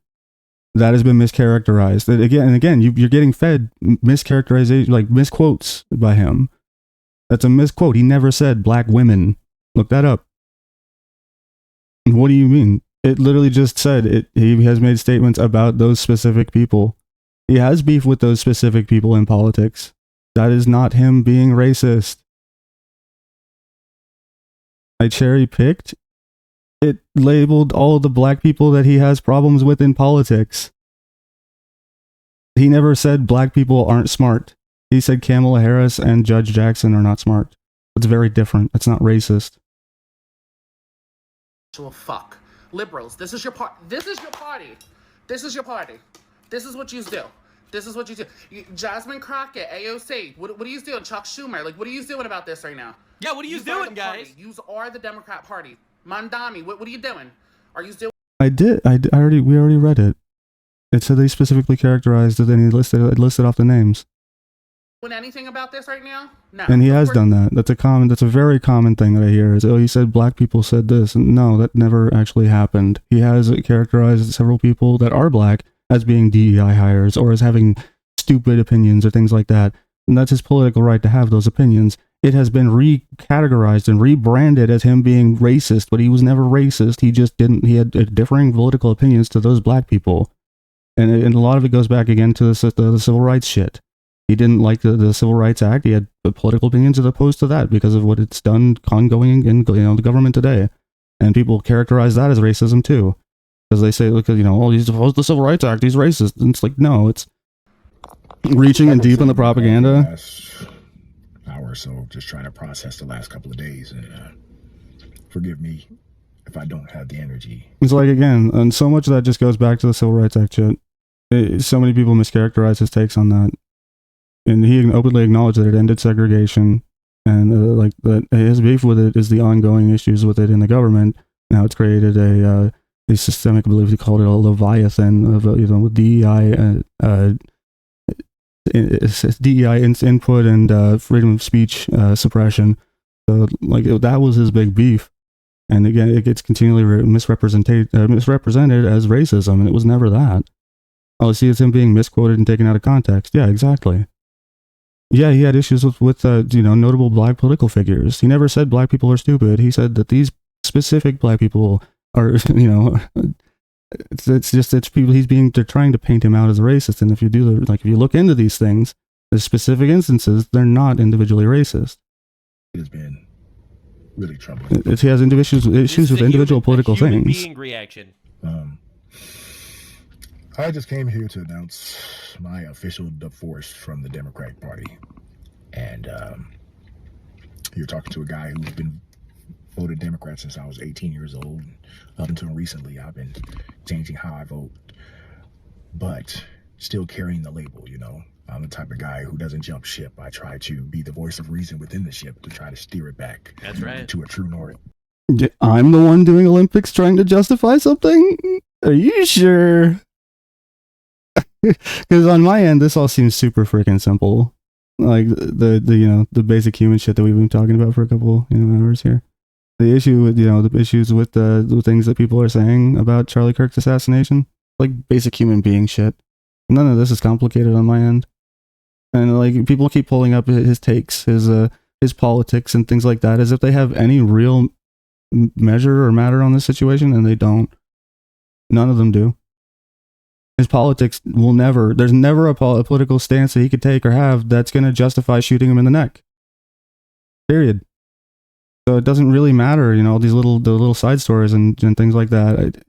That has been mischaracterized. Again, you're getting fed mischaracterization, like misquotes by him. That's a misquote. He never said black women. Look that up. What do you mean? It literally just said it. He has made statements about those specific people. He has beef with those specific people in politics. That is not him being racist. I cherry picked. It labeled all the black people that he has problems with in politics. He never said black people aren't smart. He said Kamala Harris and Judge Jackson are not smart. It's very different. It's not racist. Fuck. Liberals, this is your party. This is your party. This is your party. This is what you do. This is what you do. Jasmine Crockett, AOC. What are you doing? Chuck Schumer. Like, what are you doing about this right now? Yeah, what are you doing, guys? You are the Democrat Party. Mandami, what are you doing? Are you doing? We already read it. It said they specifically characterized it and he listed off the names. Doing anything about this right now? No. And he has done that. That's a very common thing that I hear is, oh, he said black people said this. And no, that never actually happened. He has characterized several people that are black as being DEI hires or as having stupid opinions or things like that. And that's his political right to have those opinions. It has been recategorized and rebranded as him being racist, but he was never racist. He had differing political opinions to those black people. And a lot of it goes back again to the civil rights shit. He didn't like the Civil Rights Act. He had political opinions as opposed to that because of what it's done ongoing in the government today. And people characterize that as racism too. Because they say, look, oh, he's opposed to the Civil Rights Act, he's racist. And it's like, no, it's reaching in deep in the propaganda. Hour or so, just trying to process the last couple of days. And forgive me if I don't have the energy. It's like, again, and so much of that just goes back to the Civil Rights Act shit. So many people mischaracterize his takes on that. And he openly acknowledged that it ended segregation. And like that his beef with it is the ongoing issues with it in the government. Now it's created a systemic, I believe he called it a leviathan of with DEI input and freedom of speech suppression. So like that was his big beef. And again, it gets continually misrepresented as racism, and it was never that. Oh, see, it's him being misquoted and taken out of context. Yeah, exactly. Yeah, he had issues with notable black political figures. He never said black people are stupid. He said that these specific black people are, it's people they're trying to paint him out as a racist. And if you if you look into these things, the specific instances, they're not individually racist. It has been really troubling. He has issues with individual political things. Being reaction. I just came here to announce my official divorce from the Democratic Party. And you're talking to a guy who's been voted Democrat since I was 18 years old. Up until recently, I've been changing how I vote, but still carrying the label, I'm the type of guy who doesn't jump ship. I try to be the voice of reason within the ship to try to steer it back to a true north. I'm the one doing Olympics trying to justify something? Are you sure? Because on my end, this all seems super freaking simple. Like the basic human shit that we've been talking about for a couple hours here. The issue with the issues with the things that people are saying about Charlie Kirk's assassination, like basic human being shit. None of this is complicated on my end. And like people keep pulling up his takes, his politics and things like that, as if they have any real measure or matter on this situation, and they don't. None of them do. His politics there's never a political stance that he could take or have that's going to justify shooting him in the neck. Period. So it doesn't really matter, all these little side stories and things like that.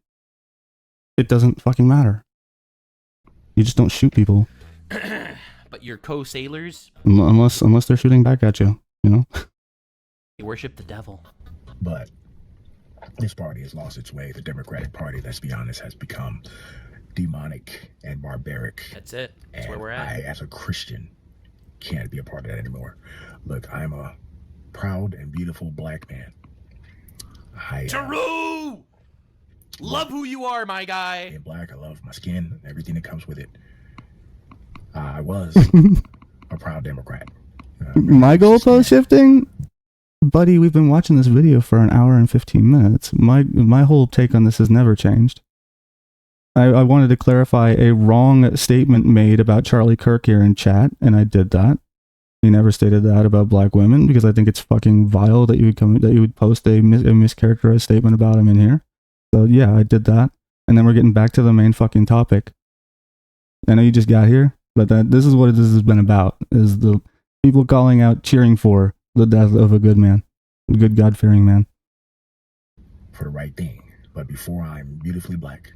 It doesn't fucking matter. You just don't shoot people. But your co-sailors? Unless they're shooting back at you, They worship the devil. But this party has lost its way. The Democratic Party, let's be honest, has become demonic and barbaric. That's it. That's and where we're at. I, as a Christian, can't be a part of that anymore. Look, I'm a proud and beautiful black man. Taru! Love who you are, my guy. Being black, I love my skin and everything that comes with it. I was a proud Democrat. My goalpost shifting? Buddy, we've been watching this video for an hour and 15 minutes. My whole take on this has never changed. I wanted to clarify a wrong statement made about Charlie Kirk here in chat, and I did that. He never stated that about black women, because I think it's fucking vile that you would post a mischaracterized statement about him in here. So yeah, I did that. And then we're getting back to the main fucking topic. I know you just got here, but this is what this has been about, is the people calling out, cheering for the death of a good man, a good God-fearing man. For the right thing. But before I'm beautifully black,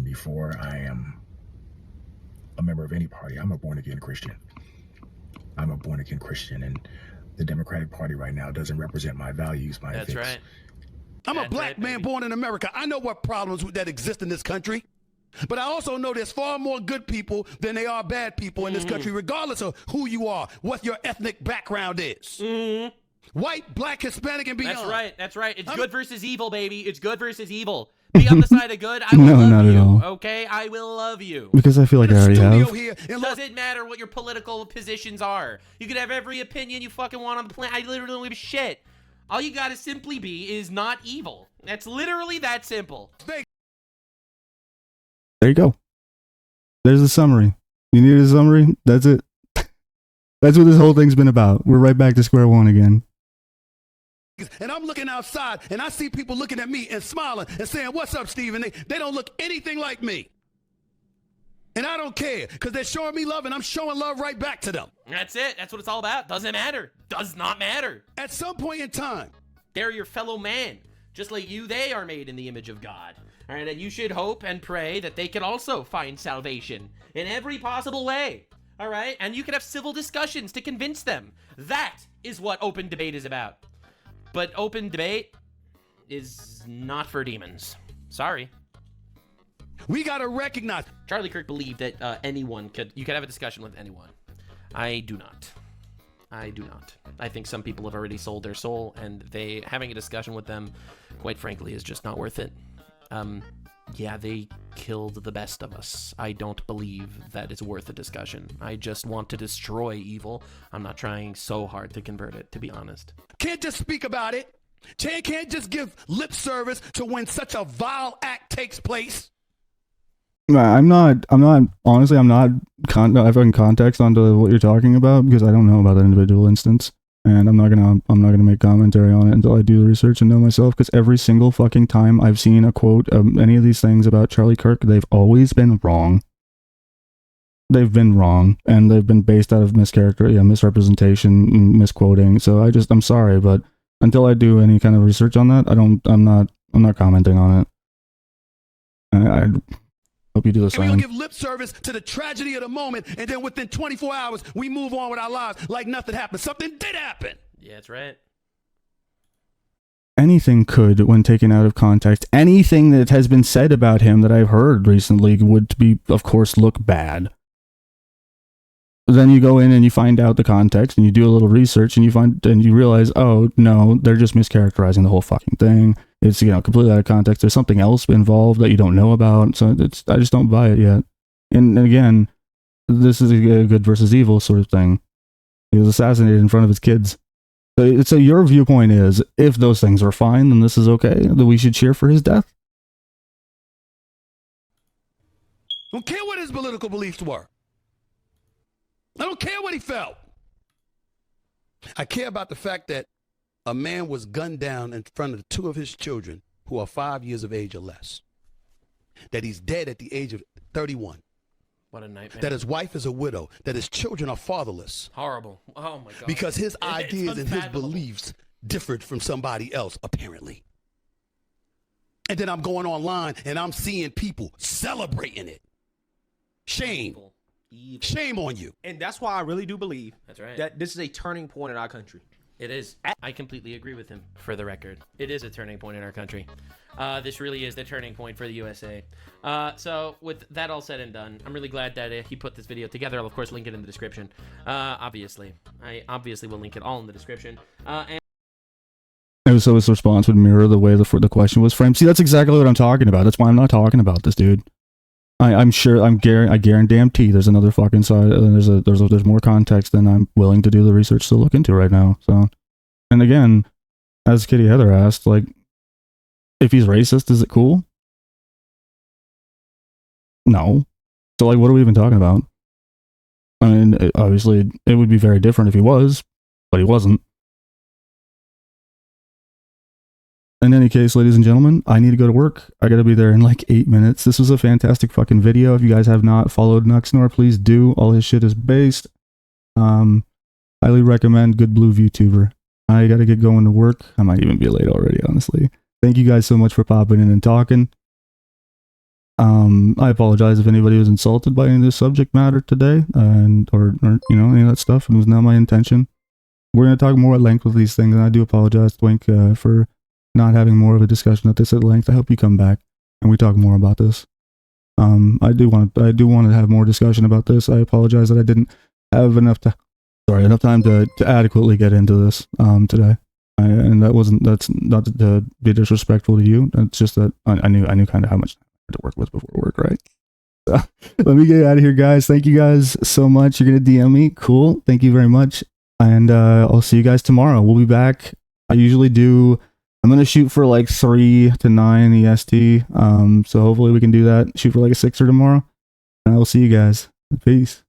before I am a member of any party, I'm a born-again Christian. I'm a born-again Christian, and the Democratic Party right now doesn't represent my values, my ethics. I'm a black man born in America. I know what problems that exist in this country. But I also know there's far more good people than there are bad people in this country, regardless of who you are, what your ethnic background is. White, black, Hispanic, and beyond. That's right. That's right. It's good versus evil, baby. It's good versus evil. Be on the side of good. I will No, love not you. at all. Okay, I will love you. Because I feel like I already have. Doesn't matter what your political positions are. You can have every opinion you fucking want on the planet. I literally don't give a shit. All you gotta simply be is not evil. That's literally that simple. There you go. There's a summary. You need a summary? That's it. That's what this whole thing's been about. We're right back to square one again. And I'm looking outside, and I see people looking at me and smiling and saying, "What's up, Steven?" They don't look anything like me. And I don't care, because they're showing me love, and I'm showing love right back to them. That's it. That's what it's all about. Doesn't matter. Does not matter. At some point in time, they're your fellow man. Just like you, they are made in the image of God. All right, and you should hope and pray that they can also find salvation in every possible way. All right, and you can have civil discussions to convince them. That is what open debate is about. But open debate is not for demons. Sorry. We gotta recognize. Charlie Kirk believed that you could have a discussion with anyone. I do not. I do not. I think some people have already sold their soul, and having a discussion with them, quite frankly, is just not worth it. Yeah, they killed the best of us. I don't believe that it's worth a discussion. I just want to destroy evil. I'm not trying so hard to convert it, to be honest. Can't just speak about it. Can't just give lip service to when such a vile act takes place. I'm not having context onto what you're talking about because I don't know about that individual instance. And I'm not gonna make commentary on it until I do the research and know myself, because every single fucking time I've seen a quote of any of these things about Charlie Kirk, they've always been wrong. They've been wrong, and they've been based out of misrepresentation, misquoting. So I'm sorry, but until I do any kind of research on that, I'm not commenting on it. I hope you do the And we same. don't give lip service to the tragedy of the moment, and then within 24 hours, we move on with our lives like nothing happened. Something did happen. Yeah, that's right. Anything could, when taken out of context, anything that has been said about him that I've heard recently would be, of course, look bad. Then you go in and you find out the context, and you do a little research, and you realize, oh no, they're just mischaracterizing the whole fucking thing. It's, completely out of context. There's something else involved that you don't know about. So I just don't buy it yet. And again, this is a good versus evil sort of thing. He was assassinated in front of his kids. So your viewpoint is, if those things are fine, then this is okay. That we should cheer for his death. I don't care what his political beliefs were. I don't care what he felt. I care about the fact that a man was gunned down in front of two of his children who are 5 years of age or less. That he's dead at the age of 31. What a nightmare. That his wife is a widow. That his children are fatherless. Horrible. Oh my God. Because his ideas and his beliefs differed from somebody else, apparently. And then I'm going online and I'm seeing people celebrating it. Shame. Evil. Shame on you. And that's why I really do believe right. that this is a turning point in our country. It is. I completely agree with him, for the record. It is a turning point in our country. This really is the turning point for the USA. So with that all said and done, I'm really glad that he put this video together. I'll, of course, link it in the description. Obviously. I obviously will link it all in the description. So his response would mirror the way the question was framed. See, that's exactly what I'm talking about. That's why I'm not talking about this, dude. I guarantee there's another fucking side. There's more context than I'm willing to do the research to look into right now. So, and again, as Kitty Heather asked, like, if he's racist, is it cool? No. So, like, what are we even talking about? I mean, obviously, it would be very different if he was, but he wasn't. In any case, ladies and gentlemen, I need to go to work. I gotta be there in like 8 minutes. This was a fantastic fucking video. If you guys have not followed Nuxanor, please do. All his shit is based. Highly recommend. Good blue VTuber. I gotta get going to work. I might even be late already, honestly. Thank you guys so much for popping in and talking. I apologize if anybody was insulted by any of this subject matter today, or any of that stuff. It was not my intention. We're gonna talk more at length with these things, and I do apologize, Twink, for not having more of a discussion at this at length. I hope you come back and we talk more about this. I do want to have more discussion about this. I apologize that I didn't have enough time to adequately get into this today. And that's not to be disrespectful to you. It's just that I knew kind of how much I had to work with before work, right? So, let me get out of here, guys. Thank you guys so much. You're gonna DM me, cool. Thank you very much, and I'll see you guys tomorrow. We'll be back. I usually do. I'm gonna shoot for like 3 to 9 EST. So hopefully we can do that. Shoot for like a 6er tomorrow, and I will see you guys. Peace.